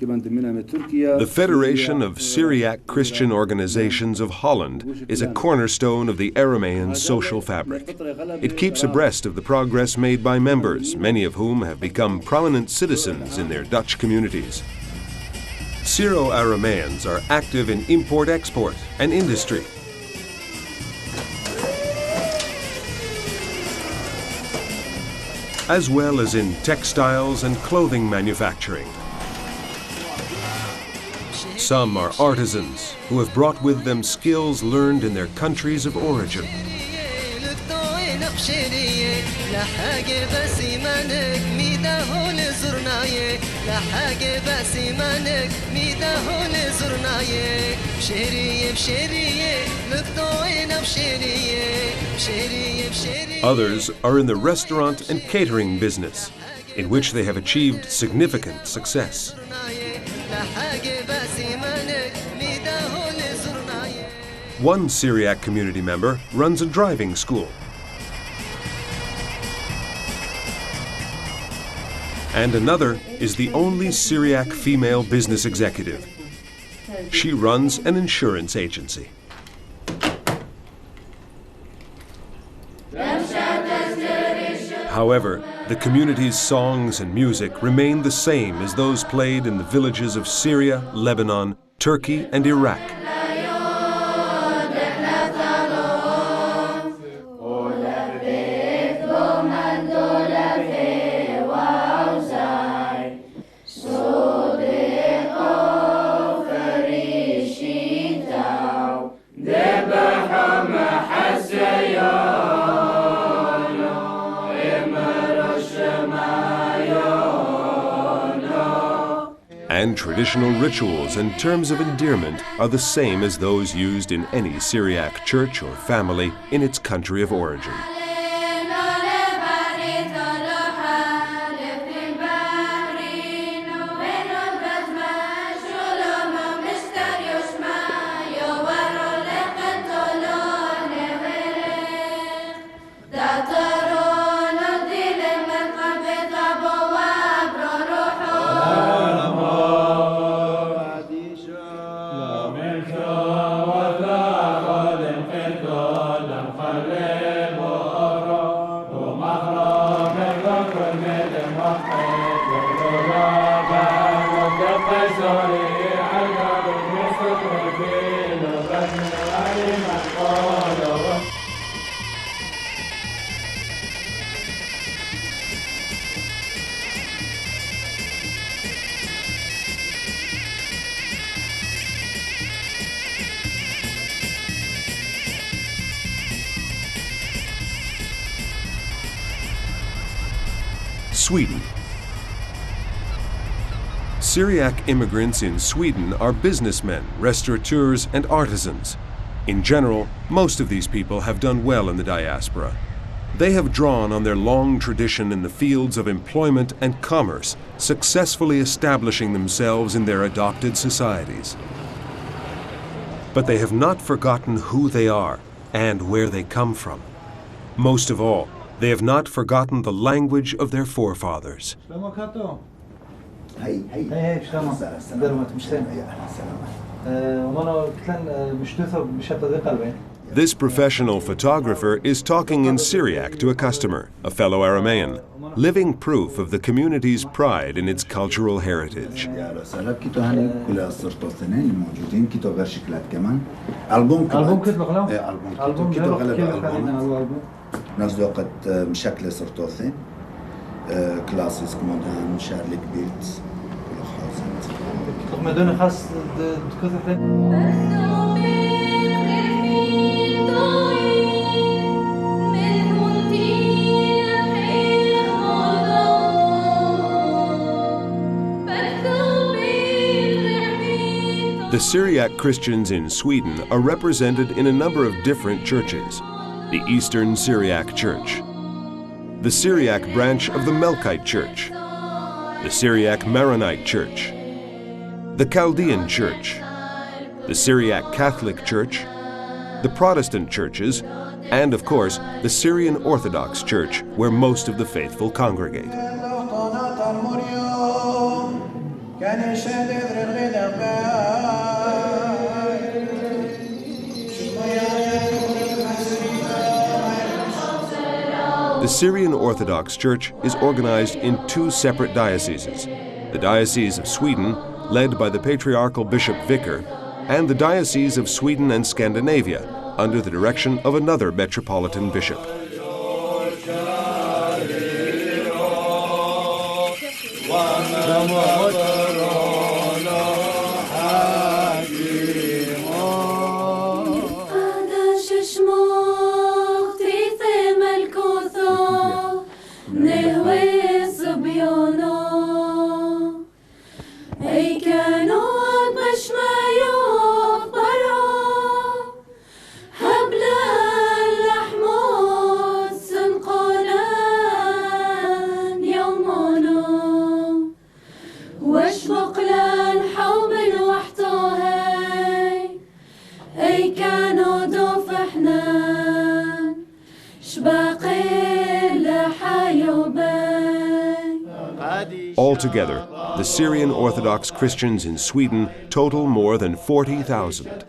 The Federation of Syriac Christian Organizations of Holland is a cornerstone of the Aramean social fabric. It keeps abreast of the progress made by members, many of whom have become prominent citizens in their Dutch communities. Syro-Arameans are active in import-export and industry. As well as in textiles and clothing manufacturing. Some are artisans who have brought with them skills learned in their countries of origin. Others are in the restaurant and catering business, in which they have achieved significant success. One Syriac community member runs a driving school. And another is the only Syriac female business executive. She runs an insurance agency. However, the community's songs and music remain the same as those played in the villages of Syria, Lebanon, Turkey, and Iraq. And traditional rituals and terms of endearment are the same as those used in any Syriac church or family in its country of origin. Sweden. Syriac immigrants in Sweden are businessmen, restaurateurs, and artisans. In general, most of these people have done well in the diaspora. They have drawn on their long tradition in the fields of employment and commerce, successfully establishing themselves in their adopted societies. But they have not forgotten who they are and where they come from. Most of all, they have not forgotten the language of their forefathers. This professional photographer is talking in Syriac to a customer, a fellow Aramean, living proof of the community's pride in its cultural heritage. نفس الوقت مشكلة صرتوثين كلاسيس مودرن شارليك بيلتس مدن خاص The Syriac Christians in Sweden are represented in a number of different churches. The Eastern Syriac Church, the Syriac branch of the Melkite Church, the Syriac Maronite Church, the Chaldean Church, the Syriac Catholic Church, the Protestant churches, and of course, the Syrian Orthodox Church, where most of the faithful congregate. The Syrian Orthodox Church is organized in two separate dioceses, the Diocese of Sweden, led by the Patriarchal Bishop Vicar, and the Diocese of Sweden and Scandinavia, under the direction of another Metropolitan Bishop. Altogether, the Syrian Orthodox Christians in Sweden total more than 40,000.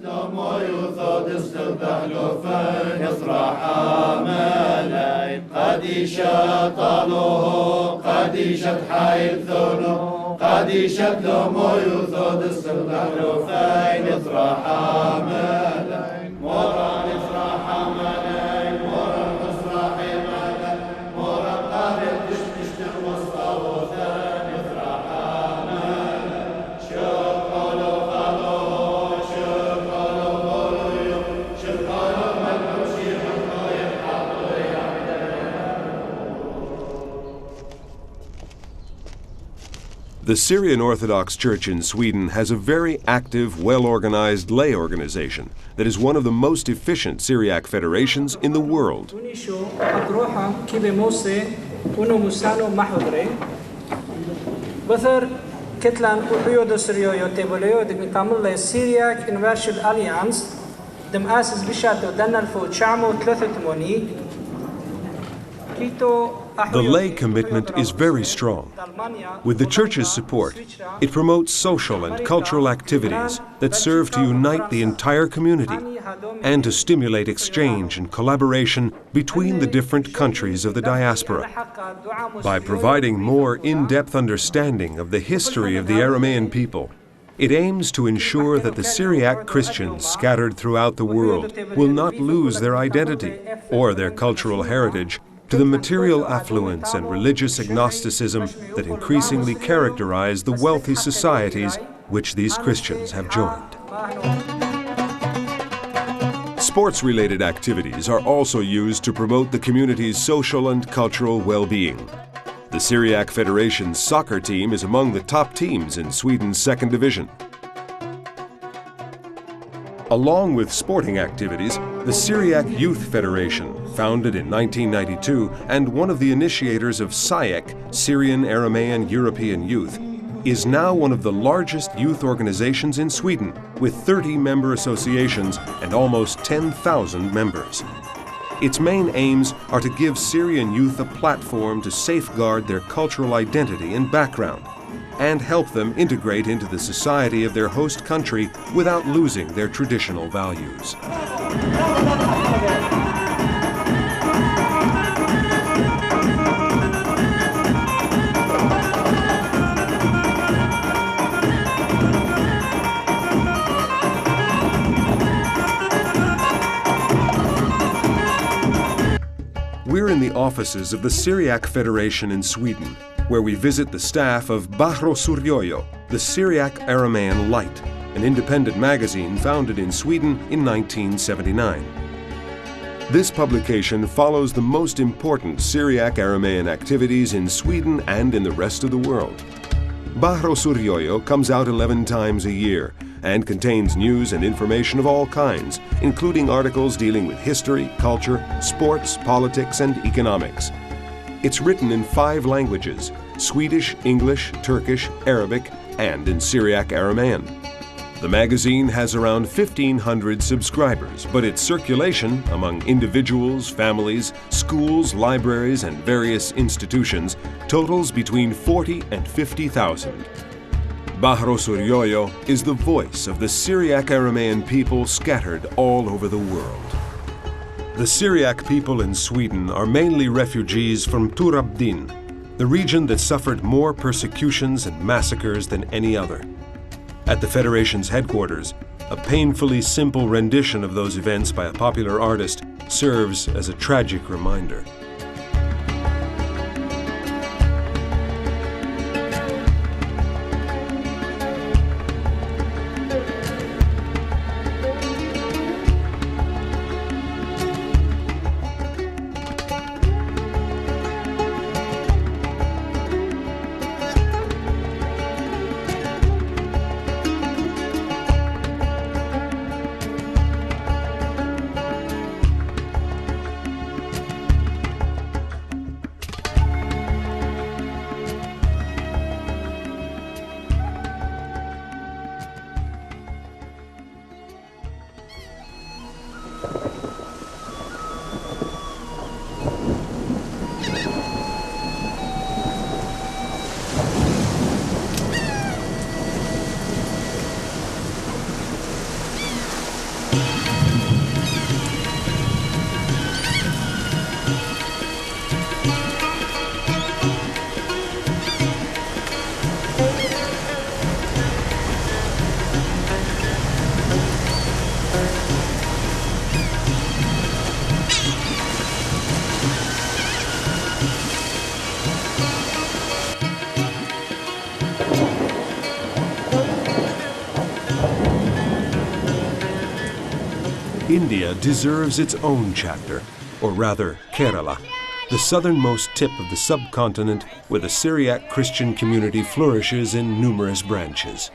The Syrian Orthodox Church in Sweden has a very active, well-organized lay organization that is one of the most efficient Syriac federations in the world. The lay commitment is very strong. With the Church's support, it promotes social and cultural activities that serve to unite the entire community and to stimulate exchange and collaboration between the different countries of the diaspora. By providing more in-depth understanding of the history of the Aramean people, it aims to ensure that the Syriac Christians scattered throughout the world will not lose their identity or their cultural heritage to the material affluence and religious agnosticism that increasingly characterize the wealthy societies which these Christians have joined. Sports-related activities are also used to promote the community's social and cultural well-being. The Syriac Federation's soccer team is among the top teams in Sweden's second division. Along with sporting activities, the Syriac Youth Federation, founded in 1992 and one of the initiators of SAYEK, Syrian Aramean European Youth, is now one of the largest youth organizations in Sweden, with 30 member associations and almost 10,000 members. Its main aims are to give Syrian youth a platform to safeguard their cultural identity and background, and help them integrate into the society of their host country without losing their traditional values. We're in the offices of the Syriac Federation in Sweden, where we visit the staff of Aramean Suryoyo, the Syriac Aramean Light, an independent magazine founded in Sweden in 1979. This publication follows the most important Syriac Aramean activities in Sweden and in the rest of the world. Aramean Suryoyo comes out 11 times a year and contains news and information of all kinds, including articles dealing with history, culture, sports, politics, and economics. It's written in 5 languages: Swedish, English, Turkish, Arabic, and in Syriac Aramean. The magazine has around 1,500 subscribers, but its circulation among individuals, families, schools, libraries, and various institutions totals between 40 and 50,000. Aramean Suryoyo is the voice of the Syriac Aramean people scattered all over the world. The Syriac people in Sweden are mainly refugees from Turabdin, the region that suffered more persecutions and massacres than any other. At the Federation's headquarters, a painfully simple rendition of those events by a popular artist serves as a tragic reminder. India deserves its own chapter, or rather Kerala, the southernmost tip of the subcontinent where the Syriac Christian community flourishes in numerous branches.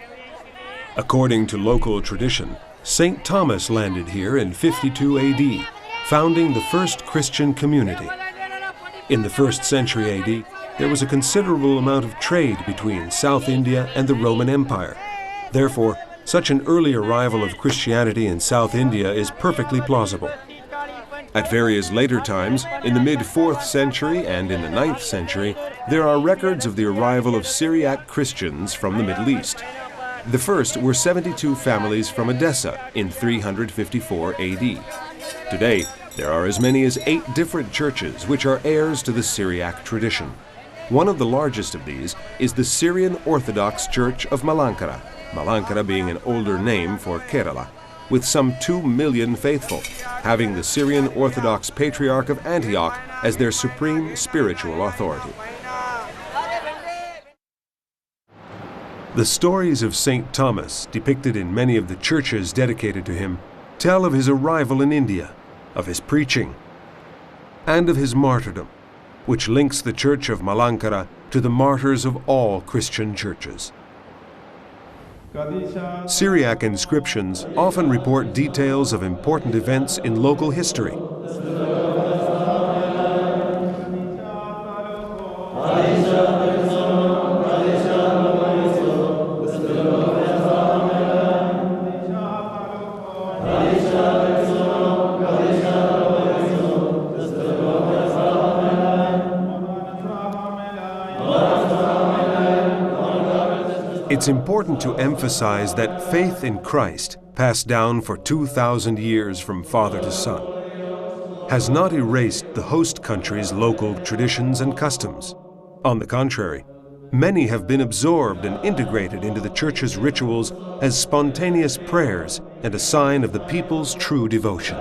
According to local tradition, St. Thomas landed here in 52 AD, founding the first Christian community. In the 1st century AD, there was a considerable amount of trade between South India and the Roman Empire. Therefore, such an early arrival of Christianity in South India is perfectly plausible. At various later times, in the mid-4th century and in the 9th century, there are records of the arrival of Syriac Christians from the Middle East. The first were 72 families from Edessa in 354 AD. Today, there are as many as 8 different churches which are heirs to the Syriac tradition. One of the largest of these is the Syrian Orthodox Church of Malankara, Malankara being an older name for Kerala, with some 2 million faithful, having the Syrian Orthodox Patriarch of Antioch as their supreme spiritual authority. The stories of St. Thomas, depicted in many of the churches dedicated to him, tell of his arrival in India, of his preaching, and of his martyrdom, which links the Church of Malankara to the martyrs of all Christian churches. Syriac inscriptions often report details of important events in local history. It's important to emphasize that faith in Christ, passed down for 2,000 years from father to son, has not erased the host country's local traditions and customs. On the contrary, many have been absorbed and integrated into the Church's rituals as spontaneous prayers and a sign of the people's true devotion.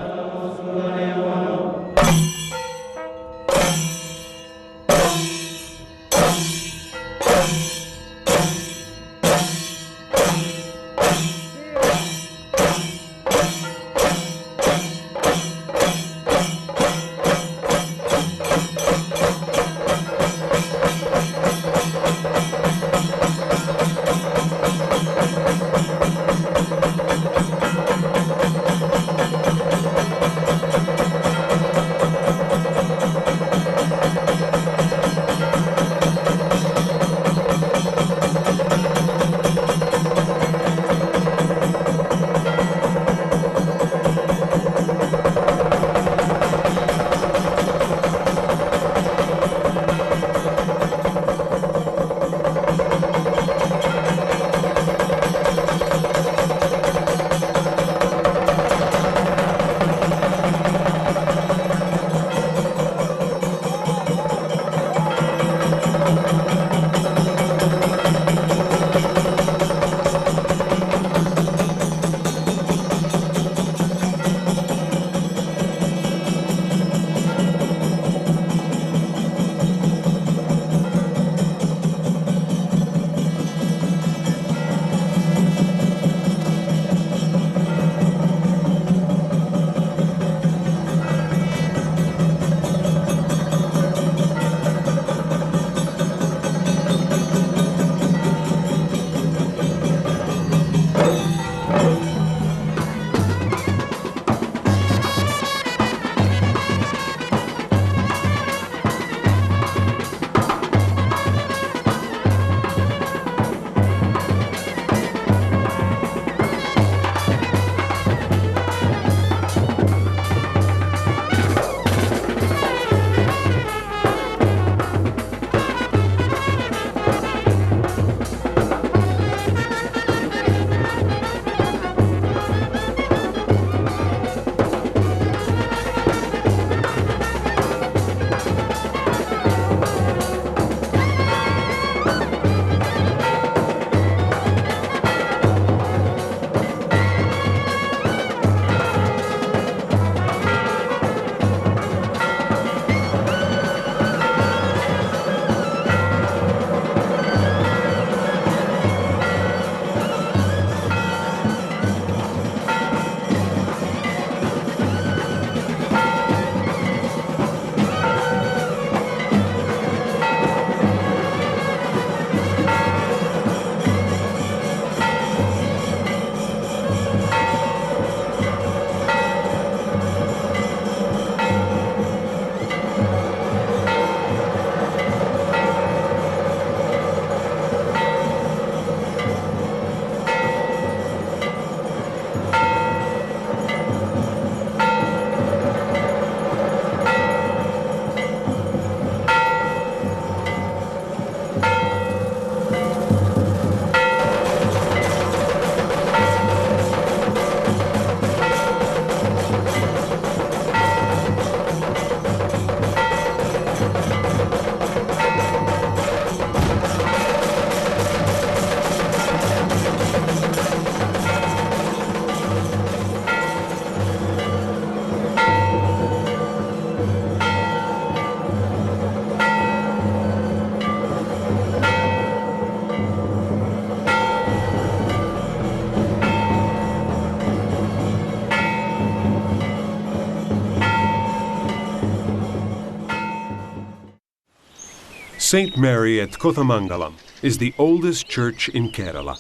St. Mary at Kothamangalam is the oldest church in Kerala.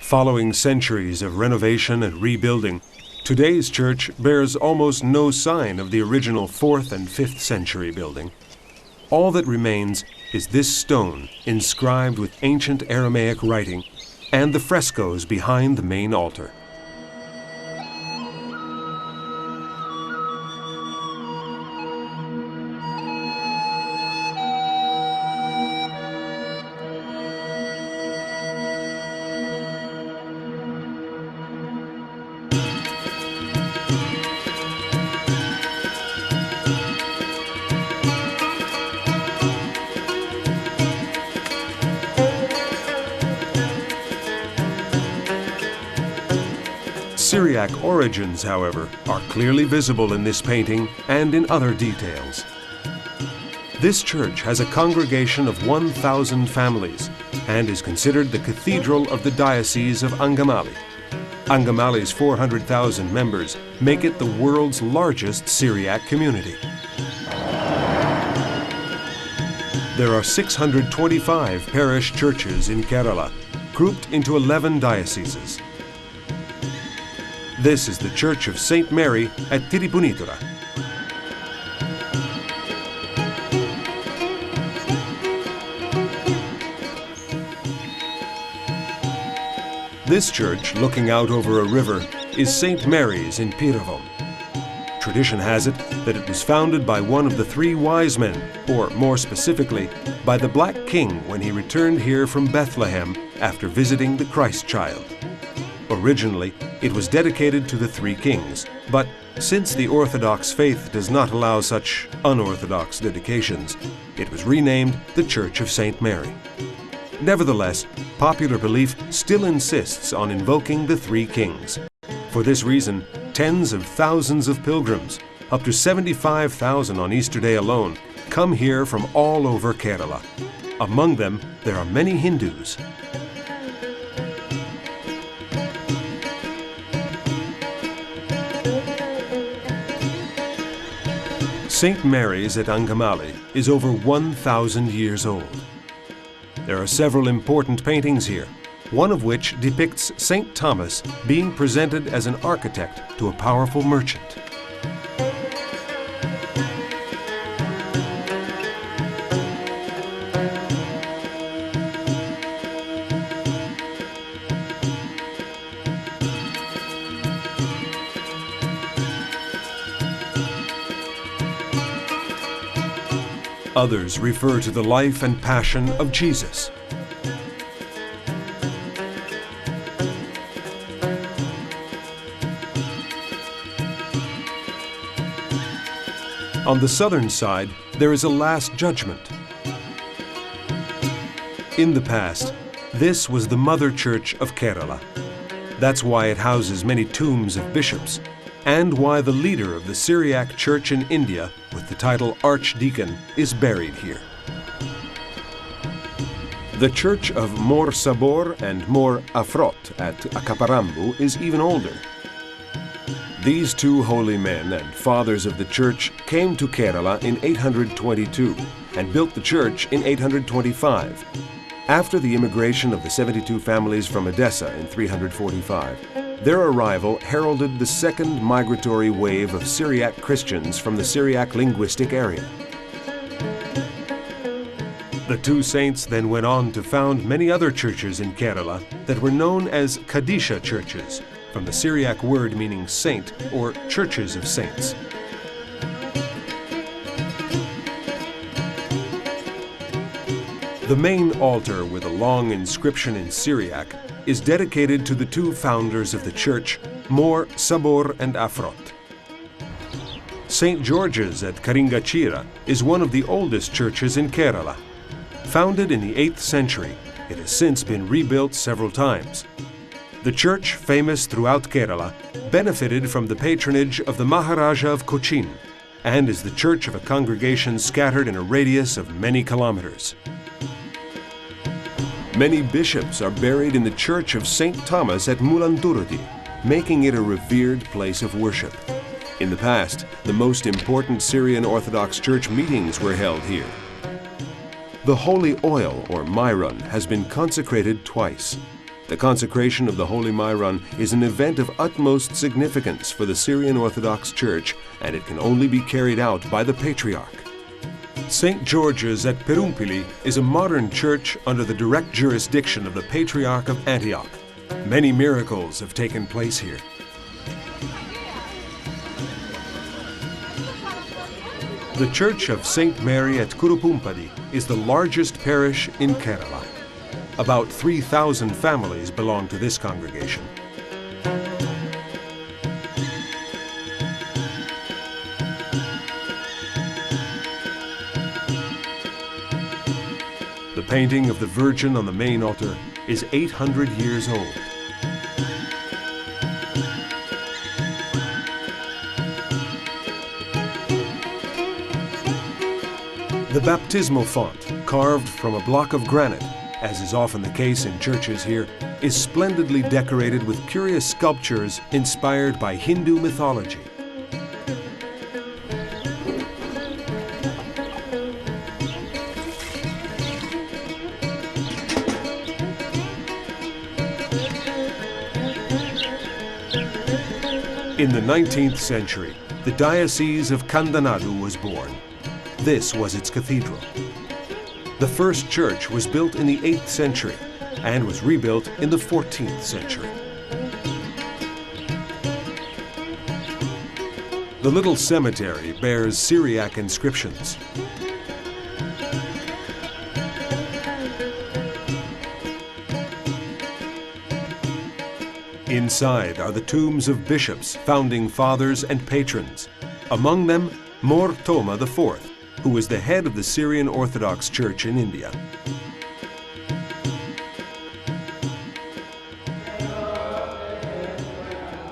Following centuries of renovation and rebuilding, today's church bears almost no sign of the original 4th and 5th century building. All that remains is this stone inscribed with ancient Aramaic writing and the frescoes behind the main altar. Syriac origins, however, are clearly visible in this painting and in other details. This church has a congregation of 1,000 families and is considered the cathedral of the Diocese of Angamali. Angamali's 400,000 members make it the world's largest Syriac community. There are 625 parish churches in Kerala, grouped into 11 dioceses. This is the Church of St. Mary at Tirupunitura. This church, looking out over a river, is St. Mary's in Piravam. Tradition has it that it was founded by one of the 3 wise men, or more specifically, by the Black King when he returned here from Bethlehem after visiting the Christ child. Originally, it was dedicated to the 3 kings, but since the Orthodox faith does not allow such unorthodox dedications, it was renamed the Church of St. Mary. Nevertheless, popular belief still insists on invoking the 3 kings. For this reason, tens of thousands of pilgrims, up to 75,000 on Easter Day alone, come here from all over Kerala. Among them, there are many Hindus. St. Mary's at Angamali is over 1,000 years old. There are several important paintings here, one of which depicts St. Thomas being presented as an architect to a powerful merchant. Others refer to the life and passion of Jesus. On the southern side, there is a Last Judgment. In the past, this was the mother church of Kerala. That's why it houses many tombs of bishops, and why the leader of the Syriac Church in India, with the title Archdeacon, is buried here. The church of Mor Sabor and Mor Afrot at Akaparambu is even older. These 2 holy men and fathers of the church came to Kerala in 822 and built the church in 825. After the immigration of the 72 families from Edessa in 345, their arrival heralded the second migratory wave of Syriac Christians from the Syriac linguistic area. The 2 saints then went on to found many other churches in Kerala that were known as Kadisha churches, from the Syriac word meaning saint or churches of saints. The main altar with a long inscription in Syriac is dedicated to the 2 founders of the church, Mor Sabor and Afrot. St. George's at Karingachira is one of the oldest churches in Kerala. Founded in the 8th century, it has since been rebuilt several times. The church, famous throughout Kerala, benefited from the patronage of the Maharaja of Cochin and is the church of a congregation scattered in a radius of many kilometers. Many bishops are buried in the Church of St. Thomas at Mulanturudi, making it a revered place of worship. In the past, the most important Syrian Orthodox Church meetings were held here. The holy oil, or myron, has been consecrated twice. The consecration of the Holy Myron is an event of utmost significance for the Syrian Orthodox Church, and it can only be carried out by the Patriarch. St. George's at Perumpili is a modern church under the direct jurisdiction of the Patriarch of Antioch. Many miracles have taken place here. The Church of St. Mary at Kurupumpadi is the largest parish in Kerala. About 3,000 families belong to this congregation. The painting of the Virgin on the main altar is 800 years old. The baptismal font, carved from a block of granite, as is often the case in churches here, is splendidly decorated with curious sculptures inspired by Hindu mythology. In the 19th century, the Diocese of Kandanadu was born. This was its cathedral. The first church was built in the 8th century and was rebuilt in the 14th century. The little cemetery bears Syriac inscriptions. Inside are the tombs of bishops, founding fathers, and patrons. Among them, Mor Toma IV, who was the head of the Syrian Orthodox Church in India.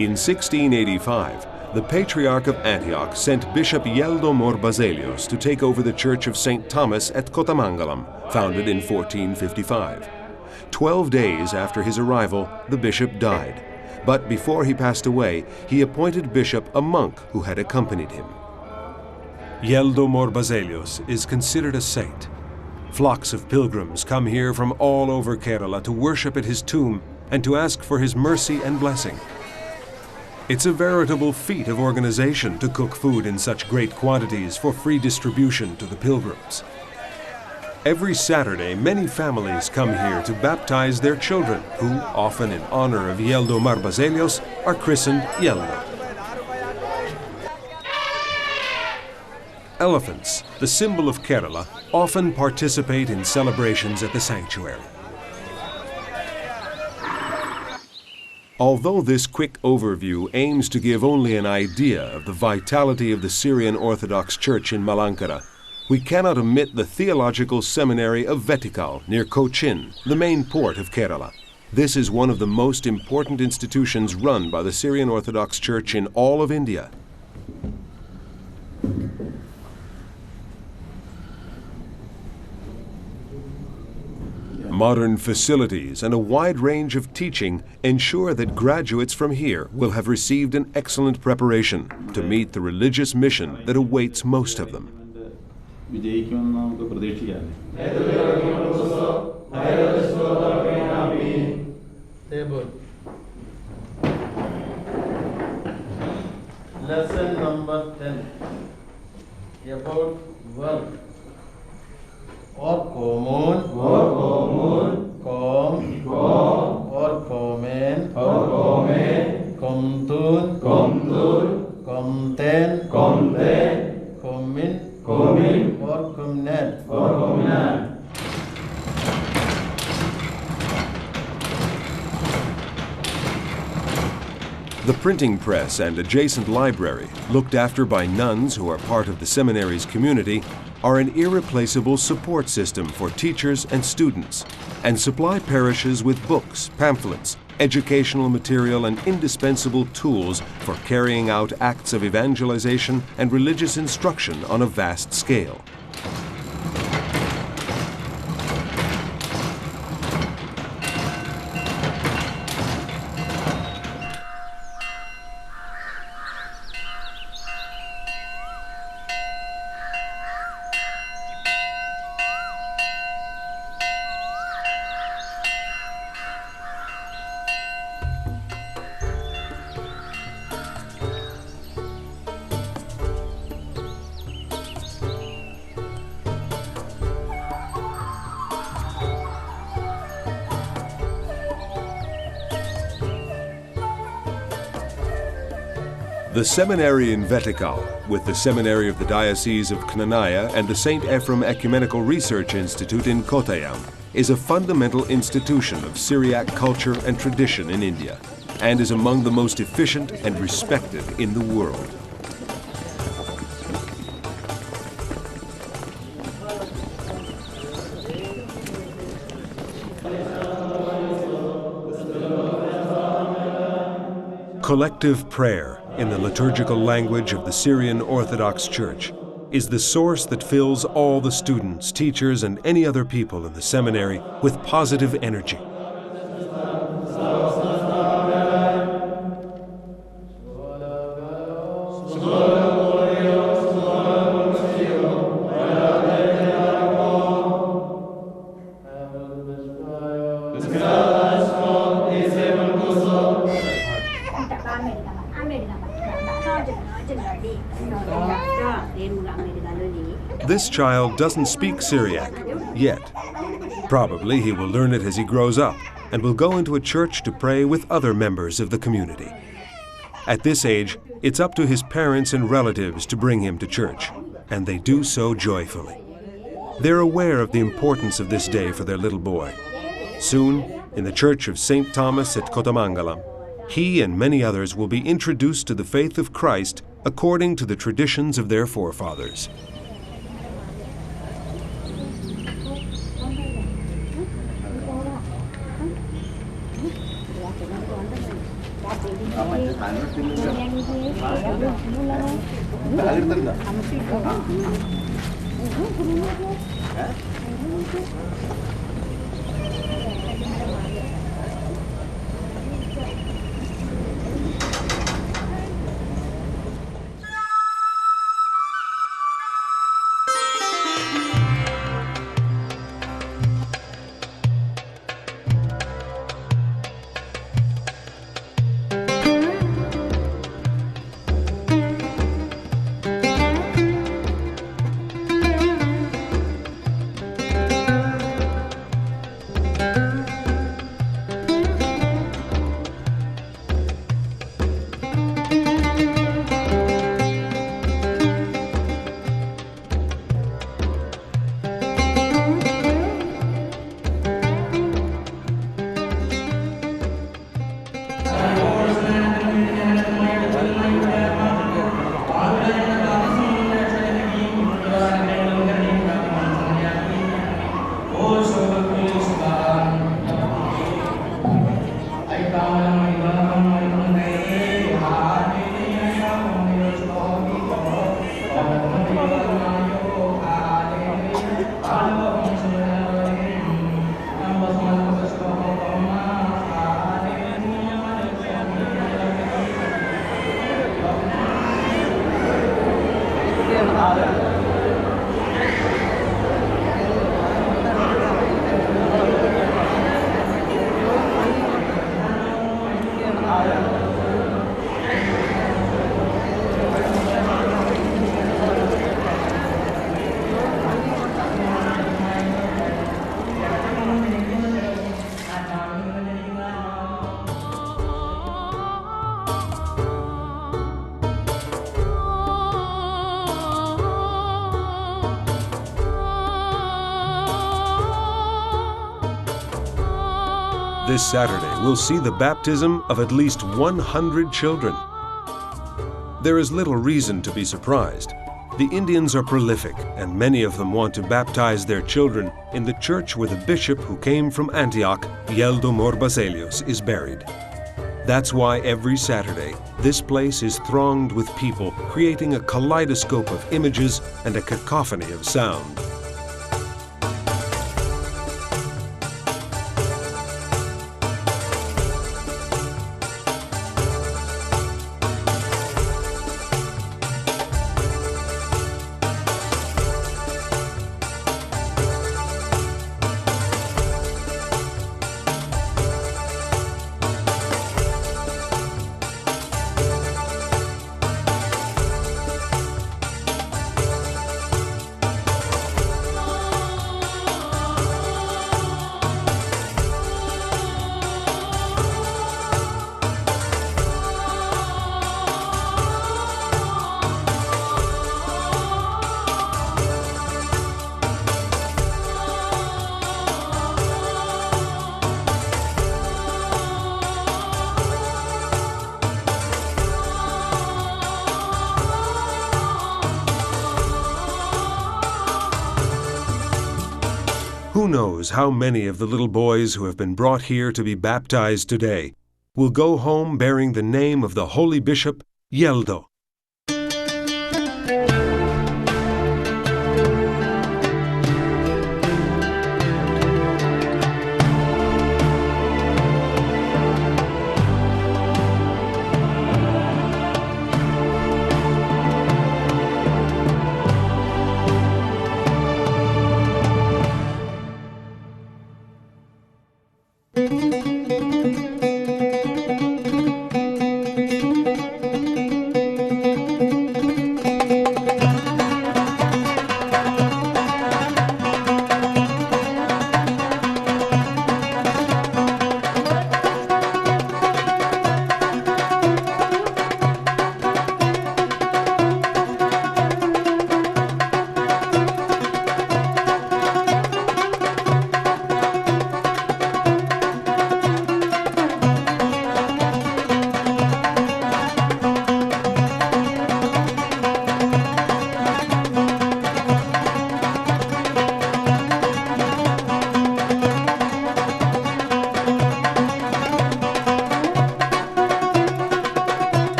In 1685, the Patriarch of Antioch sent Bishop Yeldo Mor Baselios to take over the Church of St. Thomas at Kotamangalam, founded in 1455. 12 days after his arrival, the bishop died. But before he passed away, he appointed bishop a monk who had accompanied him. Yeldo Mor Baselios is considered a saint. Flocks of pilgrims come here from all over Kerala to worship at his tomb and to ask for his mercy and blessing. It's a veritable feat of organization to cook food in such great quantities for free distribution to the pilgrims. Every Saturday, many families come here to baptize their children, who, often in honor of Yeldo Mor Baselios, are christened Yeldo. Elephants, the symbol of Kerala, often participate in celebrations at the sanctuary. Although this quick overview aims to give only an idea of the vitality of the Syrian Orthodox Church in Malankara, we cannot omit the Theological Seminary of Vetikal near Cochin, the main port of Kerala. This is one of the most important institutions run by the Syrian Orthodox Church in all of India. Modern facilities and a wide range of teaching ensure that graduates from here will have received an excellent preparation to meet the religious mission that awaits most of them. Lesson number 10 about work. Or common, com, or common, comtun, comten, comin, or comnet. The printing press and adjacent library, looked after by nuns who are part of the seminary's community, are an irreplaceable support system for teachers and students, and supply parishes with books, pamphlets, educational material, and indispensable tools for carrying out acts of evangelization and religious instruction on a vast scale. The seminary in Vetikal, with the seminary of the Diocese of Knanaya and the St. Afram Ecumenical Research Institute in Kottayam, is a fundamental institution of Syriac culture and tradition in India, and is among the most efficient and respected in the world. Collective prayer, in the liturgical language of the Syrian Orthodox Church, is the source that fills all the students, teachers, and any other people in the seminary with positive energy. This child doesn't speak Syriac yet. Probably he will learn it as he grows up and will go into a church to pray with other members of the community. At this age, it's up to his parents and relatives to bring him to church, and they do so joyfully. They're aware of the importance of this day for their little boy. Soon, in the church of St. Thomas at Kotamangalam, he and many others will be introduced to the faith of Christ according to the traditions of their forefathers. This Saturday, we'll see the baptism of at least 100 children. There is little reason to be surprised. The Indians are prolific, and many of them want to baptize their children in the church where the bishop who came from Antioch, Yeldomor Baselius, is buried. That's why every Saturday, this place is thronged with people, creating a kaleidoscope of images and a cacophony of sound. Who knows how many of the little boys who have been brought here to be baptized today will go home bearing the name of the holy bishop, Yeldo,